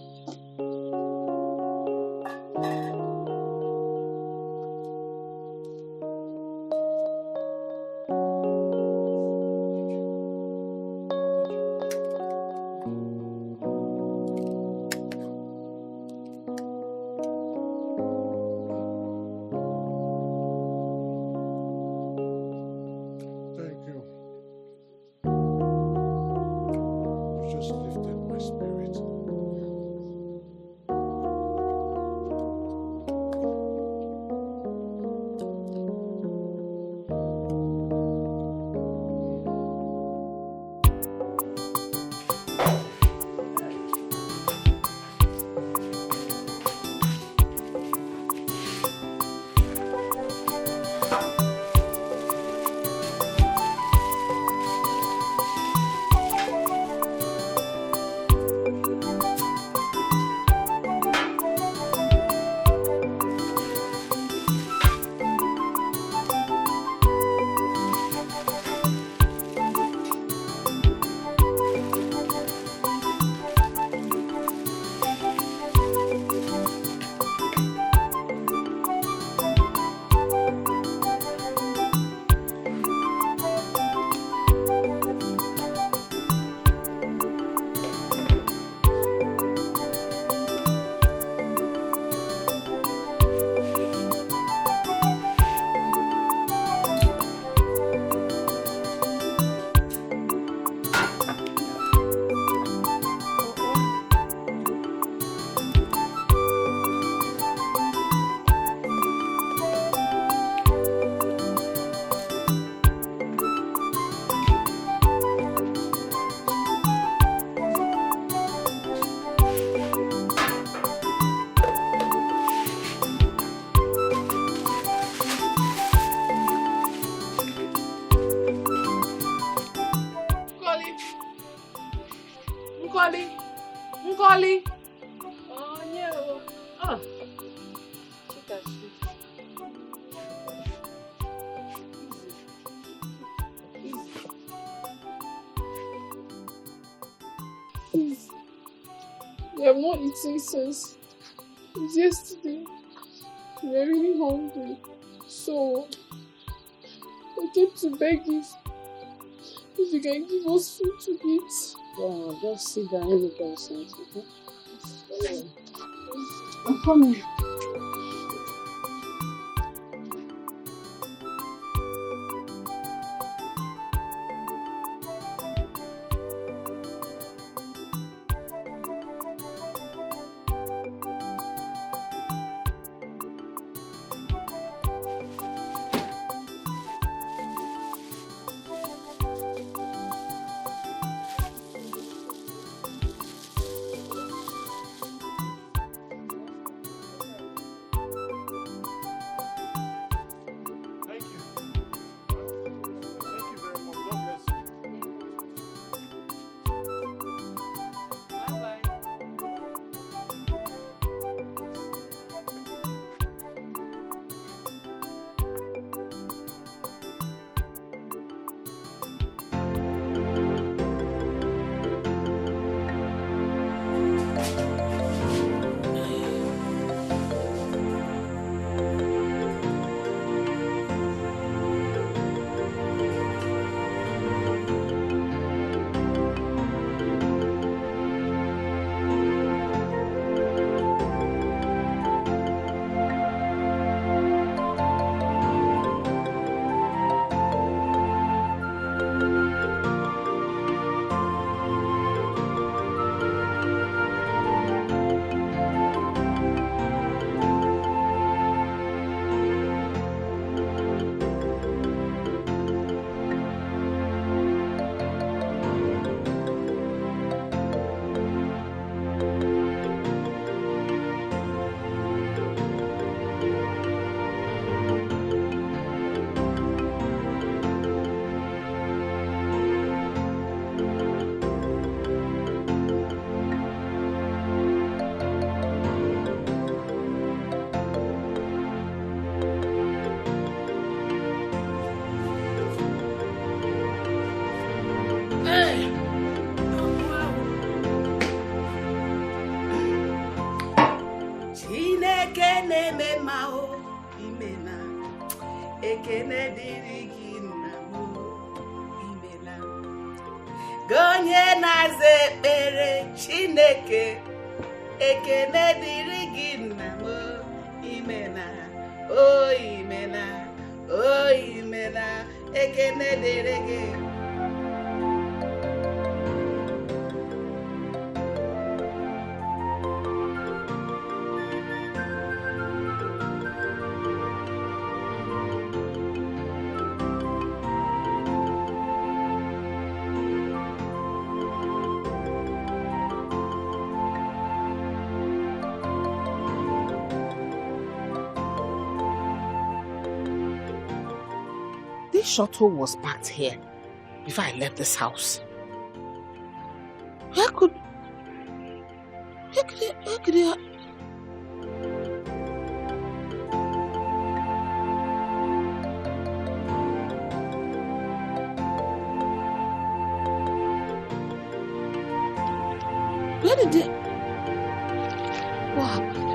Nkoli. Oh, no. Oh. Chika, Easy. We have not eaten since yesterday. We are really hungry. So, I came to beg if you can give us food to eat. Oh, just sit down and look at something. Okay? I'm coming. ekene dịrị gị nna m imela gị onye na-aza ekpere Chineke ekene dịrị gị nna m imela o imela o imela ekene dịrị gị. This shuttle was parked here before I left this house. Where could it? Where did it? What happened?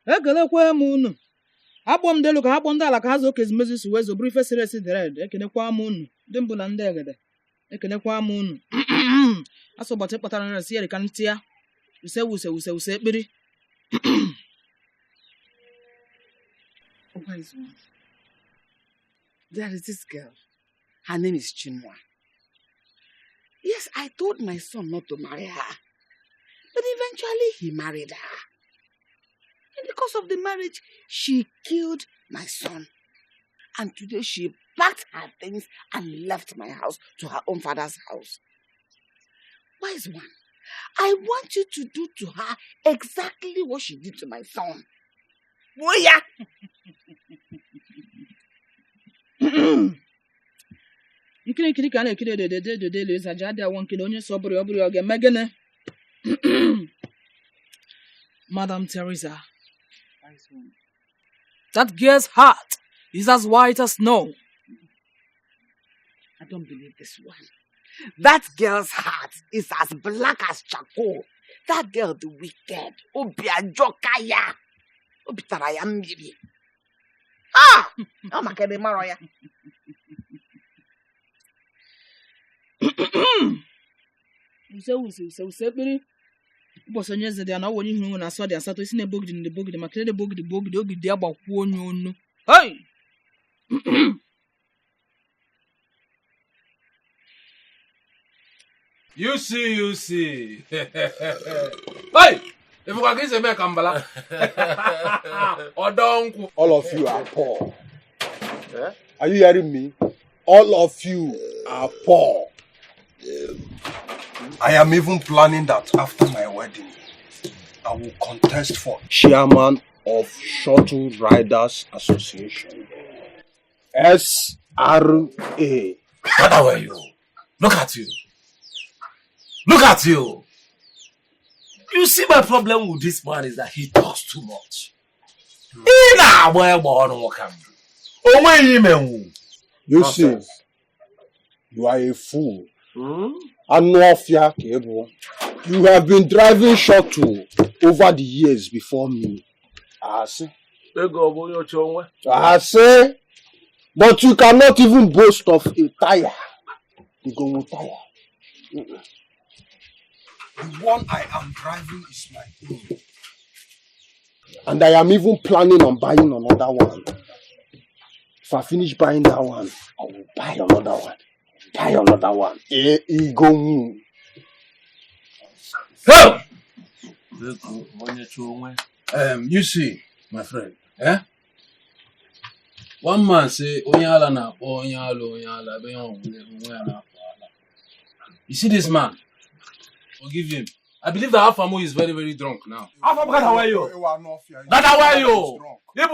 Ekelekwa m unu akpọ m delu ka ha kpọ ndị ala ka ha zo kezimezi si wee zoburu ife siri esi dred ekenekwa m unu ndị mbụ na ndị egede ekenekwa m unu asọ ụbọchị kpatara nre si erika ntị ya use ekpiri. There is this girl. Her name is Chinua. Yes, I told my son not to marry her. But eventually he married her. And because of the marriage, she killed my son. And today she packed her things and left my house to her own father's house. Wise one, I want you to do to her exactly what she did to my son. Boya! Nkiri ka na-ekiri de Lisa Jade one kid onye sobri obri oge megene. Madam Teresa. That girl's heart is as white as snow. I don't believe this one. That girl's heart is as black as charcoal. That girl, the wicked. Obiajokaya. Obitaraya mbibi. Ah! Oh my God, Maroya. Use biri. Boso nyeze dia na wo ni hu na so dia sato isi na bogidi makere de bogidi obi dia gbakwu onye onu. Hey! You see. Hey! If you can say me kambala. Odonku. All of you are poor. Yeah? Are you hearing me? All of you are poor. I am even planning that after my wedding, I will contest for chairman of Shuttle Riders Association. SRA. What are you? Look at you. Look at you. You see, my problem with this man is that he talks too much. You see, you are a fool. You have been driving shuttle over the years before me. I say, but you cannot even boast of a tire. You go no tire. The one I am driving is my own. And I am even planning on buying another one. If I finish buying that one, I will buy another one. You see, my friend, one man say, Onyala. You see this man? Forgive him. I believe that Afamo is very, very drunk now. Afamo, how are you? That how are you? If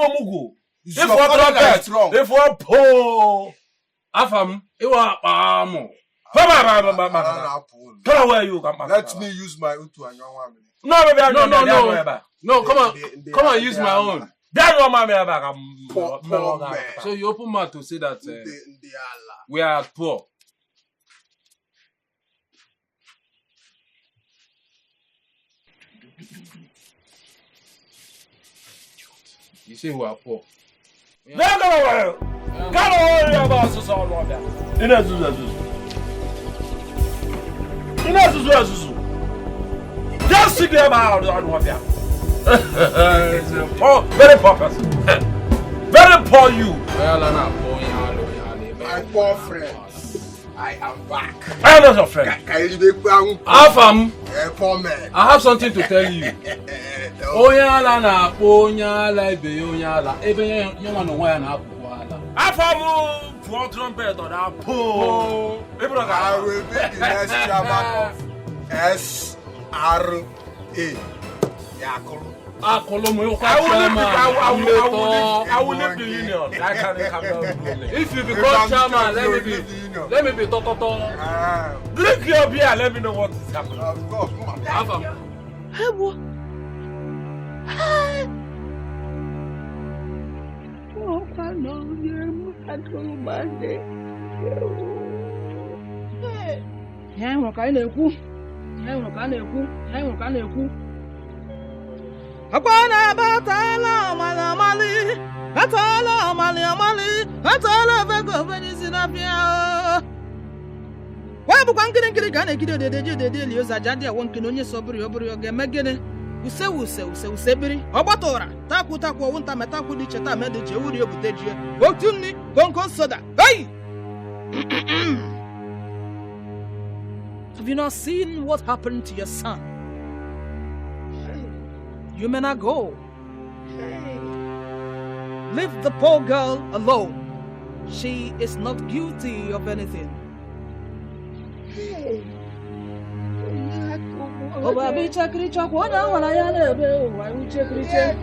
Afam, how are you? Let me use my own to No, come on, use my own. So you open mouth to say that we are poor. You say we are poor. Just sit there about very poor person. Very poor you. My poor friends, I am back. I am not your friend. Afam, poor man. I have something to tell you. Onyala na onyala ibe onyala ebe yonga no wa na akwala. Afamu for trumpet or that po. I will be the next chairman of SRA. I will leave the union. I can't come down. If you become chairman, let me be toto. Drink your beer, let me know what is happening. Of course, come on. Akwana batala mali atala mali atala vego venizina bia Wabu kwankiri kana kido de lioza jadi wonke no nye sobri obri oge megene use biri obatora taku wunta metaku di cheta mede je wuri obuteje otunni konkon soda hey Have you not seen what happened to your son? You may not go. Leave the poor girl alone. She is not guilty of anything. Oba bicha kricha kwana wana ya lebe owa uche kriche.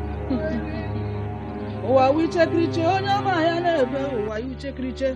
Owa uche kriche onya ma ya lebe owa uche kriche.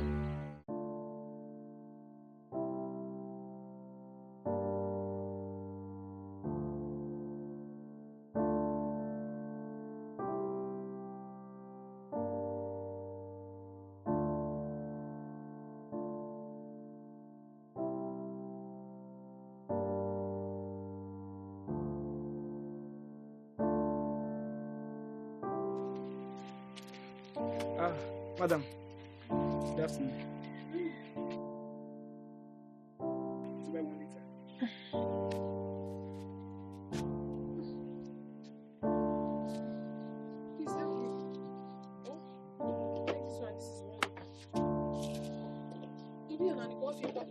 Madam, good afternoon. To buy one liter. Please help me. Oh, take this one. This is one. Maybe you're not going to feel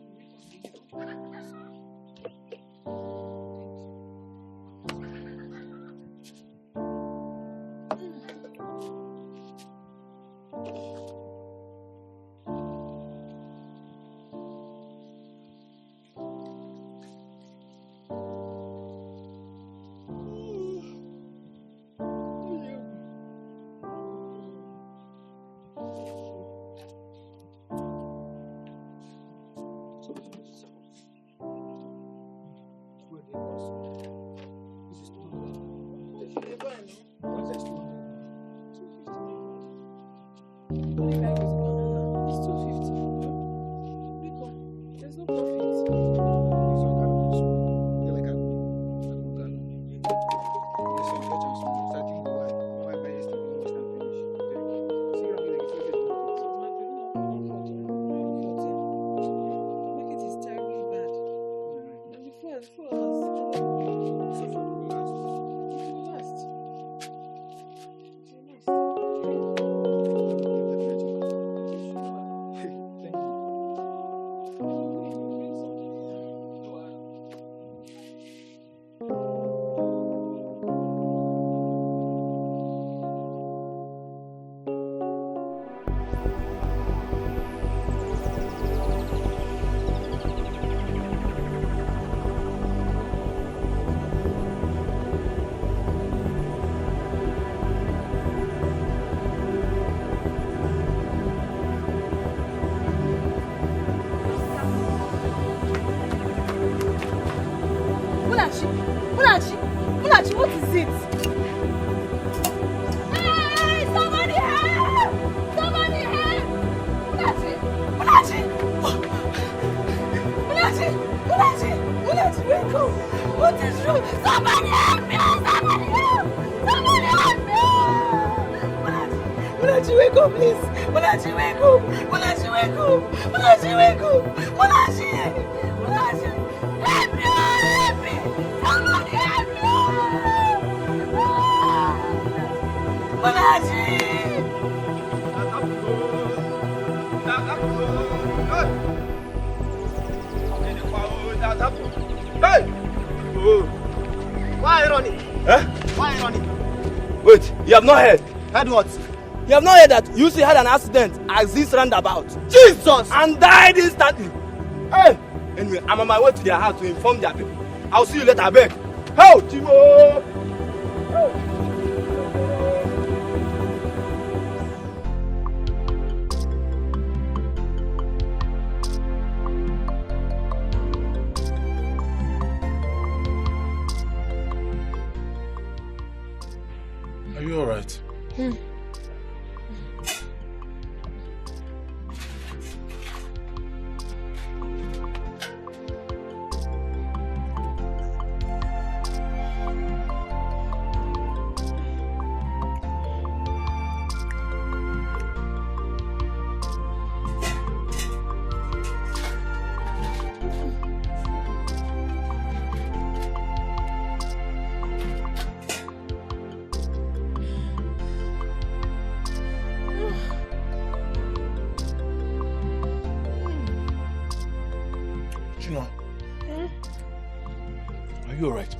Mulachi, what is it? Hey, somebody help! Somebody help! Mulachi! Mulachi, wake up! What is wrong? Somebody help me! Somebody help me! Mulachi, wake up, please! Mulachi, wake up! Mulachi, wake up! Mulachi, wake up! Mulachi, help me! Help me! Somebody help me! Mulachi! Hey! Why are you running? Eh? Why are you running? Wait, you have not heard? Heard what? You have not heard that Yusi had an accident at this roundabout. Jesus! And died instantly. Hey! Anyway, I'm on my way to their house to inform their people. I'll see you later, beg. Hey, Chimo! Are you alright? Are you alright?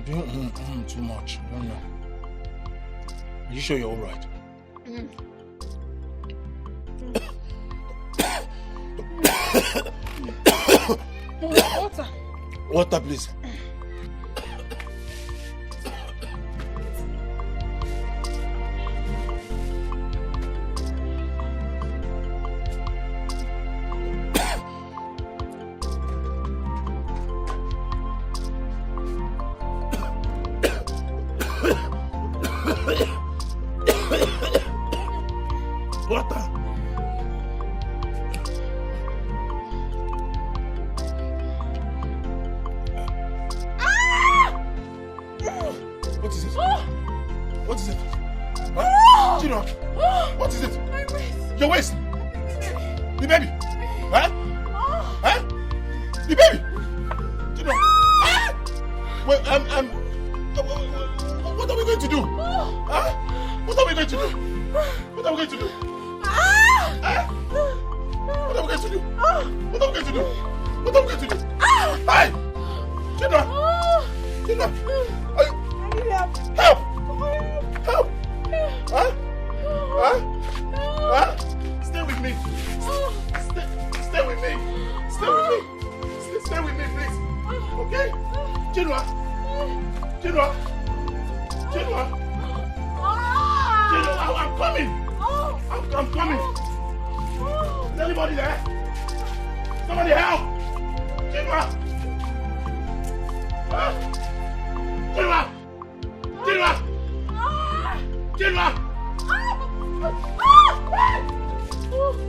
You're doing too much. I don't know. Are you sure you're alright? Water. Water, please. Water. What is it? What is it? Huh? Chino, what is it? My waist. Your waist? The baby? Huh? Huh? The baby? Chino? Huh? Well, what are we going to do? Huh? What are we going to do? What are we going to do? Huh? What are we going to do? What are we going to do? What are we going to do? Hey! Chino! Chino! Help! Help! Help! Huh? Huh? Huh? Stay with me. Stay with me. Stay with me. Stay with me, please. Okay? Chinua. Chinua. Chinua. Chinua, I'm coming. I'm coming. Is anybody there? Somebody help! Chinua. Huh? Chinua. Chinua! Chinua!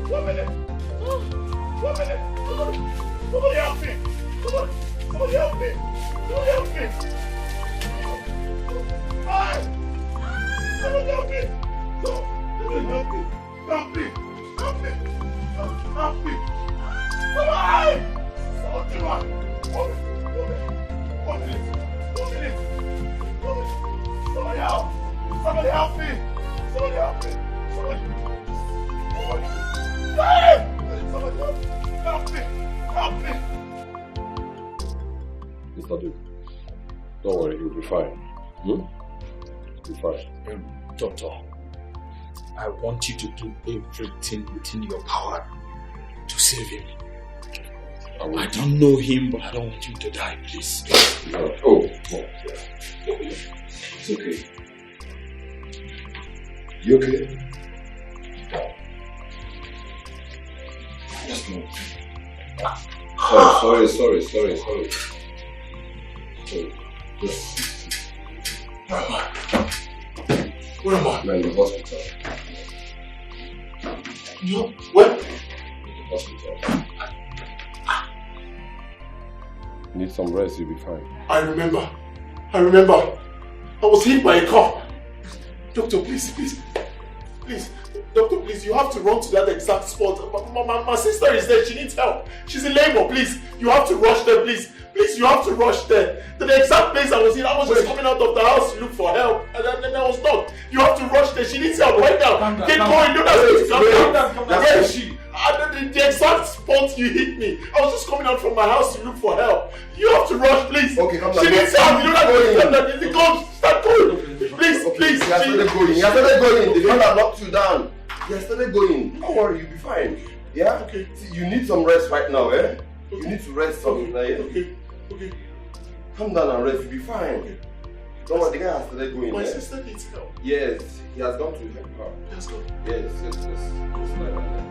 1 minute! 1 minute! Somebody help me! Somebody help me! Somebody help me! Hi! Somebody help me! Somebody help me! Help me! Help me! Help me! Somebody! Oh, Chinua! 1 minute! 1 minute! Somebody help! Somebody help me! Somebody help me! Somebody help me! Help me! Mr. Duke, don't worry, you'll be fine. You'll be fine. Doctor, I want you to do everything within your power to save him. I don't know him, but I don't want him to die, please. Oh, it's okay. You okay? Yes, no. Sorry. Sorry. Just... Where am I? I'm in the hospital. You? Where? In the hospital. Need some rest, you'll be fine. I remember. I was hit by a car. Doctor, please. Doctor, please, you have to run to that exact spot. My sister is there. She needs help. She's in labor, please. You have to rush there, please. Please, you have to rush there. To the exact place I was in. I was just coming out of the house to look for help. And then I was stuck. You have to rush there. She needs help right now. Get going. Don't ask me to calm down. Where is she? The exact spot you hit me. I was just coming out from my house to look for help. You have to rush, please. Okay, come down. She needs help. You don't have to go. Start going. Please. You started going. The man that knocked you down. You started going. Don't worry, you'll be fine. Yeah? Okay. See, you need some rest right now, eh? Okay. You need to rest some. Okay. Calm down and rest, you'll be fine. Okay. Don't worry, the guy has started going. My sister needs help. Yes, he has gone to help her. He has gone. Yes. It's like that.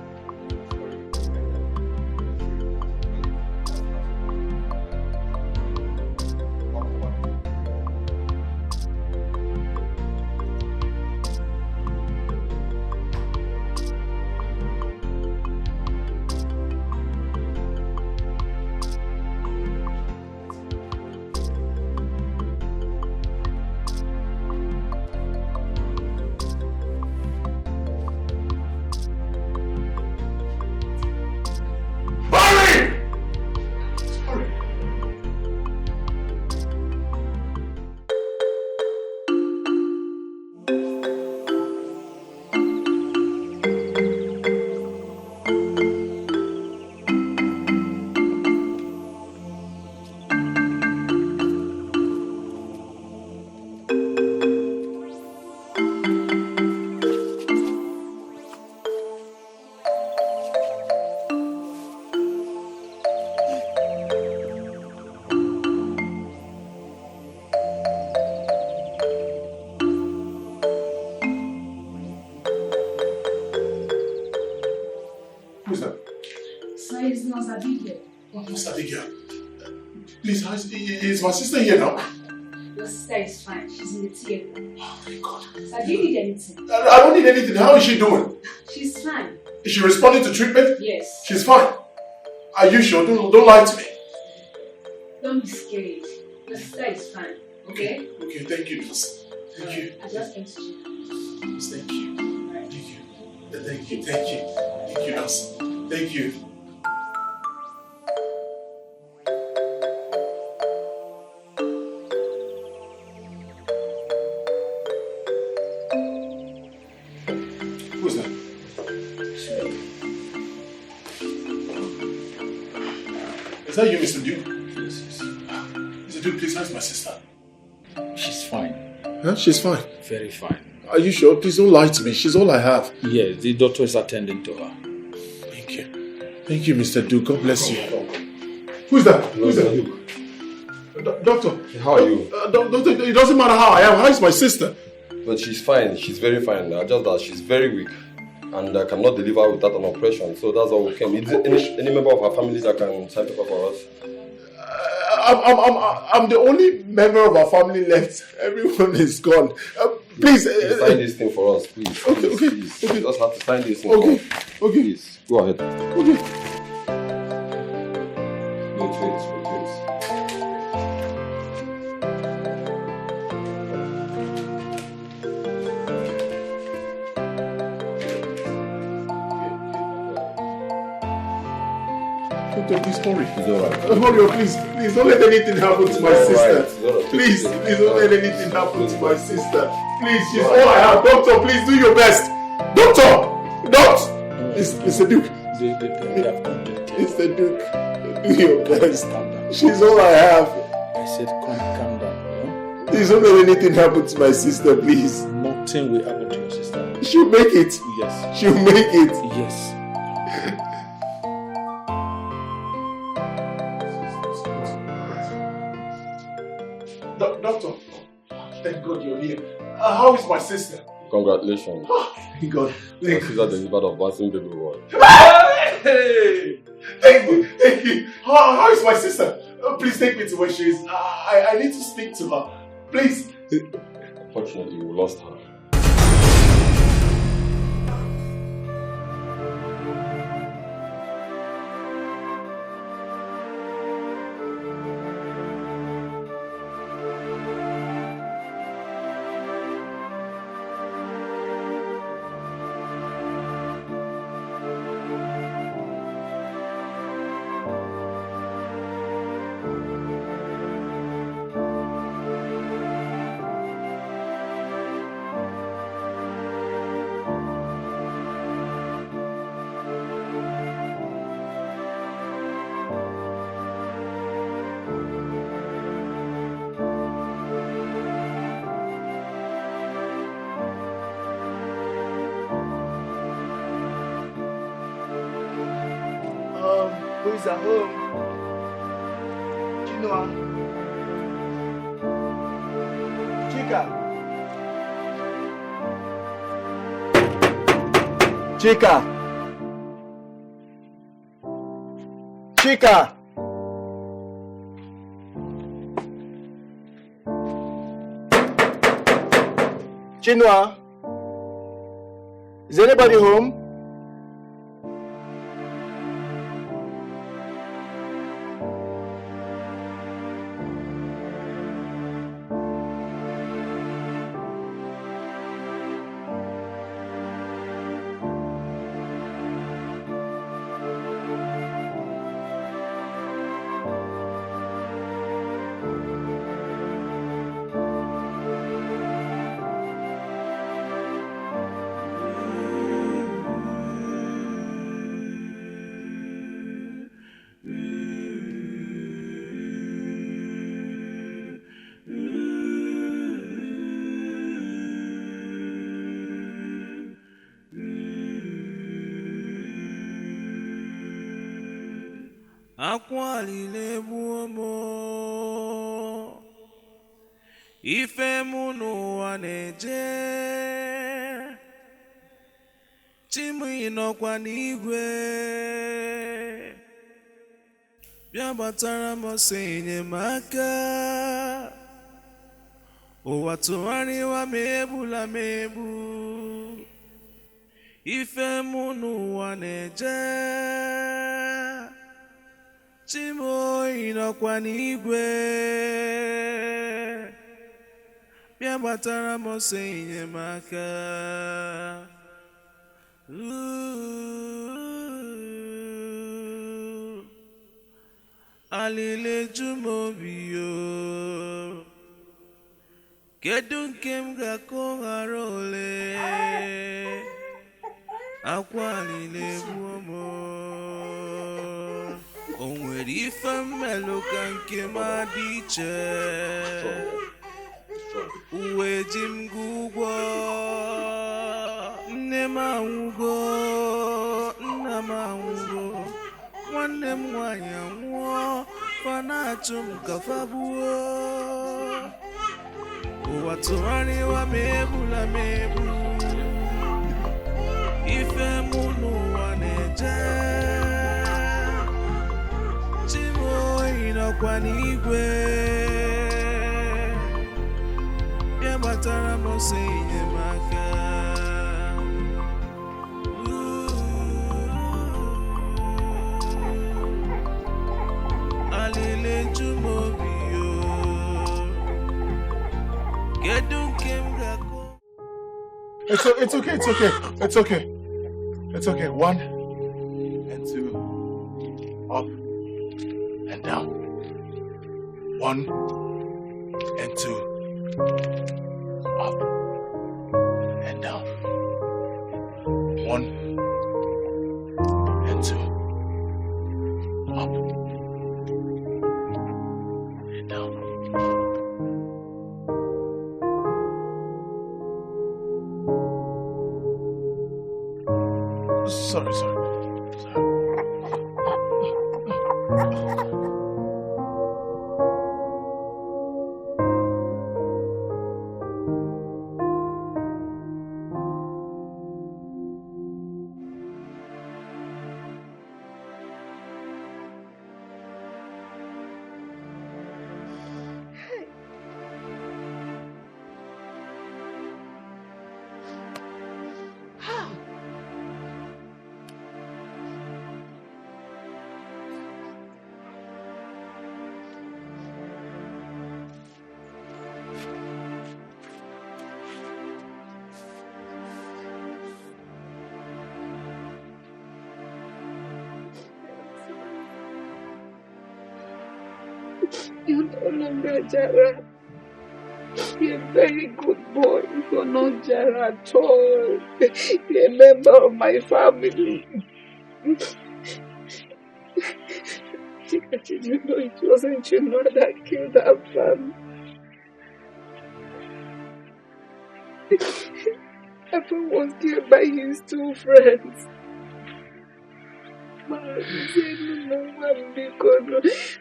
Who's that? Sir, it's Nurse Abigail. Nurse Abigail. Please, is my sister here now? Your sister is fine. She's in the theater. Oh, thank God. Sir, do you need anything? I don't need anything. How is she doing? She's fine. Is she responding to treatment? Yes. She's fine. Are you sure? Don't lie to me. Don't be scared. Your sister is fine. Okay? Okay, thank you, nurse. Thank you. I just came to check. Yes, thank you. Thank you. Thank you. Thank you. Thank you, nurse. Thank you. Who's that? Is that you, Mr. Duke? Yes. Mr. Duke, please, how's my sister? She's fine. Huh? She's fine. Very fine. Are you sure? Please don't lie to me. She's all I have. Yes, the doctor is attending to her. Thank you. Thank you, Mr. Duke. God bless you. Who's that? Who's that? Doctor. How are you? Doctor, it doesn't matter how I am. How is my sister? But she's fine. She's very fine. Just that she's very weak. And I cannot deliver without an operation. So that's all we came. Is there any member of our family that can sign paper for us? I'm the only member of our family left. Everyone is gone. Please. Sign this thing for us, please. Okay. Please. You just have to sign this thing Okay. for us. Okay. Please, go ahead. Okay. Wait. Doctor, please hurry. It's alright. Hurry up, please. Please don't let anything happen to my sister. Please don't let anything happen to my sister. Please, she's all I have. Doctor, please do your best. Doctor! Mr. Duke. Mr. Duke, do your best. She's all I have. I said, calm down. Please don't let anything happen to my sister, please. Nothing will happen to your sister. She'll make it. Yes. She'll make it. Yes. Doctor, thank God you're here. How is my sister? Congratulations. Thank God. Your sister delivered a bouncing baby boy. Hey! Thank you. How is my sister? Please take me to where she is. I need to speak to her. Please. Unfortunately, we lost her. Who is at home? Chinua. Chika. Chinua. Is anybody home? akwalile buomo ife munu waneje Chimu inokwa n'igwe bịa gbatara m ọsọ enyemaka ụwa tụgharịwa m egbula m egbu ife mụ n'ụwa na-eje Chimu inokwa n'igwe bịa gbatara m ọsọ enyemaka Alile jumobiyo kedu nke m ga-akọghara ole akwa alile gbuo m o nwere ife mmelụ ka nke m adị iche uwe ji m gị ụgwọ nne m anwụgo nna m anwụgo nwanne m nwanyị anwụọ fa na-achụ m ka fa gbuo ụwa tụgharịwa m egbula m egbu ife mụ n'ụwa na-eje Chimu inokwa n'igwe bịa gbatara m ọsọ enyemaka alile jumobiyo kedu nke m ga-akọ It's okay. It's okay. 1 and 2 up and down. 1 and 2 up and down. 1 and 2 up and down. Sorry. You're no longer Jara. You're a very good boy. You're not Jara at all. You're a member of my family. Chika, did you know it wasn't you know that killed that family? Evan was killed by his 2 friends.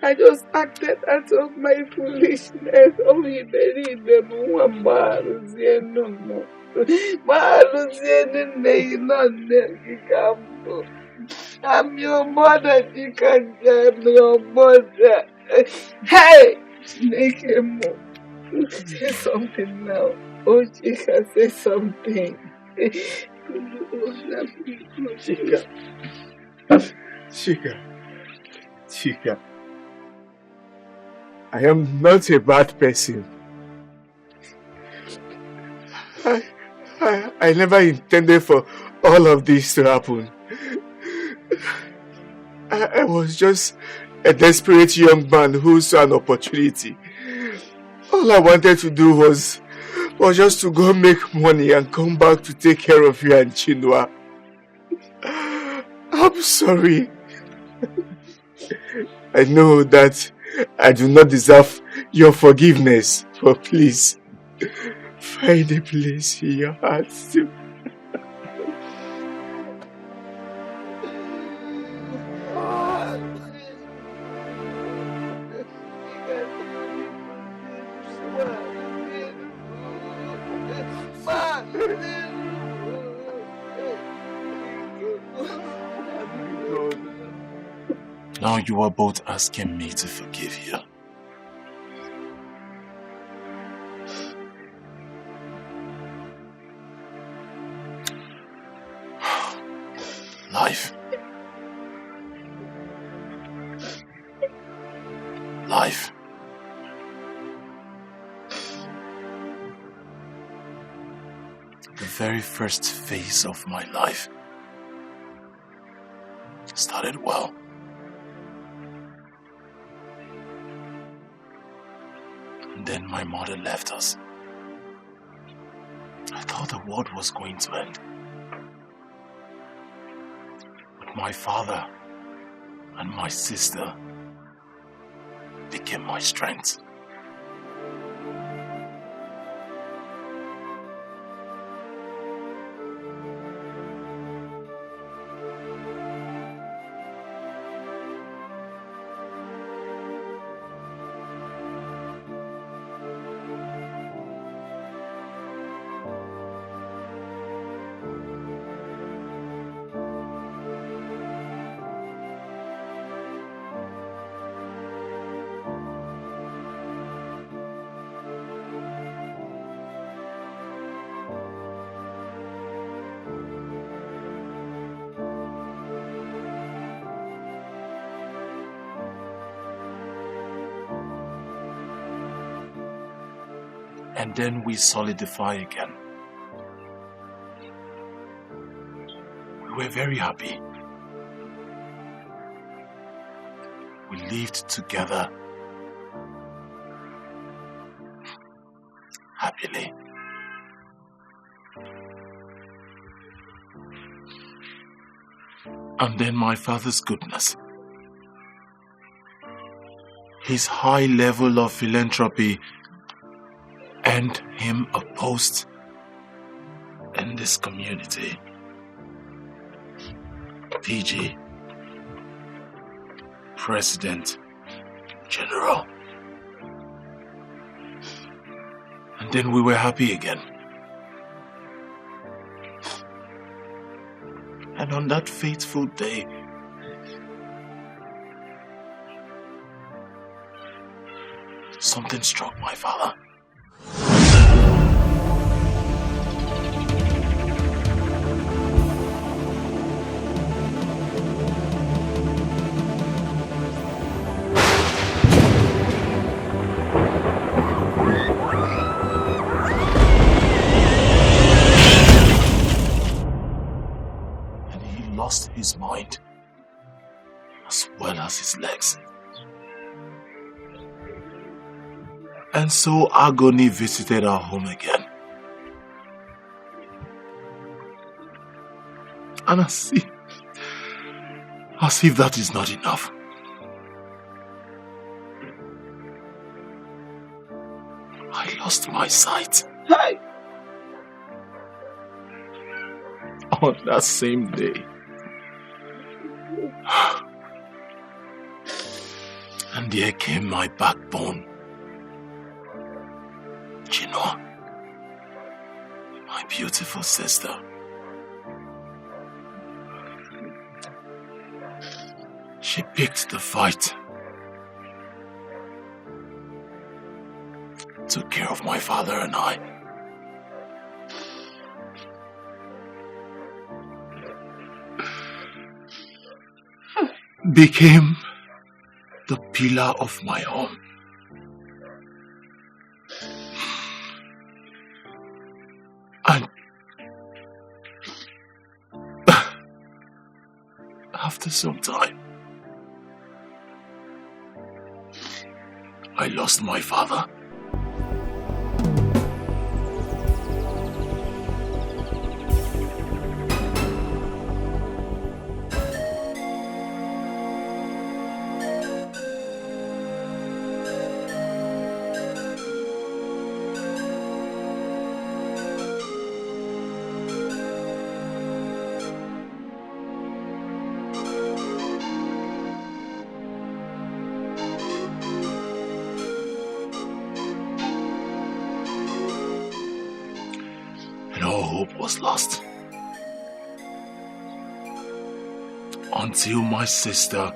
I just acted out of my foolishness. Oh, he buried them. I'm your mother, Chika. I'm your mother. Hey! Make him move. Say something now. Oh, Chika, say something. Chika, I am not a bad person. I never intended for all of this to happen. I was just a desperate young man who saw an opportunity. All I wanted to do was just to go make money and come back to take care of you and Chinua. I'm sorry. I know that I do not deserve your forgiveness, but please, find a place in your heart to. Now you are both asking me to forgive you. Life. Life. The very first phase of my life started well. And then my mother left us. I thought the world was going to end. But my father and my sister became my strength. And then we solidify again. We were very happy. We lived together happily. And then my father's goodness, his high level of philanthropy, earned him a post in this community. PG, President General. And then we were happy again. And on that fateful day, something struck my father. Lost his mind as well as his legs. And so agony visited our home again. And as if that is not enough, I lost my sight. On that same day. And there came my backbone, Chinua, my beautiful sister. She picked the fight, took care of my father and I. Became the pillar of my home. And after some time, I lost my father. Was lost until my sister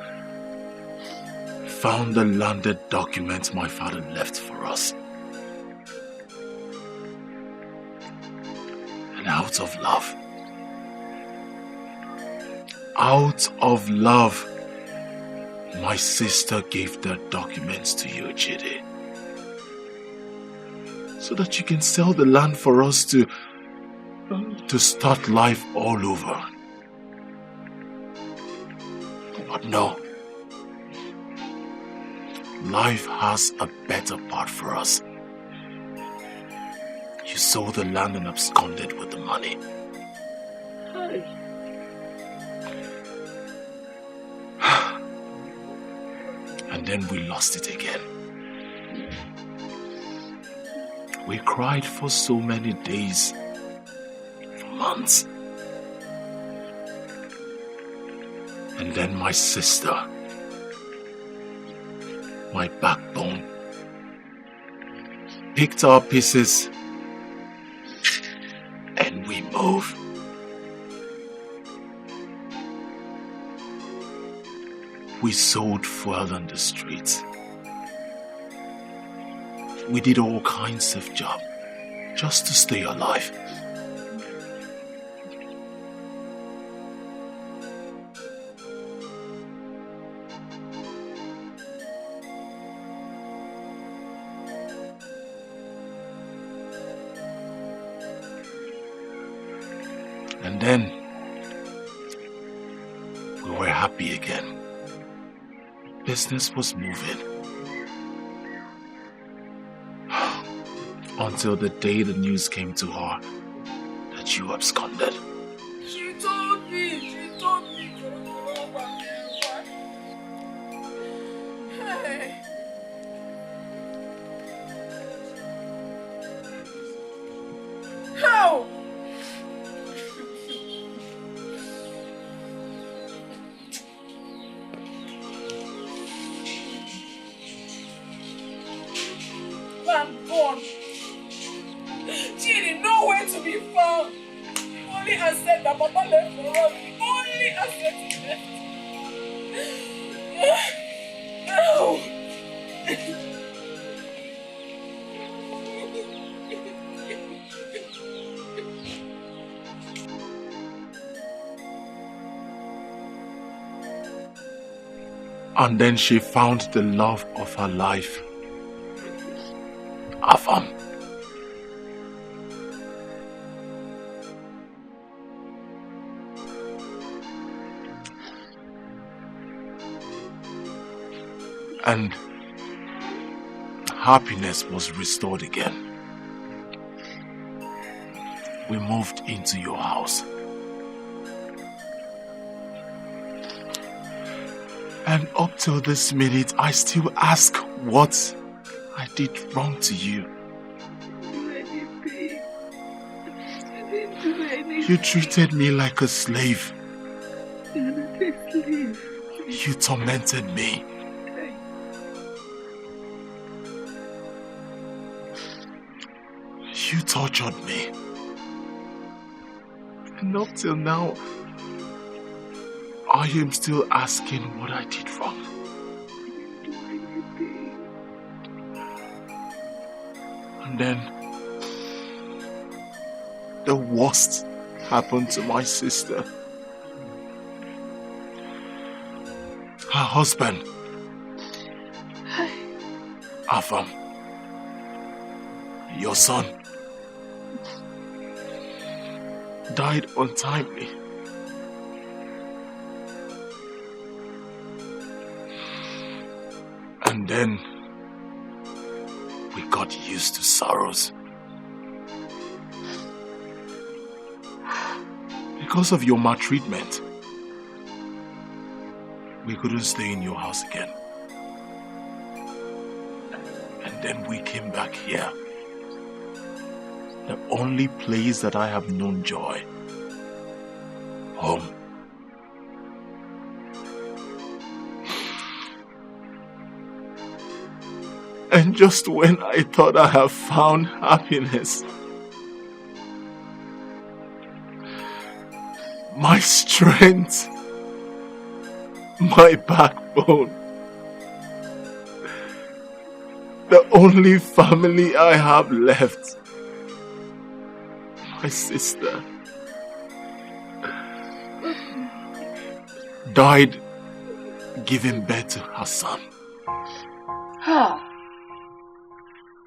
found the landed document my father left for us. And out of love, my sister gave the documents to you, Chidi. So that you can sell the land for us to start life all over. But no. Life has a better part for us. You sold the land and absconded with the money. And then we lost it again. We cried for so many days, for months. And then my sister, my backbone, picked our pieces and we moved. We sold fuel on the streets. We did all kinds of jobs just to stay alive. And then we were happy again. Business was moving. Until the day the news came to her that you absconded. She told me to come over here. Hey. How? I'm gone. Chidi, nowhere to be found. The only asset that Papa left for us, the only asset he left. Ow. And then she found the love of her life. Afam. And happiness was restored again. We moved into your house. And up till this minute, I still ask what I did wrong to you. You treated me like a slave. You tormented me. You tortured me. And up till now, I am still asking what I did wrong. And then, the worst happened to my sister. Her husband, Afam, your son, died untimely. And then we got used to sorrows. Because of your maltreatment, we couldn't stay in your house again. And then we came back here. The only place that I have known joy. Home. And just when I thought I have found happiness, my strength, my backbone, The only family I have left. My sister died giving birth to her son.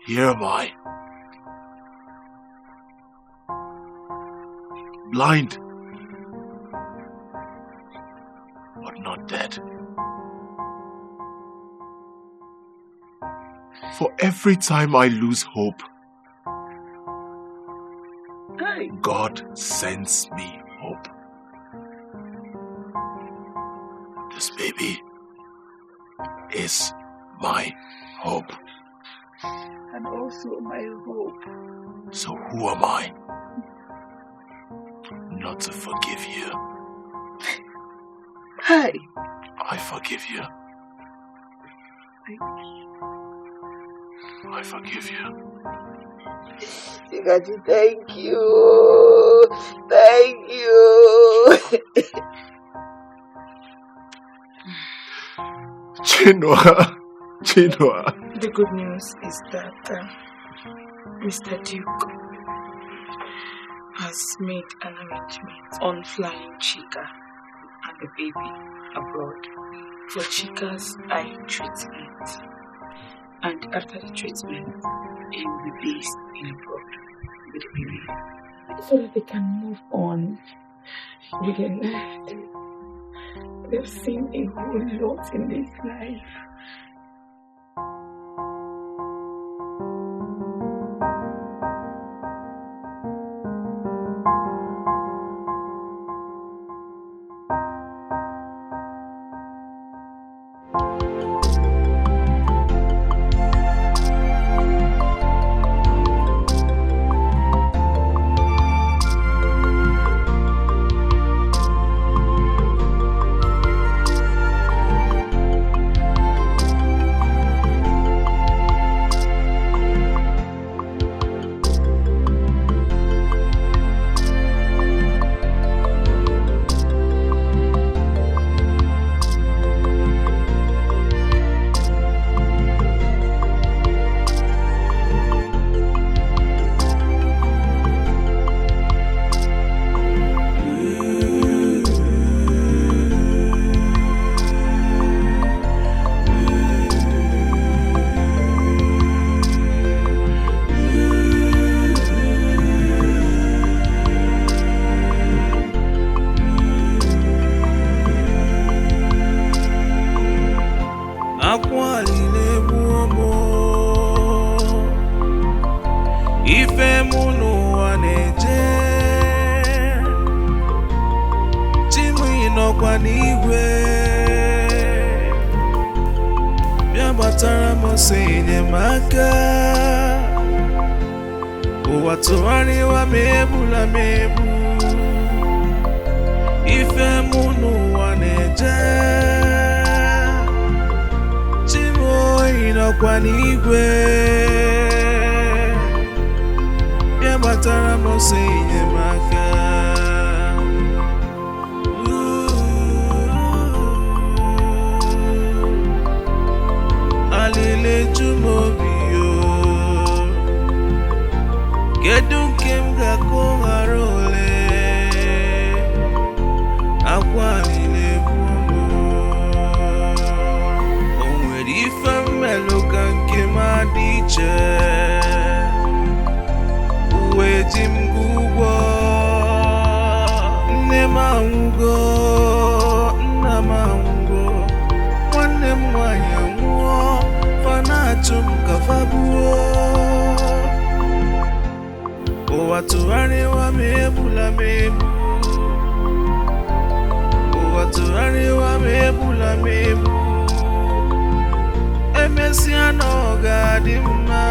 Here am I. Blind, but not dead. For every time I lose hope, God sends me hope. This baby is my hope. And also my hope. So who am I not to forgive you? Hi. I forgive you. I forgive you. Nigga, thank you. Thank you. Chinua. The good news is that Mr. Duke has made an arrangement on flying Chika and the baby abroad for Chika's eye treatment. And after the treatment, he will be based in abroad with the baby. So that they can move on with their life. They've seen a whole lot in this life. Emesiano gadima